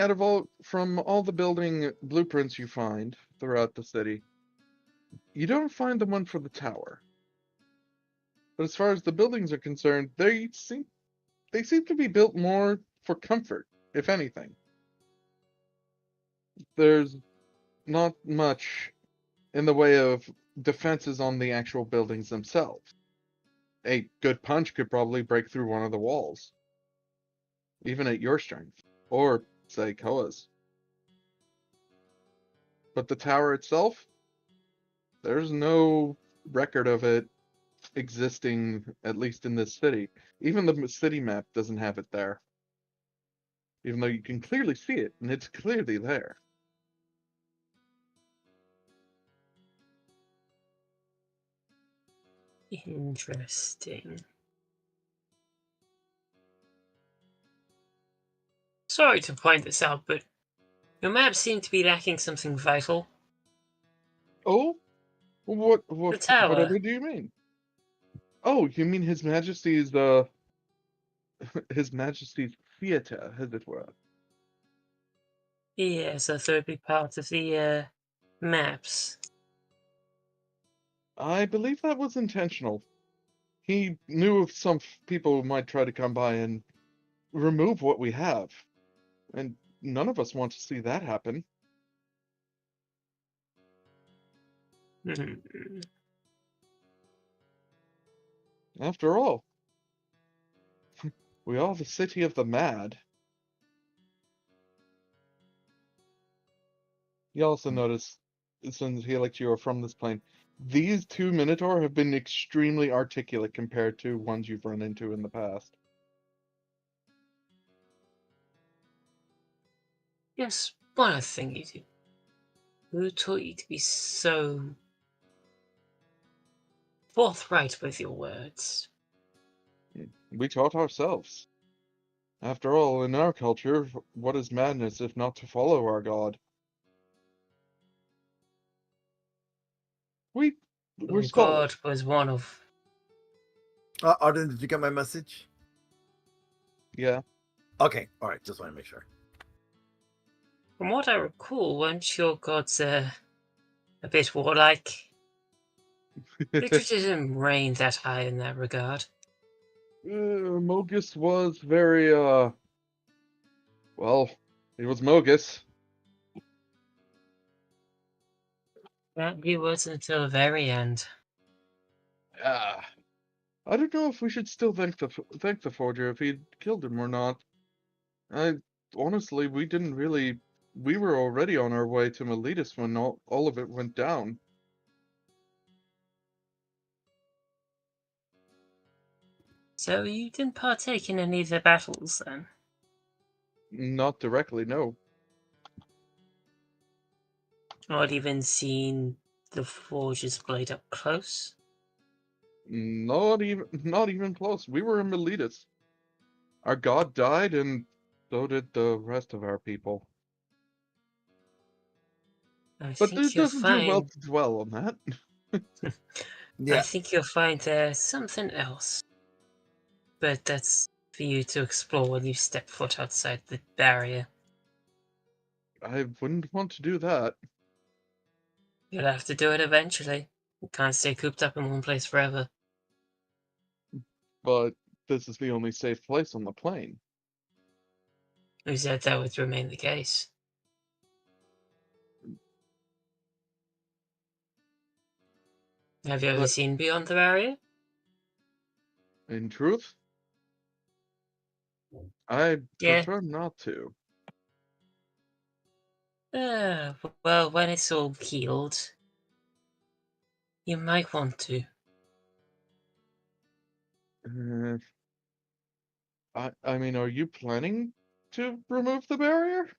[SPEAKER 3] from all the building blueprints you find throughout the city, you don't find the one for the tower. But as far as the buildings are concerned, they seem to be built more for comfort, if anything. There's not much in the way of defenses on the actual buildings themselves. A good punch could probably break through one of the walls, even at your strength, or, say, Koa's. But the tower itself, there's no record of it existing, at least in this city. Even the city map doesn't have it there. Even though you can clearly see it, and it's clearly there.
[SPEAKER 5] Interesting. Sorry to point this out, but your maps seem to be lacking something vital.
[SPEAKER 3] Oh?
[SPEAKER 5] The tower.
[SPEAKER 3] Whatever do you mean? Oh, you mean His Majesty's, His Majesty's theatre, as it were.
[SPEAKER 5] Yes, a third big part of the maps.
[SPEAKER 3] I believe that was intentional. He knew of some people who might try to come by and remove what we have. And none of us want to see that happen.
[SPEAKER 5] Hmm.
[SPEAKER 3] After all, we are the city of the mad. You also notice, since he like you are from this plane, these two Minotaur have been extremely articulate compared to ones you've run into in the past.
[SPEAKER 5] Yes, one other thing you do. Who taught you to be so forthright with your words?
[SPEAKER 3] We taught ourselves. After all, in our culture, what is madness if not to follow our god? We're
[SPEAKER 5] Your
[SPEAKER 3] scholars.
[SPEAKER 5] God was one of.
[SPEAKER 6] Arden, did you get my message?
[SPEAKER 3] Yeah.
[SPEAKER 6] Okay, all right. Just want to make sure.
[SPEAKER 5] From what I recall, weren't your gods a bit warlike? Patriotism reigned that high in that regard.
[SPEAKER 3] Mogus was very, well, he was Mogus.
[SPEAKER 5] That he was until the very end.
[SPEAKER 3] Ah, I don't know if we should still thank the forger if he'd killed him or not. I honestly, we didn't really. We were already on our way to Miletus when all of it went down.
[SPEAKER 5] So you didn't partake in any of the battles then?
[SPEAKER 3] Not directly, no.
[SPEAKER 5] Not even seen the Forge's blade up close?
[SPEAKER 3] Not even close. We were in Miletus. Our god died, and so did the rest of our people.
[SPEAKER 5] I
[SPEAKER 3] But
[SPEAKER 5] think
[SPEAKER 3] it
[SPEAKER 5] you'll
[SPEAKER 3] doesn't do well
[SPEAKER 5] find.
[SPEAKER 3] to dwell on that.
[SPEAKER 5] I
[SPEAKER 6] Yeah.
[SPEAKER 5] think you'll find there's something else. But that's for you to explore when you step foot outside the barrier.
[SPEAKER 3] I wouldn't want to do that.
[SPEAKER 5] You'll have to do it eventually. You can't stay cooped up in one place forever.
[SPEAKER 3] But this is the only safe place on the plane.
[SPEAKER 5] Who said that would remain the case? Have you ever
[SPEAKER 3] But
[SPEAKER 5] seen beyond the barrier?
[SPEAKER 3] in truth, I
[SPEAKER 5] Yeah.
[SPEAKER 3] prefer not to.
[SPEAKER 5] Well, when it's all healed, you might want to.
[SPEAKER 3] Uh, I mean, are you planning to remove the barrier?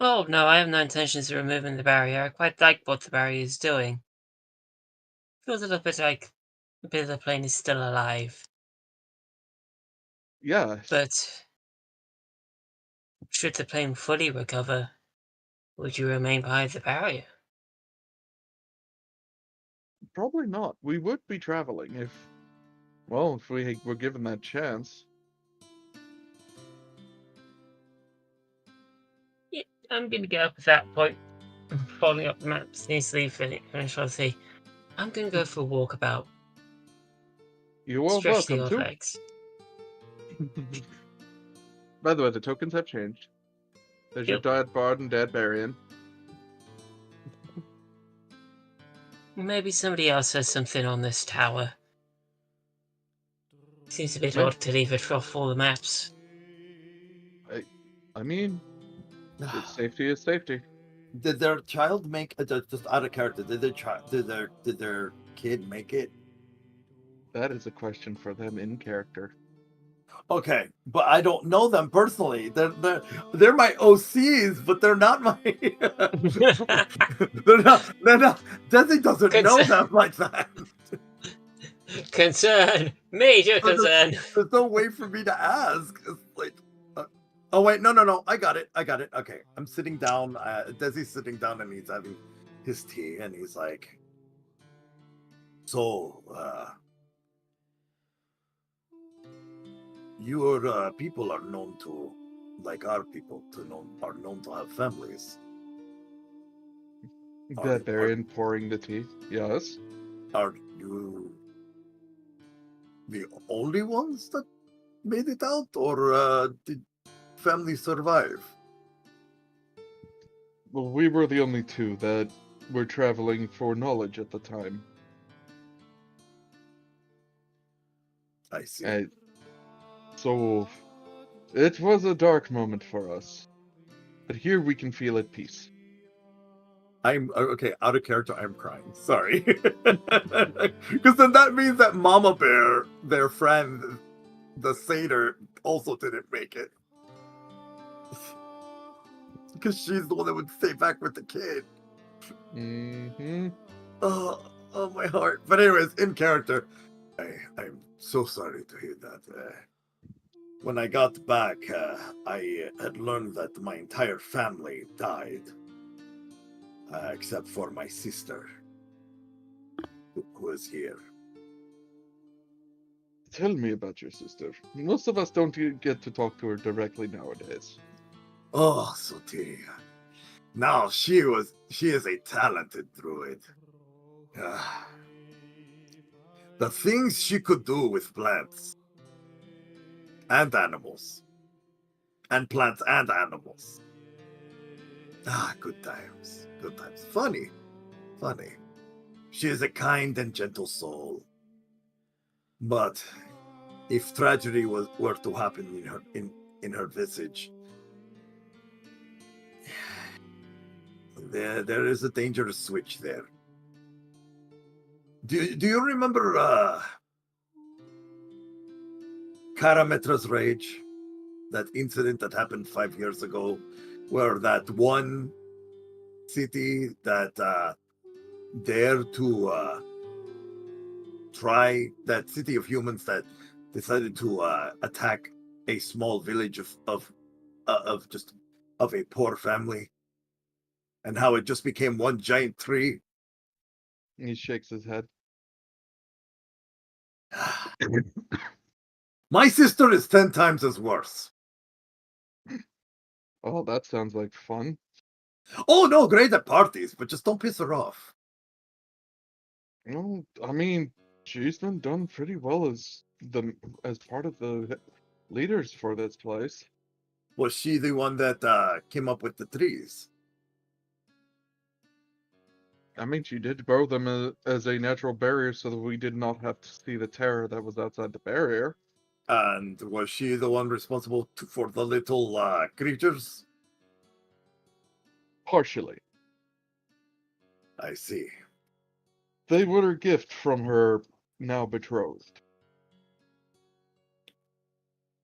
[SPEAKER 5] Oh, no, I have no intentions of removing the barrier. I quite like what the barrier is doing. Feels a little bit like a bit of the plane is still alive.
[SPEAKER 3] Yes.
[SPEAKER 5] But should the plane fully recover, would you remain behind the barrier?
[SPEAKER 3] Probably not. We would be traveling if, well, if we were given that chance.
[SPEAKER 5] Yeah, I'm gonna get up at that point, folding up the maps, easily finish. I'll say, I'm gonna go for a walkabout,
[SPEAKER 3] You are
[SPEAKER 5] stretch the
[SPEAKER 3] welcome
[SPEAKER 5] old
[SPEAKER 3] to.
[SPEAKER 5] legs.
[SPEAKER 3] By the way, the tokens have changed. There's your
[SPEAKER 5] Yep.
[SPEAKER 3] Dad Bard and Dad Barian.
[SPEAKER 5] Maybe somebody else has something on this tower. Seems a bit
[SPEAKER 3] Meh.
[SPEAKER 5] odd to leave it off all the maps.
[SPEAKER 3] I mean, safety is safety.
[SPEAKER 6] Did their child make just out of character? Did their kid make it?
[SPEAKER 3] That is a question for them in character.
[SPEAKER 6] Okay, but I don't know them personally. They're my OCs, but they're not my. they're not. They're not. Desi doesn't know them like that.
[SPEAKER 5] Concern! Major
[SPEAKER 6] So
[SPEAKER 5] concern!
[SPEAKER 6] There's no way for me to ask. It's like, oh wait, no. I got it. Okay, I'm sitting down. Desi's sitting down and he's having his tea, and he's like, "So, your people are known to, like our people, are known to have families.
[SPEAKER 3] Dad Barian pouring the tea. Yes.
[SPEAKER 6] Are you the only ones that made it out, or did family survive?"
[SPEAKER 3] Well, we were the only two that were traveling for knowledge at the time.
[SPEAKER 6] I see.
[SPEAKER 3] So, it was a dark moment for us. But here we can feel at peace.
[SPEAKER 6] I'm okay. Out of character, I'm crying. Sorry, because then that means that Mama Bear, their friend, the satyr, also didn't make it. Because she's the one that would stay back with the kid.
[SPEAKER 3] Mm-hmm.
[SPEAKER 6] Oh, my heart. But anyways, in character, I'm so sorry to hear that. When I got back, I had learned that my entire family died, except for my sister, who was here.
[SPEAKER 3] Tell me about your sister. Most of us don't get to talk to her directly nowadays.
[SPEAKER 6] Oh, Sotiria. Now she is a talented druid. The things she could do with plants and animals. And plants and animals. Good times. Good times. Funny. She is a kind and gentle soul. But if tragedy were to happen in her visage, there is a dangerous switch there. Do you remember Karametra's Rage? That incident that happened 5 years ago, where that one city that dared to try, that city of humans that decided to attack a small village of a poor family, and how it just became one giant tree.
[SPEAKER 3] He shakes his head.
[SPEAKER 6] My sister is 10 times as worse.
[SPEAKER 3] Oh, that sounds like fun.
[SPEAKER 6] Oh no, great at parties, but just don't piss her off.
[SPEAKER 3] Well, I mean, she's been done pretty well as part of the leaders for this place.
[SPEAKER 6] Was she the one that came up with the trees?
[SPEAKER 3] I mean, she did grow them as a natural barrier so that we did not have to see the terror that was outside the barrier.
[SPEAKER 6] And was she the one responsible for the little creatures?
[SPEAKER 3] Partially.
[SPEAKER 6] I see.
[SPEAKER 3] They were a gift from her now betrothed.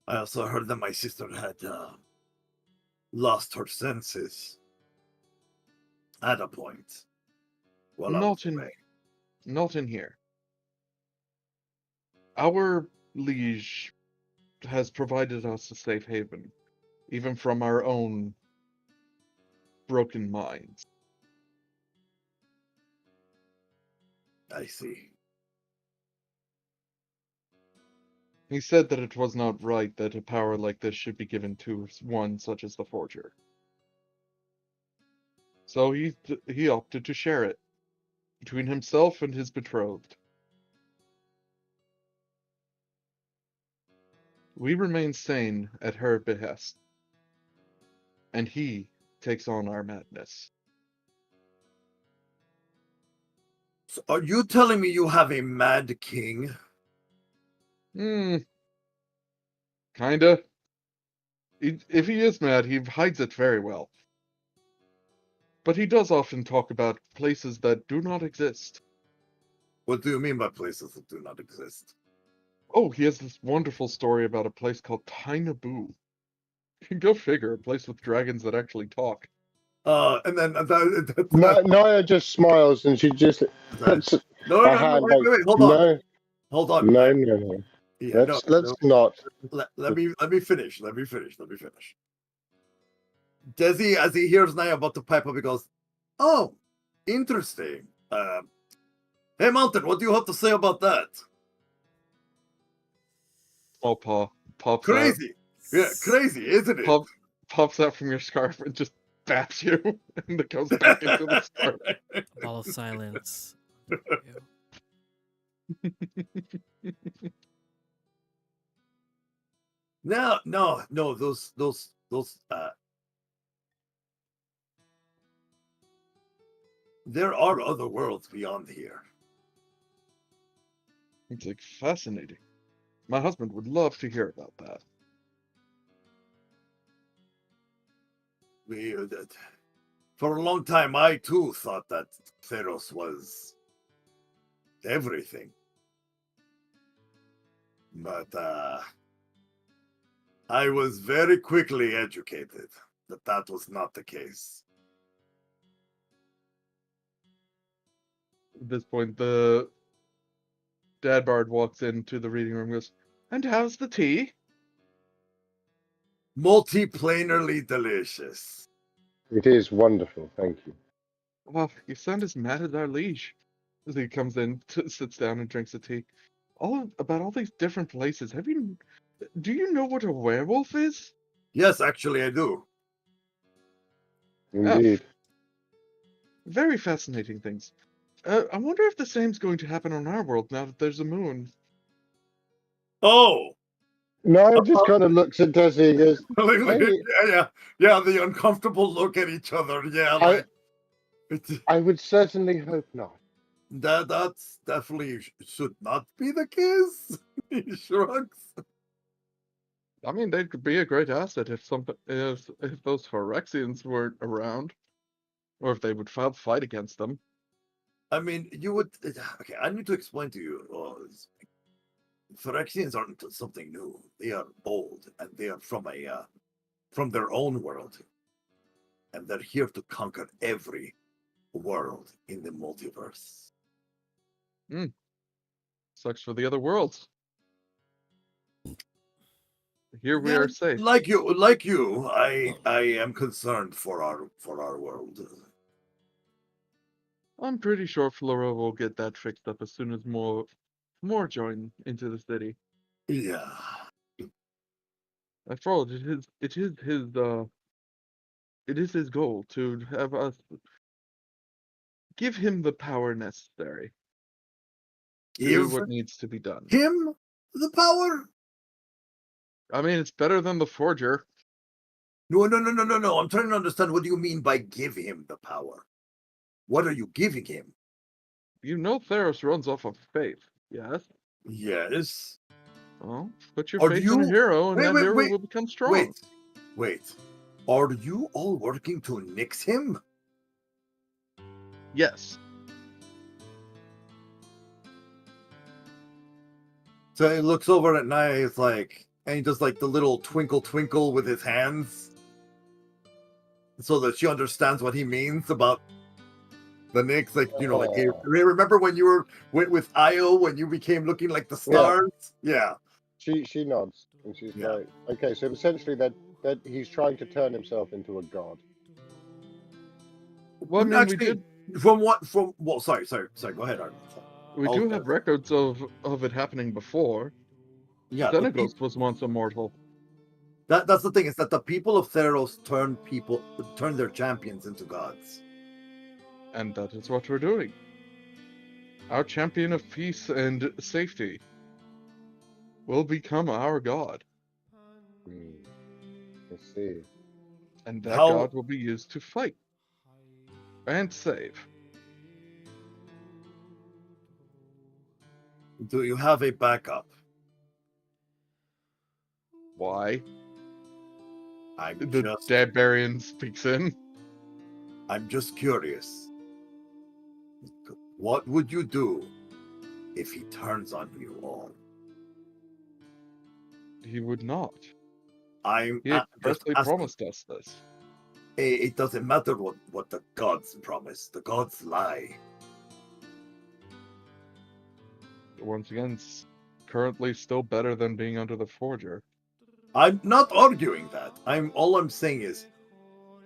[SPEAKER 6] I also heard that my sister had lost her senses At a point. Well,
[SPEAKER 3] Not in here. Our liege has provided us a safe haven, even from our own broken minds.
[SPEAKER 6] I see.
[SPEAKER 3] He said that it was not right that a power like this should be given to one such as the Forger. So he opted to share it between himself and his betrothed. We remain sane at her behest, and he takes on our madness.
[SPEAKER 6] So are you telling me you have a mad king?
[SPEAKER 3] Kinda. If he is mad, he hides it very well. But he does often talk about places that do not exist.
[SPEAKER 6] What do you mean by places that do not exist?
[SPEAKER 3] Oh, he has this wonderful story about a place called Tainaboo. Go figure, a place with dragons that actually talk.
[SPEAKER 6] And then that,
[SPEAKER 7] Naya just smiles and she just puts
[SPEAKER 6] no,
[SPEAKER 7] her hand like,
[SPEAKER 6] wait, hold on.
[SPEAKER 7] no,
[SPEAKER 6] Hold on.
[SPEAKER 7] no.
[SPEAKER 6] Yeah,
[SPEAKER 7] Let's not.
[SPEAKER 6] Let me finish. Let me finish. Desi, as he hears Naya about to pipe up, he goes, "Oh, interesting. Hey, Mountain, what do you have to say about that?"
[SPEAKER 3] Small paw pops
[SPEAKER 6] Crazy. Yeah, crazy, isn't it?
[SPEAKER 3] Pops out from your scarf and just baps you, and it goes back into the scarf.
[SPEAKER 2] Ball of silence.
[SPEAKER 6] No, those there are other worlds beyond here.
[SPEAKER 3] It's like fascinating. My husband would love to hear about that.
[SPEAKER 6] For a long time, I too thought that Theros was everything. But I was very quickly educated that that was not the case.
[SPEAKER 3] At this point, the dad bard walks into the reading room and goes, "And how's the tea?"
[SPEAKER 6] Multiplanarly delicious.
[SPEAKER 7] It is wonderful, thank you.
[SPEAKER 3] Well, you sound as mad as our liege. As he comes in, sits down and drinks the tea. About all these different places. Do you know what a werewolf is?
[SPEAKER 6] Yes, actually, I do.
[SPEAKER 7] Indeed.
[SPEAKER 3] Very fascinating things. I wonder if the same's going to happen on our world now that there's a moon.
[SPEAKER 6] Oh!
[SPEAKER 7] Naya just kind of looks at Desi and goes, hey,
[SPEAKER 6] yeah, the uncomfortable look at each other. Yeah,
[SPEAKER 7] I would certainly hope not.
[SPEAKER 6] That's definitely should not be the case. He shrugs.
[SPEAKER 3] I mean, they could be a great asset if those Phyrexians weren't around, or if they would fight against them.
[SPEAKER 6] I mean, you would. Okay, I need to explain to you. Phyrexians aren't something new. They are old, and they are from their own world, and they're here to conquer every world in the multiverse.
[SPEAKER 3] Sucks for the other worlds. Here we are safe.
[SPEAKER 6] Like you, I am concerned for our world.
[SPEAKER 3] I'm pretty sure Flora will get that fixed up as soon as more join into the city.
[SPEAKER 6] Yeah.
[SPEAKER 3] After all, it is his goal to have us give him the power necessary to do what needs to be done.
[SPEAKER 6] Him the power?
[SPEAKER 3] I mean, it's better than the Forger.
[SPEAKER 6] No. I'm trying to understand, what do you mean by give him the power? What are you giving him?
[SPEAKER 3] You know Theros runs off of faith, yes?
[SPEAKER 6] Yes.
[SPEAKER 3] Well, put your faith in a hero, and that hero will become strong.
[SPEAKER 6] Wait. Are you all working to nix him?
[SPEAKER 3] Yes.
[SPEAKER 6] So he looks over at Naya, it's like, and he does like the little twinkle with his hands, so that she understands what he means about The Knicks, like, like, hey, remember when you were with Io when you became looking like the stars? Yeah.
[SPEAKER 7] She nods and she's
[SPEAKER 6] Yeah.
[SPEAKER 7] like, okay, so essentially that he's trying to turn himself into a god.
[SPEAKER 3] Well, I mean,
[SPEAKER 6] Actually, sorry, go ahead, Arnold.
[SPEAKER 3] we do have records of it happening before.
[SPEAKER 6] Yeah,
[SPEAKER 3] Xenagos was once immortal.
[SPEAKER 6] that's the thing, is that the people of Theros turn their champions into gods.
[SPEAKER 3] And that is what we're doing. Our champion of peace and safety will become our god.
[SPEAKER 7] I see.
[SPEAKER 3] And that
[SPEAKER 6] How
[SPEAKER 3] god will be used to fight and save.
[SPEAKER 6] do you have a backup?
[SPEAKER 3] Why?
[SPEAKER 6] I'm
[SPEAKER 3] The Dabarian speaks in.
[SPEAKER 6] I'm just curious. What would you do if he turns on you all?
[SPEAKER 3] He would not.
[SPEAKER 6] I'm
[SPEAKER 3] He
[SPEAKER 6] just
[SPEAKER 3] expressly
[SPEAKER 6] asking.
[SPEAKER 3] promised us this.
[SPEAKER 6] It doesn't matter what the gods promise. The gods lie.
[SPEAKER 3] Once again, it's currently still better than being under the Forger.
[SPEAKER 6] I'm not arguing that. All I'm saying is,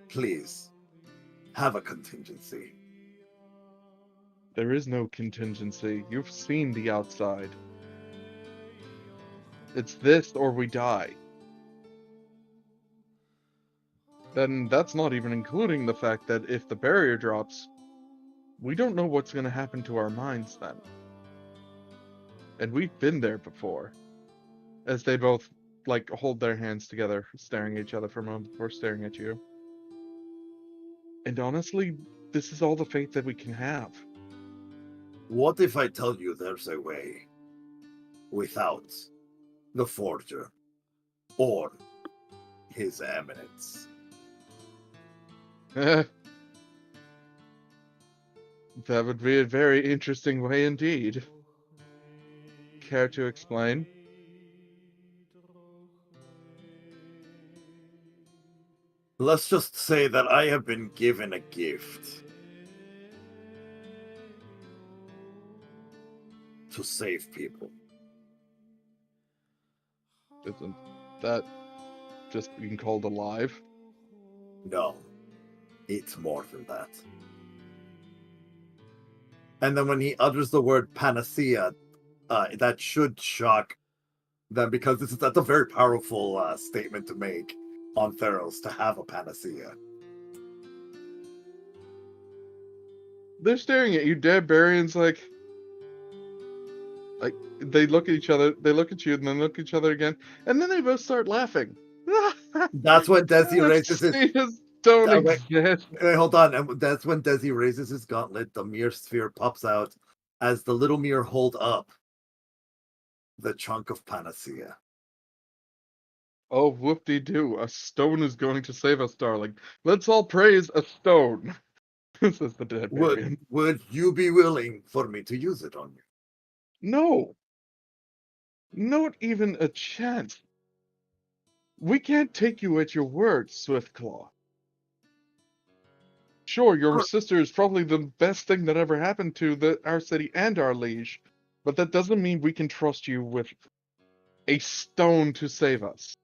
[SPEAKER 6] please, have a contingency.
[SPEAKER 3] There is no contingency. You've seen the outside. It's this or we die. Then that's not even including the fact that if the barrier drops, we don't know what's going to happen to our minds then. And we've been there before. As they both, like, hold their hands together, staring at each other for a moment before staring at you. And honestly, this is all the faith that we can have.
[SPEAKER 6] What if I tell you there's a way without the Forger or His Eminence?
[SPEAKER 3] That would be a very interesting way indeed. Care to explain?
[SPEAKER 6] Let's just say that I have been given a gift to save people.
[SPEAKER 3] Isn't that just being called alive?
[SPEAKER 6] No, it's more than that. And then when he utters the word panacea, that should shock them, because that's a very powerful statement to make on Theros, to have a panacea.
[SPEAKER 3] They're staring at you, Dabarian's like they look at each other, they look at you, and then look at each other again, and then they both start laughing.
[SPEAKER 6] That's when Desi raises his...
[SPEAKER 3] Don't
[SPEAKER 6] Okay.
[SPEAKER 3] exist.
[SPEAKER 6] Hold on. And that's when Desi raises his gauntlet. The mirror sphere pops out as the little mirror hold up the chunk of panacea.
[SPEAKER 3] Oh, whoop-de-doo. A stone is going to save us, darling. Let's all praise a stone, says the Dabarian.
[SPEAKER 6] Would you be willing for me to use it on you?
[SPEAKER 3] No. Not even a chance. We can't take you at your word, Swiftclaw. Sure, your sister is probably the best thing that ever happened to our city and our liege, but that doesn't mean we can trust you with a stone to save us.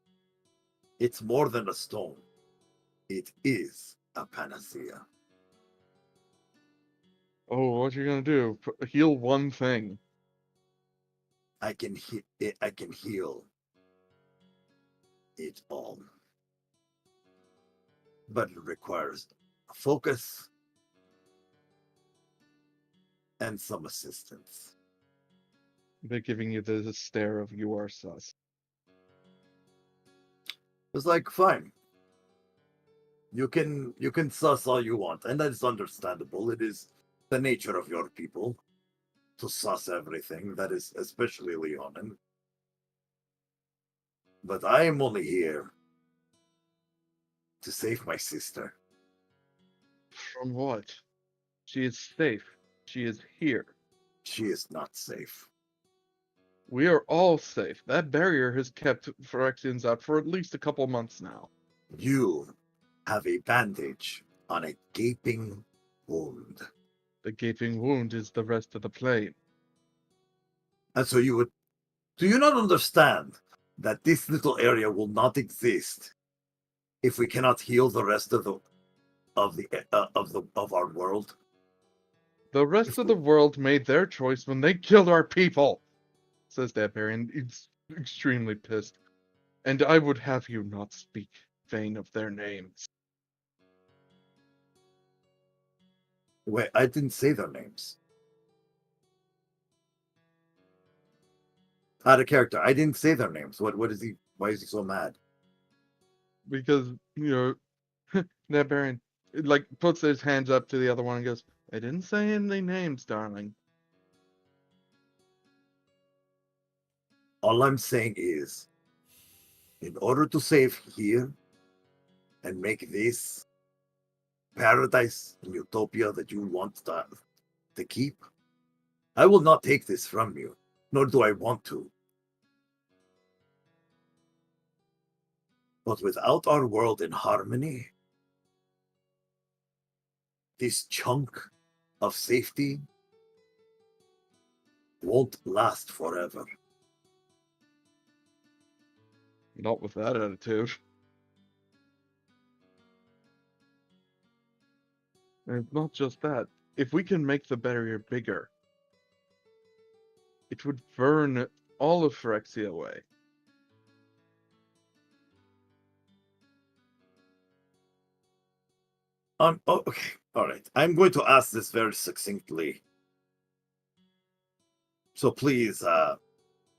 [SPEAKER 6] It's more than a stone. It is a panacea.
[SPEAKER 3] Oh, what you gonna do? Heal one thing.
[SPEAKER 6] I can heal it all. But it requires focus and some assistance.
[SPEAKER 3] They're giving you the stare of you are sus.
[SPEAKER 6] It's like, fine. You can suss all you want, and that is understandable. It is the nature of your people to suss everything. That is especially Leonin. But I am only here to save my sister.
[SPEAKER 3] From what? She is safe. She is here.
[SPEAKER 6] She is not safe.
[SPEAKER 3] We are all safe. That barrier has kept Phyrexians out for at least a couple months now.
[SPEAKER 6] You have a bandage on a gaping wound.
[SPEAKER 3] The gaping wound is the rest of the plane.
[SPEAKER 6] And so you would. Do you not understand that this little area will not exist if we cannot heal the rest of our world?
[SPEAKER 3] The rest of the world made their choice when they killed our people, says Dabarian. He's extremely pissed. And I would have you not speak vain of their names.
[SPEAKER 6] Wait, I didn't say their names. Out of character, I didn't say their names. What is he? Why is he so mad?
[SPEAKER 3] Because, Dabarian, like, puts his hands up to the other one and goes, I didn't say any names, darling.
[SPEAKER 6] All I'm saying is, in order to save here and make this paradise and utopia that you want to keep, I will not take this from you, nor do I want to. But without our world in harmony, this chunk of safety won't last forever.
[SPEAKER 3] Not with that attitude. And it's not just that. If we can make the barrier bigger, it would burn all of Phyrexia away.
[SPEAKER 6] Okay, all right. I'm going to ask this very succinctly. So please,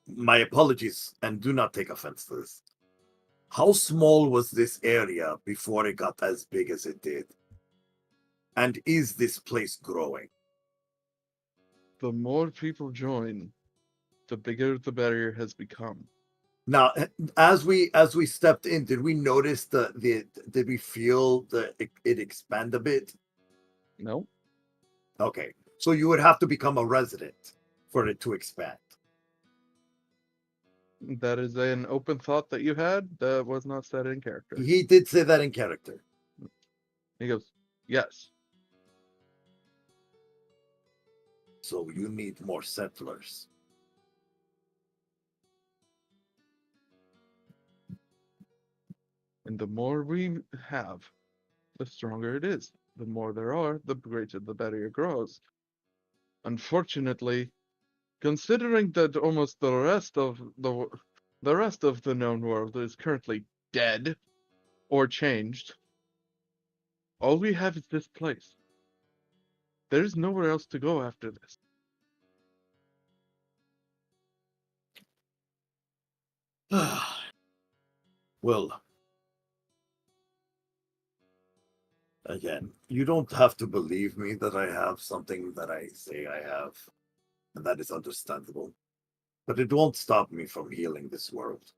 [SPEAKER 6] my apologies, and do not take offense to this. How small was this area before it got as big as it did? And is this place growing?
[SPEAKER 3] The more people join, the bigger the barrier has become.
[SPEAKER 6] Now, as we stepped in, did we notice did we feel it expand a bit?
[SPEAKER 3] No?
[SPEAKER 6] Okay, so you would have to become a resident for it to expand.
[SPEAKER 3] That is an open thought that you had that was not said in character.
[SPEAKER 6] He did say that in character.
[SPEAKER 3] He goes, yes.
[SPEAKER 6] So you need more settlers.
[SPEAKER 3] And the more we have, the stronger it is. The more there are, the greater the barrier grows. Unfortunately, considering that almost the rest of the known world is currently dead or changed, all we have is this place. There's nowhere else to go after this.
[SPEAKER 6] Well, again, you don't have to believe me that I have something that I say I have, and that is understandable. But it won't stop me from healing this world.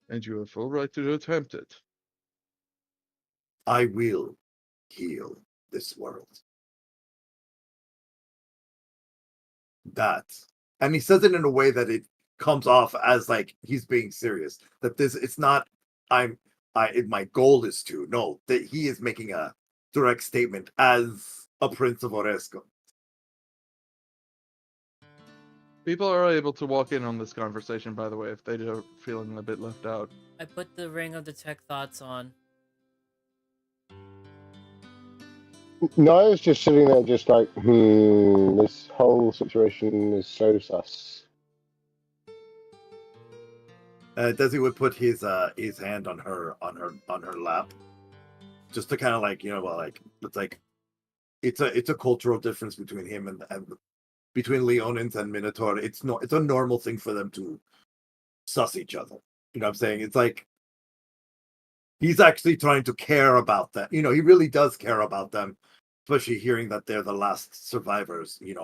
[SPEAKER 3] And you have full right to attempt it.
[SPEAKER 6] I will heal this world. That. And he says it in a way that it comes off as like he's being serious. That it's not my goal is to. No, that he is making a direct statement as a Prince of Oresco.
[SPEAKER 3] People are able to walk in on this conversation, by the way, if they're feeling a bit left out.
[SPEAKER 2] I put the Ring of Detect Thoughts on.
[SPEAKER 7] Niall's just sitting there, just like, this whole situation is so sus.
[SPEAKER 6] Desi would put his hand on her lap, just to kind of like it's a cultural difference between him and between Leonins and Minotaur. It's a normal thing for them to suss each other. You know what I'm saying? It's like he's actually trying to care about them. He really does care about them, especially hearing that they're the last survivors. He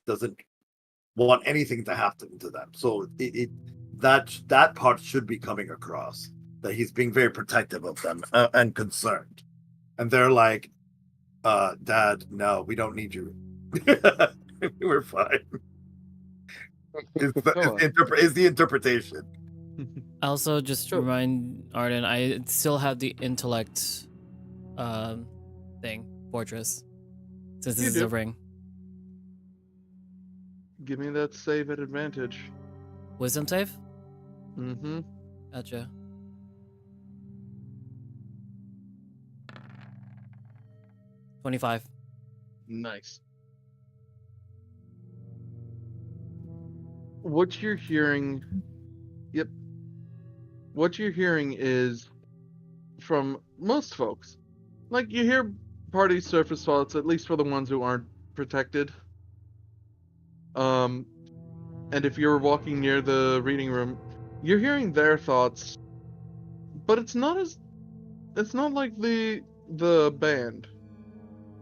[SPEAKER 6] doesn't want anything to happen to them. So that part should be coming across, that he's being very protective of them and concerned. And they're like, Dad, no, we don't need you. We're fine. Is the interpretation.
[SPEAKER 2] Also, just to remind Arden, I still have the intellect fortress. Since
[SPEAKER 3] You
[SPEAKER 2] this is a
[SPEAKER 3] do.
[SPEAKER 2] ring.
[SPEAKER 3] Give me that save at advantage.
[SPEAKER 2] Wisdom save?
[SPEAKER 3] Mm-hmm.
[SPEAKER 2] Gotcha. $25.
[SPEAKER 3] Nice. What you're hearing... Yep. What you're hearing is from most folks. Like, you hear party surface thoughts, at least for the ones who aren't protected. And if you're walking near the reading room, you're hearing their thoughts, but it's not like the band.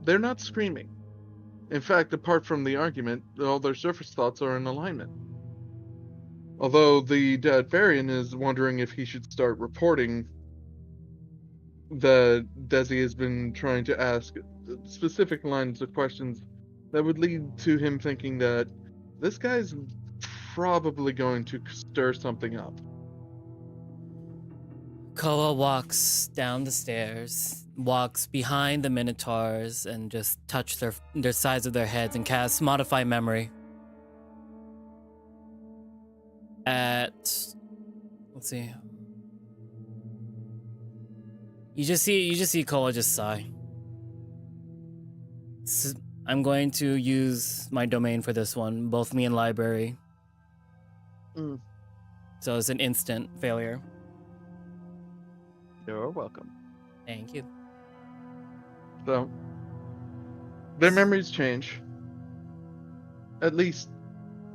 [SPEAKER 3] They're not screaming. In fact, apart from the argument, all their surface thoughts are in alignment. Although the Dadvarian is wondering if he should start reporting that Desi has been trying to ask specific lines of questions that would lead to him thinking that this guy's probably going to stir something up.
[SPEAKER 2] Koa walks down the stairs, walks behind the Minotaurs, and just touch their sides of their heads and casts Modify Memory. Let's see. You just see Koa just sigh. I'm going to use my domain for this one, both me and library. So it's an instant failure.
[SPEAKER 3] You're welcome.
[SPEAKER 2] Thank you.
[SPEAKER 3] So, their memories change. At least,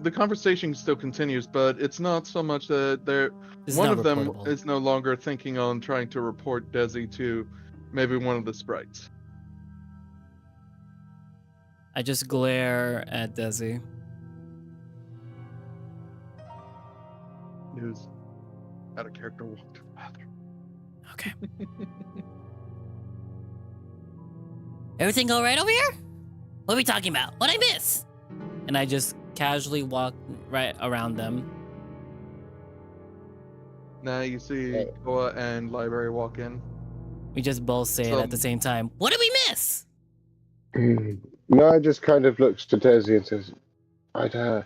[SPEAKER 3] the conversation still continues, but it's not so much that one of them is no longer thinking on trying to report Desi to maybe one of the sprites.
[SPEAKER 2] I just glare at Desi.
[SPEAKER 3] Who's out of character walked to the bathroom.
[SPEAKER 2] Okay. Everything go right over here? What are we talking about? What'd I miss? And I just casually walk right around them.
[SPEAKER 3] Now you see Koa and Library walk in.
[SPEAKER 2] We just both say it at the same time. What did we miss?
[SPEAKER 7] Naya just kind of looks to Desi and says, I'd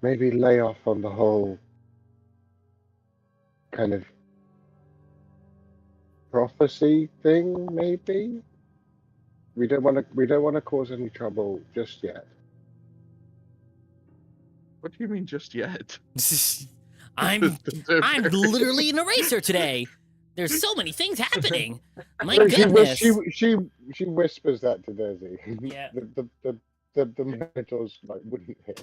[SPEAKER 7] maybe lay off on the whole kind of prophecy thing, maybe? We don't want to cause any trouble just yet.
[SPEAKER 3] What do you mean just yet?
[SPEAKER 2] I'm literally an eraser today. There's so many things happening. My
[SPEAKER 7] No,
[SPEAKER 2] goodness.
[SPEAKER 7] She whispers that to Desi.
[SPEAKER 2] Yeah.
[SPEAKER 7] The Minotaurs like wouldn't hear.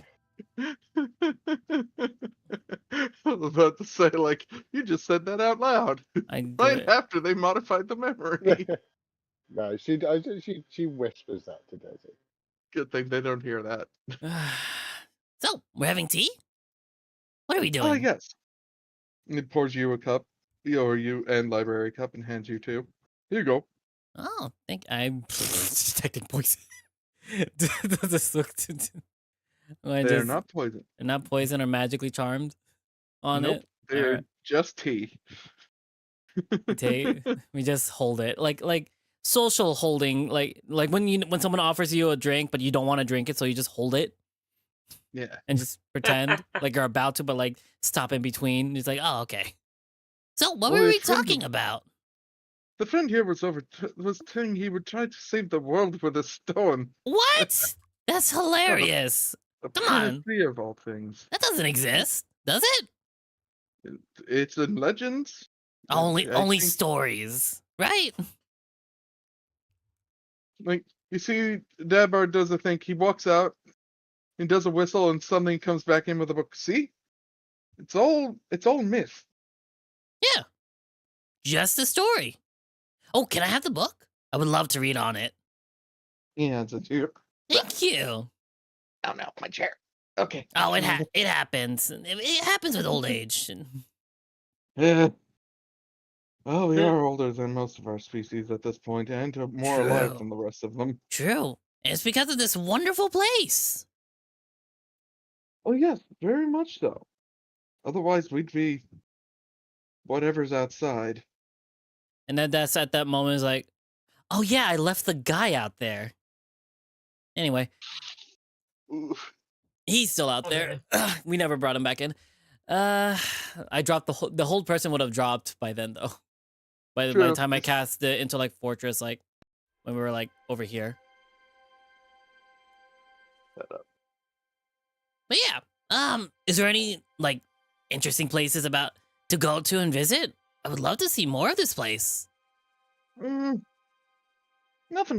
[SPEAKER 3] I was about to say, like, you just said that out loud. Right after they modified the memory.
[SPEAKER 7] No, she whispers that to Desi.
[SPEAKER 3] Good thing they don't hear that.
[SPEAKER 2] So, we're having tea? What are we doing?
[SPEAKER 3] Oh, yes. It pours you a cup, or you and Library a cup, and hands you two. Here you go.
[SPEAKER 2] Oh, I'm detecting poison. Just look
[SPEAKER 3] They're not poison.
[SPEAKER 2] They're not poison or magically charmed on
[SPEAKER 3] Nope,
[SPEAKER 2] it?
[SPEAKER 3] they're just tea.
[SPEAKER 2] We just hold it. Like social holding, like when someone offers you a drink but you don't want to drink it, so you just hold it.
[SPEAKER 3] Yeah.
[SPEAKER 2] And just pretend like you're about to, but like stop in between. It's like, oh, okay. So what were we talking about?
[SPEAKER 3] The friend here was saying he would try to save the world with a stone.
[SPEAKER 2] What? That's hilarious. Come on.
[SPEAKER 3] Of all things.
[SPEAKER 2] That doesn't exist, does it?
[SPEAKER 3] It's in legends.
[SPEAKER 2] Only stories, right?
[SPEAKER 3] Like, you see, Dabar does a thing. He walks out, he does a whistle, and suddenly comes back in with a book. See? It's all myth.
[SPEAKER 2] Yeah. Just a story. Oh, can I have the book? I would love to read on it.
[SPEAKER 3] Yeah, it's a tear.
[SPEAKER 2] Thank you.
[SPEAKER 3] Oh no, my chair. Okay.
[SPEAKER 2] Oh, it happens. It happens with old age.
[SPEAKER 3] Yeah. Well, we are older than most of our species at this point, and more alive than the rest of them.
[SPEAKER 2] True. And it's because of this wonderful place.
[SPEAKER 3] Oh yes, very much so. Otherwise, we'd be whatever's outside.
[SPEAKER 2] And then that's at that moment is like, oh yeah, I left the guy out there. Anyway,
[SPEAKER 3] Oof.
[SPEAKER 2] he's still out there. We never brought him back in. I dropped the hold person would have dropped by then though. By the
[SPEAKER 3] True.
[SPEAKER 2] time I cast the Intellect Fortress, like when we were like over here. But yeah, is there any like interesting places about to go to and visit? I would love to see more of this place.
[SPEAKER 3] Nothing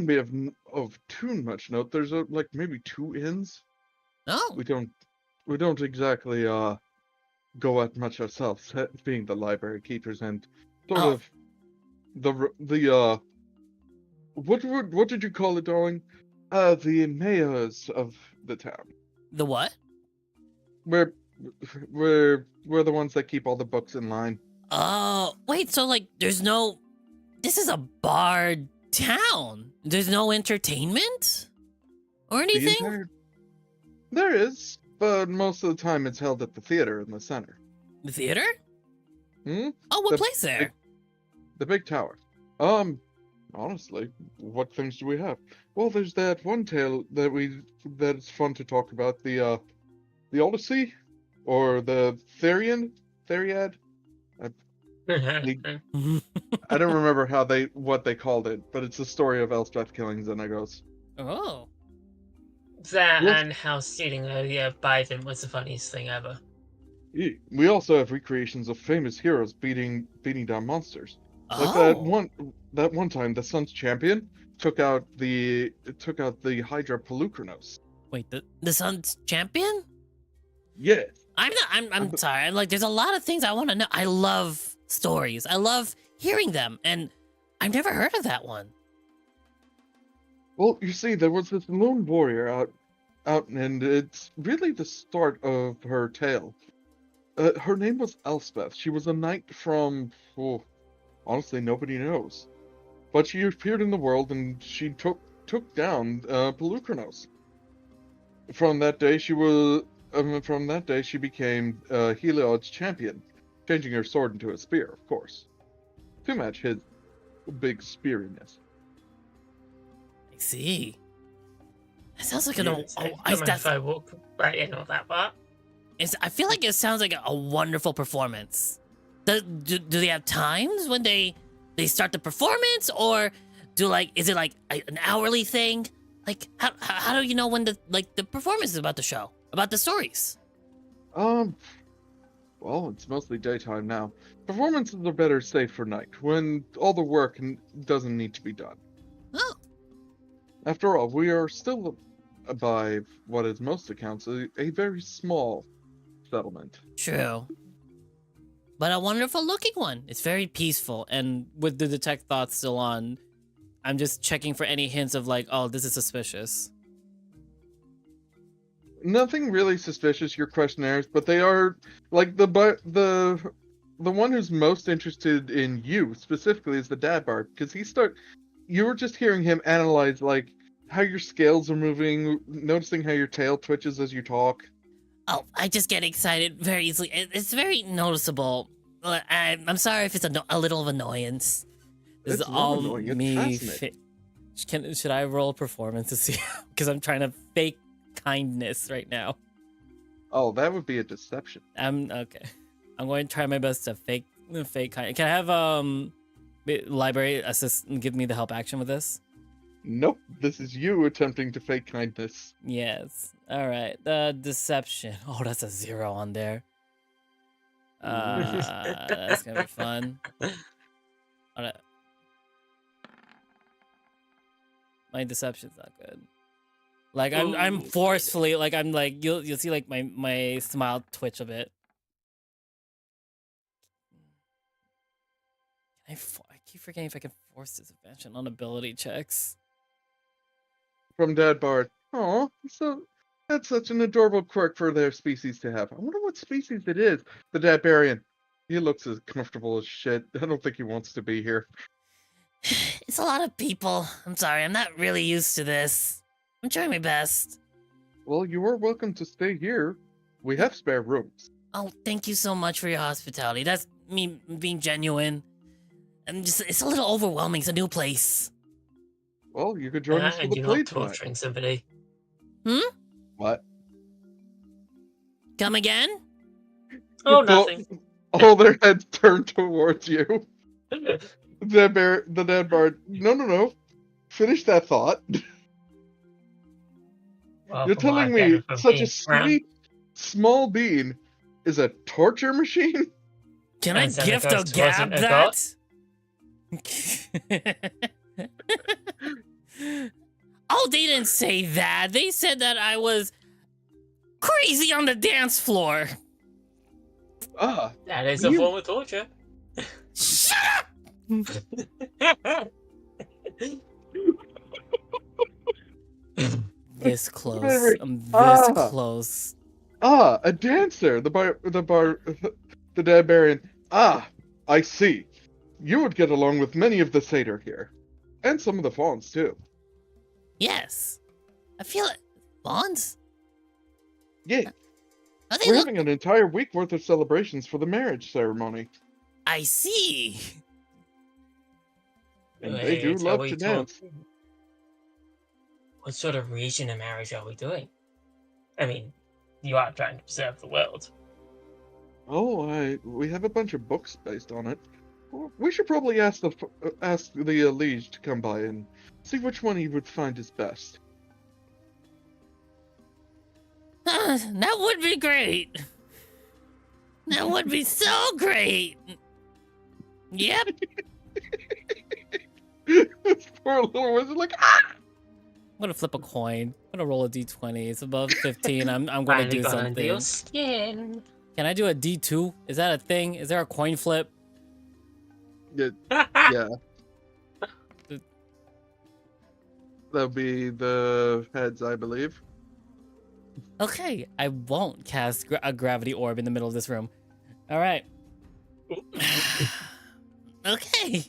[SPEAKER 3] to be of too much note. There's like maybe 2 inns.
[SPEAKER 2] Oh,
[SPEAKER 3] We don't exactly go out much ourselves, being the library keepers and sort
[SPEAKER 2] Oh.
[SPEAKER 3] of the what did you call it, darling? The mayors of the town.
[SPEAKER 2] the what?
[SPEAKER 3] We're the ones that keep all the books in line.
[SPEAKER 2] Oh, wait. So like, there's no. This is a bar town. There's no entertainment or
[SPEAKER 3] The
[SPEAKER 2] anything.
[SPEAKER 3] There is, but most of the time it's held at the theater in the center.
[SPEAKER 2] The theater?
[SPEAKER 3] Hmm?
[SPEAKER 2] Oh, what
[SPEAKER 3] The
[SPEAKER 2] place there?
[SPEAKER 3] The big tower. Honestly, what things do we have? Well, there's that one tale that's fun to talk about, the Odyssey? Or the Theriad? I don't remember what they called it, but it's the story of Elspeth killing Xenagos.
[SPEAKER 2] Oh,
[SPEAKER 5] That
[SPEAKER 3] Yes.
[SPEAKER 5] and how stealing Biden was the funniest thing ever.
[SPEAKER 3] We also have recreations of famous heroes beating down monsters. Like
[SPEAKER 2] oh.
[SPEAKER 3] that one time, the Sun's champion took out the Hydra Pelucranos.
[SPEAKER 2] Wait, the Sun's champion?
[SPEAKER 3] Yes.
[SPEAKER 2] I'm sorry. Like, there's a lot of things I want to know. I love stories. I love hearing them, and I've never heard of that one.
[SPEAKER 3] Well, you see, there was this lone warrior out, and it's really the start of her tale. Her name was Elspeth. She was a knight from, honestly, nobody knows. But she appeared in the world, and she took down Pelucranos. From that day, she became Heliod's champion, changing her sword into a spear, of course, to match his big speariness.
[SPEAKER 2] I see. That sounds like
[SPEAKER 5] If I walk right in on that part.
[SPEAKER 2] I feel like it sounds like a wonderful performance. Do they have times when they start the performance, or is it like an hourly thing? Like how do you know when the performance is about the show, about the stories?
[SPEAKER 3] Well, it's mostly daytime now. Performances are better saved for night, when all the work doesn't need to be done.
[SPEAKER 2] Oh,
[SPEAKER 3] After all, we are still by what is most accounts a very small settlement.
[SPEAKER 2] true. But a wonderful looking one. It's very peaceful, and with the detect thoughts still on, I'm just checking for any hints of like, oh, this is suspicious.
[SPEAKER 3] Nothing really suspicious, your questionnaires, but they are like the one who's most interested in you specifically is the dad bard, because you were just hearing him analyze like how your scales are moving, noticing how your tail twitches as you talk.
[SPEAKER 2] Oh, I just get excited very easily. It's very noticeable. I'm sorry if it's a little of annoyance. This is
[SPEAKER 3] It's not
[SPEAKER 2] all
[SPEAKER 3] annoying, it's
[SPEAKER 2] me.
[SPEAKER 3] fascinating.
[SPEAKER 2] Should I roll a performance to see? Because I'm trying to fake kindness right now.
[SPEAKER 3] Oh, that would be a deception.
[SPEAKER 2] I'm okay. I'm going to try my best to fake kindness. Can I have library assist give me the help action with this?
[SPEAKER 3] Nope, this is you attempting to fake kindness.
[SPEAKER 2] Yes. All right. The deception. Oh, that's a 0 on there. That's gonna be fun. All right. My deception's not good. Like I'm forcefully like I'm like you'll see like my smile twitch a bit. I keep forgetting if I can force disadvantage on ability checks.
[SPEAKER 3] From Dad Bard. Aw, so that's such an adorable quirk for their species to have. I wonder what species it is. The Dadbarian. He looks as comfortable as shit. I don't think he wants to be here.
[SPEAKER 2] It's a lot of people. I'm sorry, I'm not really used to this. I'm trying my best.
[SPEAKER 3] Well, you are welcome to stay here. We have spare rooms.
[SPEAKER 2] Oh, thank you so much for your hospitality. That's me being genuine. It's a little overwhelming. It's a new place.
[SPEAKER 3] Well, you could join us for
[SPEAKER 5] And
[SPEAKER 3] the
[SPEAKER 5] you're
[SPEAKER 3] play
[SPEAKER 5] not
[SPEAKER 3] tonight.
[SPEAKER 5] torturing somebody.
[SPEAKER 3] What?
[SPEAKER 2] Come again?
[SPEAKER 5] Oh,
[SPEAKER 3] It's all-
[SPEAKER 5] nothing.
[SPEAKER 3] All their heads turned towards you. The dead bird. No. Finish that thought.
[SPEAKER 5] Well,
[SPEAKER 3] You're
[SPEAKER 5] from what
[SPEAKER 3] telling
[SPEAKER 5] I've
[SPEAKER 3] me
[SPEAKER 5] gathered from
[SPEAKER 3] such a
[SPEAKER 5] being around
[SPEAKER 3] sweet, small bean is a torture machine?
[SPEAKER 2] Can I
[SPEAKER 5] And Santa
[SPEAKER 2] gift a
[SPEAKER 5] Claus wasn't
[SPEAKER 2] gab
[SPEAKER 5] a god?
[SPEAKER 2] that? Oh, they didn't say that. They said that I was crazy on the dance floor.
[SPEAKER 3] Ah,
[SPEAKER 5] That is a
[SPEAKER 3] you-
[SPEAKER 5] form of torture.
[SPEAKER 2] Shut up! This close. I'm this close.
[SPEAKER 3] a dancer. The dead baron. Ah, I see. You would get along with many of the satyr here, and some of the fawns too.
[SPEAKER 2] Yes. I feel it. Bonds?
[SPEAKER 3] Yeah,
[SPEAKER 2] Are they
[SPEAKER 3] we're
[SPEAKER 2] look?
[SPEAKER 3] having an entire week worth of celebrations for the marriage ceremony,
[SPEAKER 2] I see.
[SPEAKER 3] and they do
[SPEAKER 5] Wait, are
[SPEAKER 3] love
[SPEAKER 5] we
[SPEAKER 3] to dance.
[SPEAKER 5] talking- What sort of region of marriage are we doing? I mean, you are trying to preserve the world.
[SPEAKER 3] Oh, we have a bunch of books based on it. We should probably ask the liege to come by and see which one he would find is best.
[SPEAKER 2] That would be great. That would be so great. Yep.
[SPEAKER 3] This poor little wizard, like, ah!
[SPEAKER 2] I'm gonna flip a coin. I'm gonna roll a d20. It's above 15. I'm gonna
[SPEAKER 5] Finally
[SPEAKER 2] do
[SPEAKER 5] got under your
[SPEAKER 2] something.
[SPEAKER 5] skin.
[SPEAKER 2] Can I do a d2? Is that a thing? Is there a coin flip?
[SPEAKER 3] Yeah. That'll be the heads, I believe.
[SPEAKER 2] Okay, I won't cast a gravity orb in the middle of this room. All right. Okay.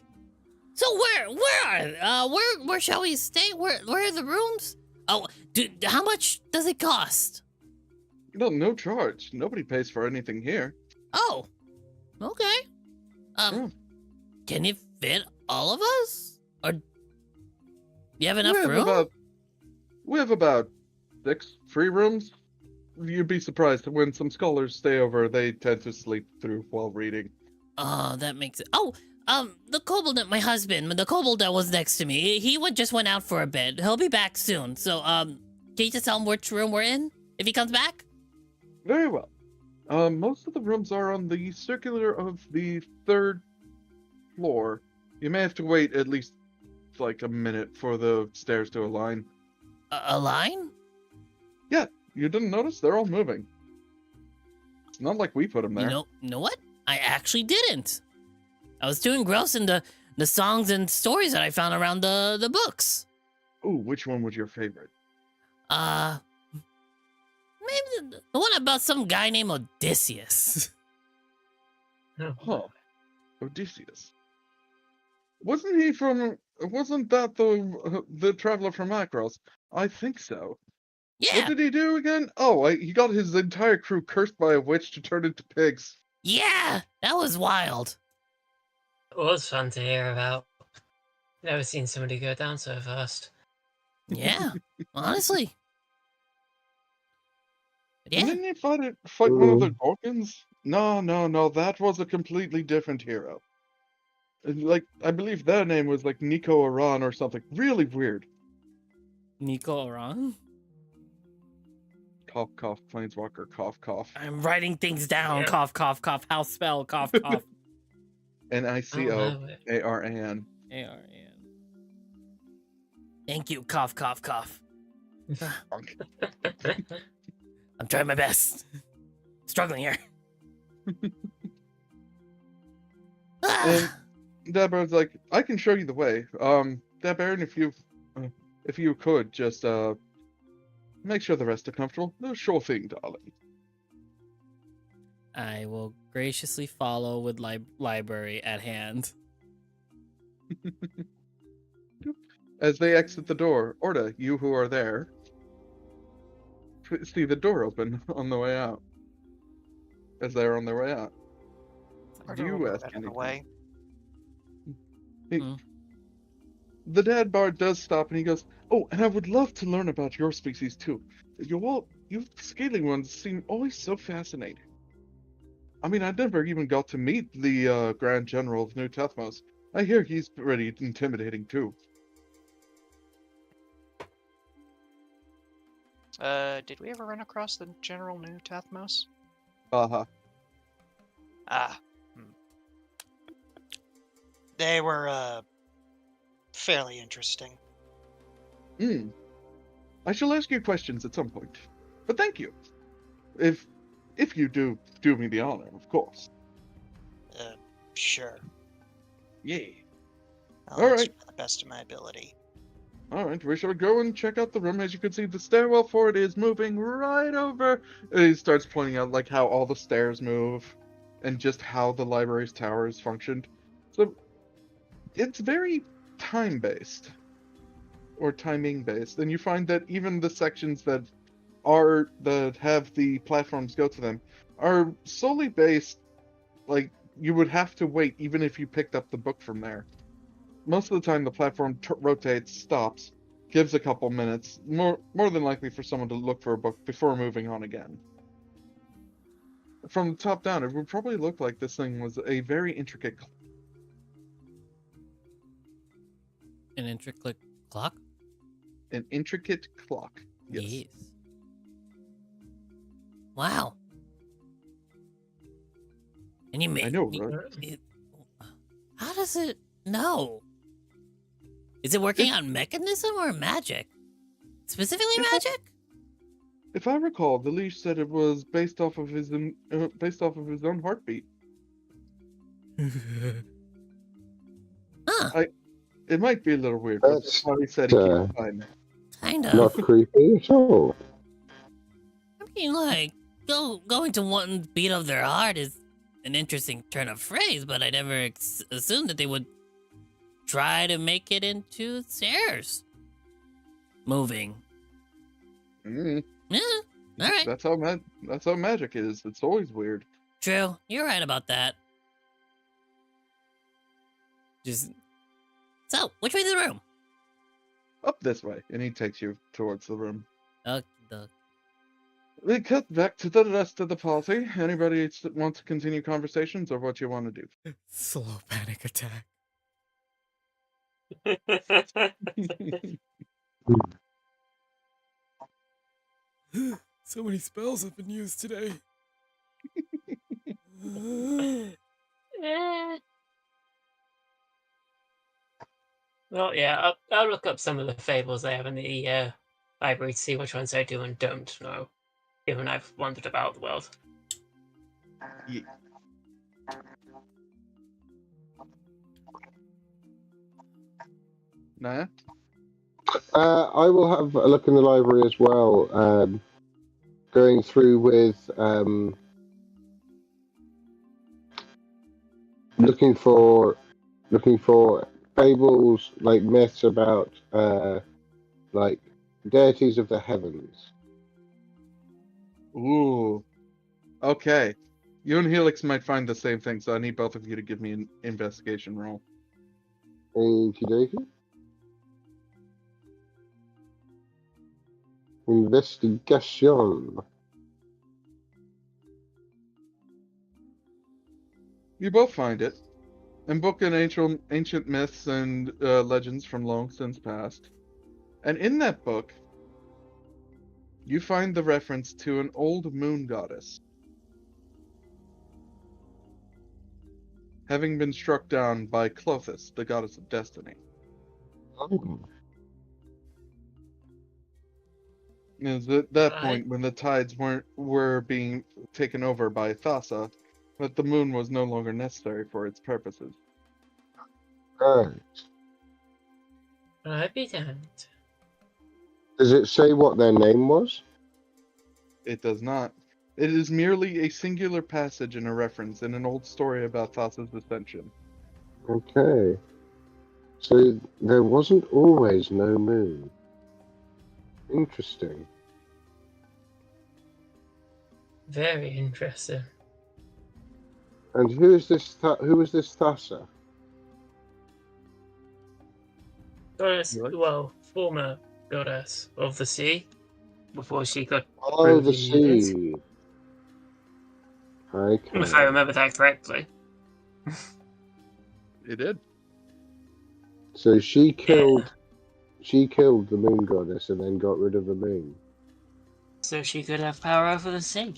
[SPEAKER 2] So where shall we stay? Where are the rooms? Oh, how much does it cost?
[SPEAKER 3] No charge. Nobody pays for anything here.
[SPEAKER 2] Oh, okay.
[SPEAKER 3] Oh.
[SPEAKER 2] Can it fit all of us? Or do you have enough room?
[SPEAKER 3] We have about 6 free rooms. You'd be surprised when some scholars stay over, they tend to sleep through while reading.
[SPEAKER 2] Oh, that makes it. Oh, the kobold, my husband, the kobold that was next to me, he just went out for a bit. He'll be back soon. So, can you just tell him which room we're in if he comes back?
[SPEAKER 3] Very well. Most of the rooms are on the circular of the 3rd floor. You may have to wait at least like a minute for the stairs to align.
[SPEAKER 2] A line?
[SPEAKER 3] Yeah, you didn't notice? They're all moving. It's not like we put them there.
[SPEAKER 2] You know what? I actually didn't. I was too engrossed in the songs and stories that I found around the books.
[SPEAKER 3] Ooh, which one was your favorite?
[SPEAKER 2] Maybe the one about some guy named Odysseus.
[SPEAKER 3] Huh. Odysseus. Wasn't that the traveler from Akros? I think so.
[SPEAKER 2] Yeah,
[SPEAKER 3] What did he do again? Oh, he got his entire crew cursed by a witch to turn into pigs.
[SPEAKER 2] yeah, that was wild.
[SPEAKER 5] It was fun to hear about. Never seen somebody go down so fast.
[SPEAKER 2] Yeah, honestly. But
[SPEAKER 3] And
[SPEAKER 2] yeah,
[SPEAKER 3] didn't he fight one of the Gorgons? No, that was a completely different hero. Like, I believe their name was like Nico Aran or something. Really weird.
[SPEAKER 2] Nico Aran.
[SPEAKER 3] Cough, cough, planeswalker, cough, cough.
[SPEAKER 2] I'm writing things down.
[SPEAKER 5] Yeah.
[SPEAKER 2] Cough, cough, cough. House spell. Cough, cough.
[SPEAKER 3] Nicoaran.
[SPEAKER 2] ARN. Thank you. Cough, cough, cough. I'm trying my best. Struggling here.
[SPEAKER 3] And Deborah's like, I can show you the way. Deborah, if you could just make sure the rest are comfortable. No, sure thing, darling.
[SPEAKER 2] I will graciously follow with library at hand.
[SPEAKER 3] As they exit the door, Orda, you who are there, see the door open on the way out. As they're on their way out.
[SPEAKER 4] Or
[SPEAKER 3] Do
[SPEAKER 4] do
[SPEAKER 3] you
[SPEAKER 4] move
[SPEAKER 3] ask
[SPEAKER 4] out of the
[SPEAKER 3] anything?
[SPEAKER 4] way.
[SPEAKER 3] the dad bard does stop and he goes, "Oh, and I would love to learn about your species too. You scaly ones seem always so fascinating. I mean, I never even got to meet the Grand General of New Tethmos. I hear he's pretty intimidating too."
[SPEAKER 4] Did we ever run across the General New Tathmos?
[SPEAKER 3] Uh-huh.
[SPEAKER 4] Ah. They were, fairly interesting.
[SPEAKER 3] I shall ask you questions at some point. But thank you. If you do me the honor, of course.
[SPEAKER 4] Sure.
[SPEAKER 3] Yay.
[SPEAKER 4] I'll
[SPEAKER 3] All
[SPEAKER 4] answer
[SPEAKER 3] right.
[SPEAKER 4] to the best of my ability.
[SPEAKER 3] Alright, we shall go and check out the room. As you can see, the stairwell for it is moving right over. And he starts pointing out like how all the stairs move and just how the library's towers functioned. So it's very time-based or timing-based. And you find that even the sections that have the platforms go to them are solely based, like, you would have to wait even if you picked up the book from there. Most of the time the platform rotates, stops, gives a couple minutes, more than likely for someone to look for a book before moving on again. From the top down, it would probably look like this thing was a very intricate
[SPEAKER 2] An intricate clock?
[SPEAKER 3] clock. Yes.
[SPEAKER 2] Wow. And you made.
[SPEAKER 3] I know, right?
[SPEAKER 2] How does it know? Is it working on mechanism or magic? Specifically magic?
[SPEAKER 3] If I recall, the leash said it was based off of his own heartbeat.
[SPEAKER 2] Huh.
[SPEAKER 3] It might be a little weird, but that's why he said he keeps time.
[SPEAKER 2] Kind of.
[SPEAKER 7] Not creepy at all.
[SPEAKER 2] I mean, like, going to one beat of their heart is an interesting turn of phrase, but I never assumed that they would try to make it into stairs. Moving.
[SPEAKER 3] Mm.
[SPEAKER 2] Yeah, alright.
[SPEAKER 3] That's how magic is. It's always weird.
[SPEAKER 2] True, you're right about that. So, which way to the room?
[SPEAKER 3] Up this way, and he takes you towards the room.
[SPEAKER 2] The
[SPEAKER 3] We cut back to the rest of the party. Anybody want to continue conversations, or what you want to do?
[SPEAKER 2] slow panic attack. So many spells have been used today.
[SPEAKER 5] Well, yeah, I'll look up some of the fables they have in the library to see which ones I do and don't know, given I've wandered about the world.
[SPEAKER 3] Yeah. Naya?
[SPEAKER 7] I will have a look in the library as well. Going through with looking for fables, like myths about like deities of the heavens.
[SPEAKER 3] Ooh. Okay. You and Helix might find the same thing, so I need both of you to give me an investigation roll.
[SPEAKER 7] Okie dokie. Investigation.
[SPEAKER 3] You both find it. In book and ancient myths and legends from long since past. And in that book, you find the reference to an old moon goddess having been struck down by Clothis, the goddess of destiny.
[SPEAKER 7] Oh.
[SPEAKER 3] It was at that point when the tides were being taken over by Thassa, that the moon was no longer necessary for its purposes.
[SPEAKER 7] Right.
[SPEAKER 5] I'd be damned.
[SPEAKER 7] Does it say what their name was?
[SPEAKER 3] It does not. It is merely a singular passage and a reference in an old story about Thassa's ascension.
[SPEAKER 7] Okay. So there wasn't always no moon. Interesting.
[SPEAKER 5] Very interesting.
[SPEAKER 7] And who is this? Who is this Thassa?
[SPEAKER 5] Goddess,
[SPEAKER 3] Really?
[SPEAKER 5] well, former goddess of the sea, before she got
[SPEAKER 7] Oh, the
[SPEAKER 5] rooted,
[SPEAKER 7] sea. Okay.
[SPEAKER 5] if I remember that correctly.
[SPEAKER 3] It did.
[SPEAKER 7] So she
[SPEAKER 5] Yeah.
[SPEAKER 7] killed the moon goddess and then got rid of the moon.
[SPEAKER 5] So she could have power over the sea.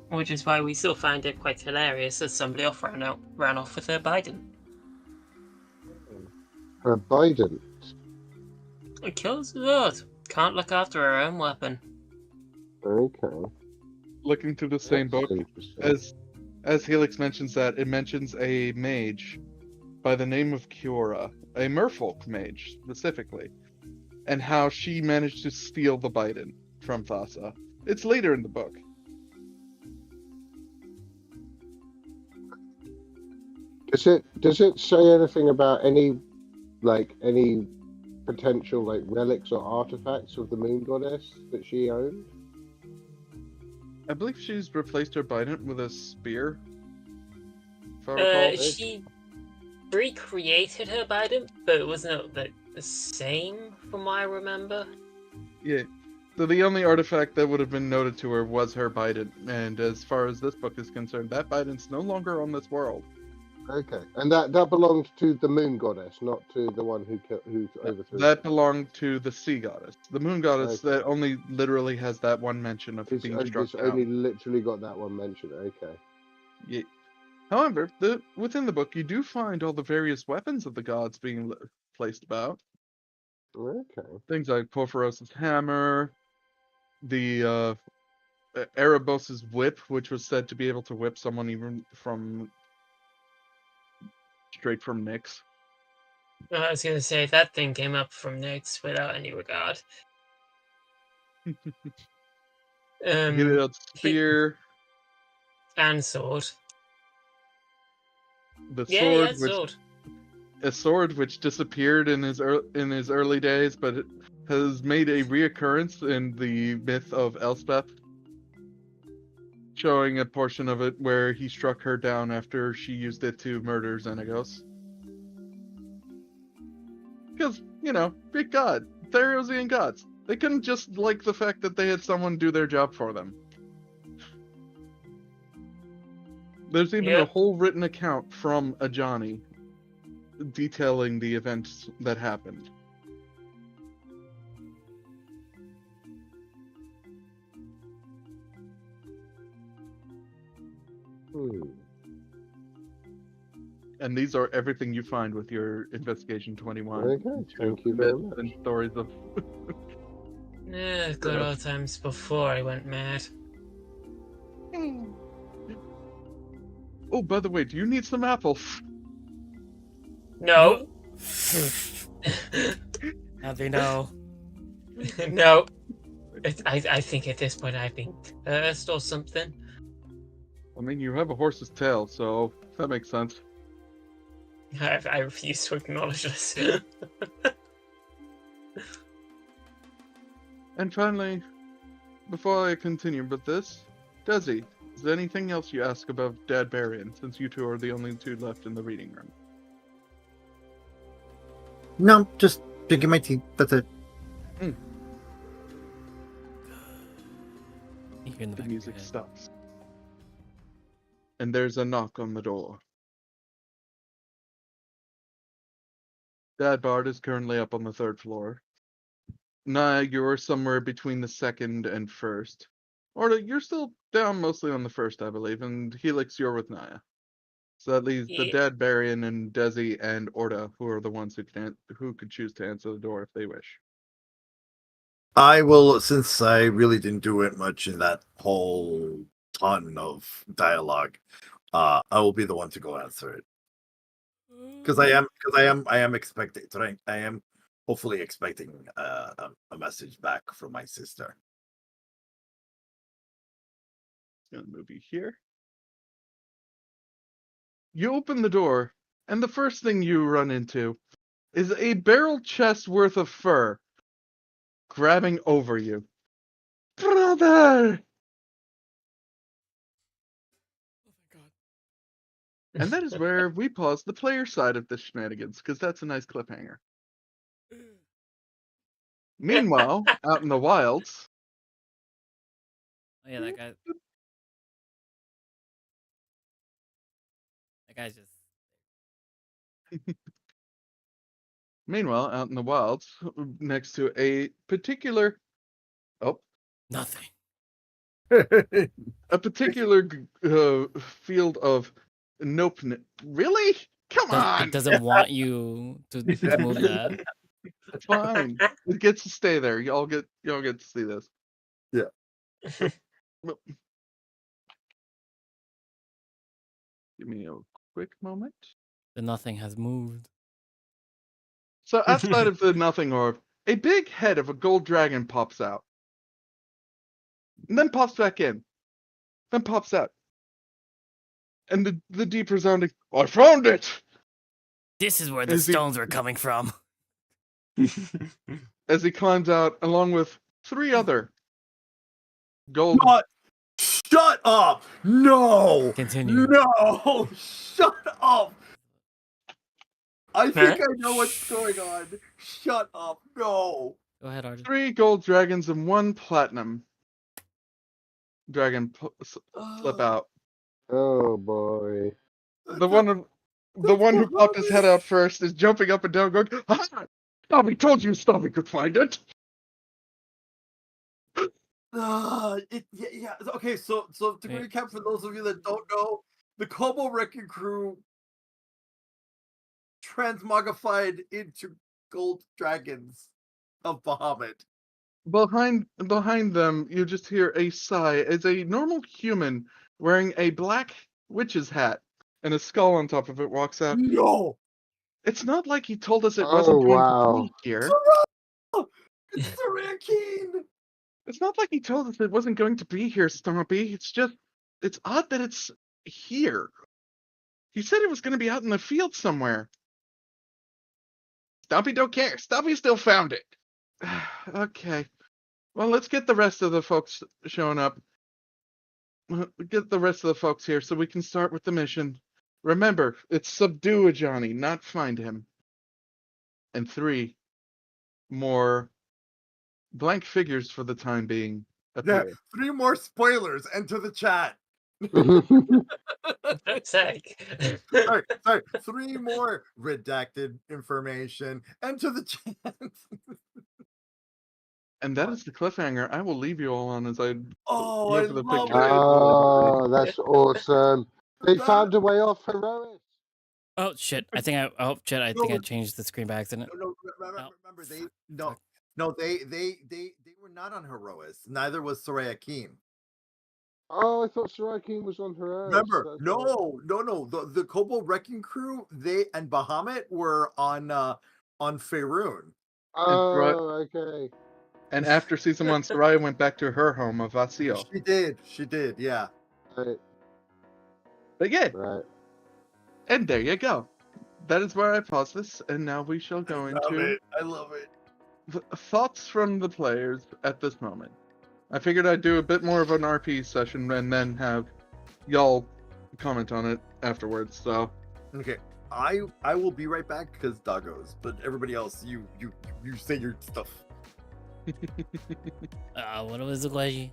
[SPEAKER 5] Which is why we still find it quite hilarious that somebody else ran off with her Biden.
[SPEAKER 7] Her Biden.
[SPEAKER 5] It kills the Lord. Can't look after her own weapon.
[SPEAKER 7] Okay.
[SPEAKER 3] Looking through the same
[SPEAKER 7] That's
[SPEAKER 3] book,
[SPEAKER 7] interesting.
[SPEAKER 3] as Helix mentions that, it mentions a mage by the name of Kiora, a merfolk mage specifically, and how she managed to steal the Biden from Thassa. It's later in the book.
[SPEAKER 7] Does it say anything about any potential relics or artifacts of the moon goddess that she owned?
[SPEAKER 3] I believe she's replaced her Biden with a spear. If I recall.
[SPEAKER 5] She recreated her Biden, but it wasn't the same from what I remember.
[SPEAKER 3] Yeah. So the only artifact that would have been noted to her was her Biden, and as far as this book is concerned, that Biden's no longer on this world.
[SPEAKER 7] Okay, and that belonged to the moon goddess, not to the one who overthrew
[SPEAKER 3] That
[SPEAKER 7] her.
[SPEAKER 3] belonged to the sea goddess. The moon goddess
[SPEAKER 7] Okay.
[SPEAKER 3] that only literally has that one mention of being struck down.
[SPEAKER 7] Only literally got that one mentioned. Okay.
[SPEAKER 3] Yeah. However, within the book, you do find all the various weapons of the gods being placed about.
[SPEAKER 7] Okay.
[SPEAKER 3] Things like Porphyros's hammer, the Erebos' whip, which was said to be able to whip someone even straight from Nyx.
[SPEAKER 5] I was gonna say that thing came up from Nyx without any regard.
[SPEAKER 3] Heliod's spear,
[SPEAKER 5] And sword.
[SPEAKER 3] the
[SPEAKER 5] Yeah, he
[SPEAKER 3] sword,
[SPEAKER 5] had sword.
[SPEAKER 3] a sword which disappeared in his early days, but it has made a reoccurrence in the myth of Elspeth, showing a portion of it where he struck her down after she used it to murder Xenagos. Because, Greek god, Theriosian gods. They couldn't just like the fact that they had someone do their job for them. There's even a whole written account from Ajani detailing the events that happened. And these are everything you find with your Investigation 21.
[SPEAKER 7] Okay, thank you very much.
[SPEAKER 3] And stories of...
[SPEAKER 5] Yeah, good old times before I went mad.
[SPEAKER 3] Oh, by the way, do you need some apples?
[SPEAKER 5] No.
[SPEAKER 2] Now they know.
[SPEAKER 5] No. I think at this point I've been cursed or something.
[SPEAKER 3] I mean, you have a horse's tail, so that makes sense.
[SPEAKER 5] I refuse to acknowledge this.
[SPEAKER 3] And finally, before I continue with this, Desi, is there anything else you ask about Dad Barian, since you two are the only two left in the reading room?
[SPEAKER 1] No, just drinking my tea. That's it.
[SPEAKER 2] You hear in the
[SPEAKER 3] The
[SPEAKER 2] back of your
[SPEAKER 3] music
[SPEAKER 2] head.
[SPEAKER 3] stops. And there's a knock on the door. Dad Bard is currently up on the 3rd floor. Naya, you're somewhere between the 2nd and 1st. Orda, you're still down mostly on the 1st, I believe, and Helix, you're with Naya. So that leaves the Dad Barian and Desi and Orda, who are the ones who could choose to answer the door if they wish.
[SPEAKER 6] I will, since I really didn't do it much in that whole ton of dialogue, I will be the one to go answer it. Because I am expecting, I am hopefully expecting a message back from my sister.
[SPEAKER 3] Gonna move you here. You open the door, and the first thing you run into is a barrel chest worth of fur grabbing over you. Brother!
[SPEAKER 2] Oh my god.
[SPEAKER 3] And that is where we pause the player side of the shenanigans, because that's a nice cliffhanger. Meanwhile, out in the wilds,
[SPEAKER 2] Oh yeah, that guy. That guy's just
[SPEAKER 3] next to a particular, oh,
[SPEAKER 2] nothing.
[SPEAKER 3] a particular field of nope. Really? Come on!
[SPEAKER 2] It doesn't want you to move that.
[SPEAKER 3] It's fine. It gets to stay there. Y'all get to see this. Well, give me a quick moment.
[SPEAKER 2] The nothing has moved.
[SPEAKER 3] So outside of the nothing orb, a big head of a gold dragon pops out. And then pops back in. Then pops out. And the deep resounding, I found it!
[SPEAKER 2] This is where the
[SPEAKER 3] Is he-
[SPEAKER 2] stones were coming from.
[SPEAKER 3] As he climbs out along with 3 other gold.
[SPEAKER 6] Not. Shut up! No!
[SPEAKER 2] Continue.
[SPEAKER 6] No! Shut up! I think I know what's going on. Shut up! No!
[SPEAKER 2] Go ahead, Arjun.
[SPEAKER 3] 3 gold dragons and 1 platinum dragon slip out.
[SPEAKER 7] Oh boy.
[SPEAKER 3] The one who popped his head out first is jumping up and down, going, "Ah! Snobby told you Snobby could find it."
[SPEAKER 6] Yeah. Okay, so to
[SPEAKER 2] Wait.
[SPEAKER 6] recap for those of you that don't know, the Kobo Wrecking Crew transmogrified into gold dragons of Bahamut.
[SPEAKER 3] Behind them, you just hear a sigh as a normal human wearing a black witch's hat and a skull on top of it walks out.
[SPEAKER 6] No!
[SPEAKER 3] It's not like he told us it
[SPEAKER 7] Oh,
[SPEAKER 3] wasn't going to
[SPEAKER 7] wow.
[SPEAKER 3] be here.
[SPEAKER 6] It's Sarah Keen!
[SPEAKER 3] It's not like he told us it wasn't going to be here, Stompy. It's odd that it's here. He said it was going to be out in the field somewhere. Stompy don't care. Stompy still found it. Okay. Well, let's get the rest of the folks showing up. Get the rest of the folks here so we can start with the mission. Remember, it's subdue a Johnny, not find him. And 3 more blank figures for the time being
[SPEAKER 6] Yeah,
[SPEAKER 3] appear.
[SPEAKER 6] 3 more spoilers. Enter the chat.
[SPEAKER 5] Fuck's sake.
[SPEAKER 6] Sorry. 3 more redacted information. Enter the chat.
[SPEAKER 3] And that is the cliffhanger I will leave you all on as I
[SPEAKER 6] Oh,
[SPEAKER 3] look
[SPEAKER 6] I
[SPEAKER 3] for the
[SPEAKER 6] love
[SPEAKER 3] picture.
[SPEAKER 6] it.
[SPEAKER 7] Oh, that's awesome. They found a way off heroic.
[SPEAKER 2] Oh shit! I think I think I
[SPEAKER 6] No.
[SPEAKER 2] changed the screen by accident.
[SPEAKER 6] No,
[SPEAKER 2] Oh,
[SPEAKER 6] remember they
[SPEAKER 2] fuck.
[SPEAKER 6] they were not on Herois. Neither was Soraya Keen.
[SPEAKER 7] Oh, I thought Sarakin was on Heroic.
[SPEAKER 6] Remember? No. The Kobo Wrecking Crew, they and Bahamut were on Faerun.
[SPEAKER 7] Oh, okay.
[SPEAKER 3] And after season 1, Soraya went back to her home of Vasio.
[SPEAKER 6] She did, yeah.
[SPEAKER 7] Right,
[SPEAKER 3] But yeah,
[SPEAKER 7] right.
[SPEAKER 3] and there you go. That is where I pause this, and now we shall go into
[SPEAKER 6] I love it.
[SPEAKER 3] thoughts from the players at this moment. I figured I'd do a bit more of an RP session and then have y'all comment on it afterwards. So
[SPEAKER 6] Okay. I will be right back because doggos, but everybody else, you say your stuff.
[SPEAKER 2] What was the question?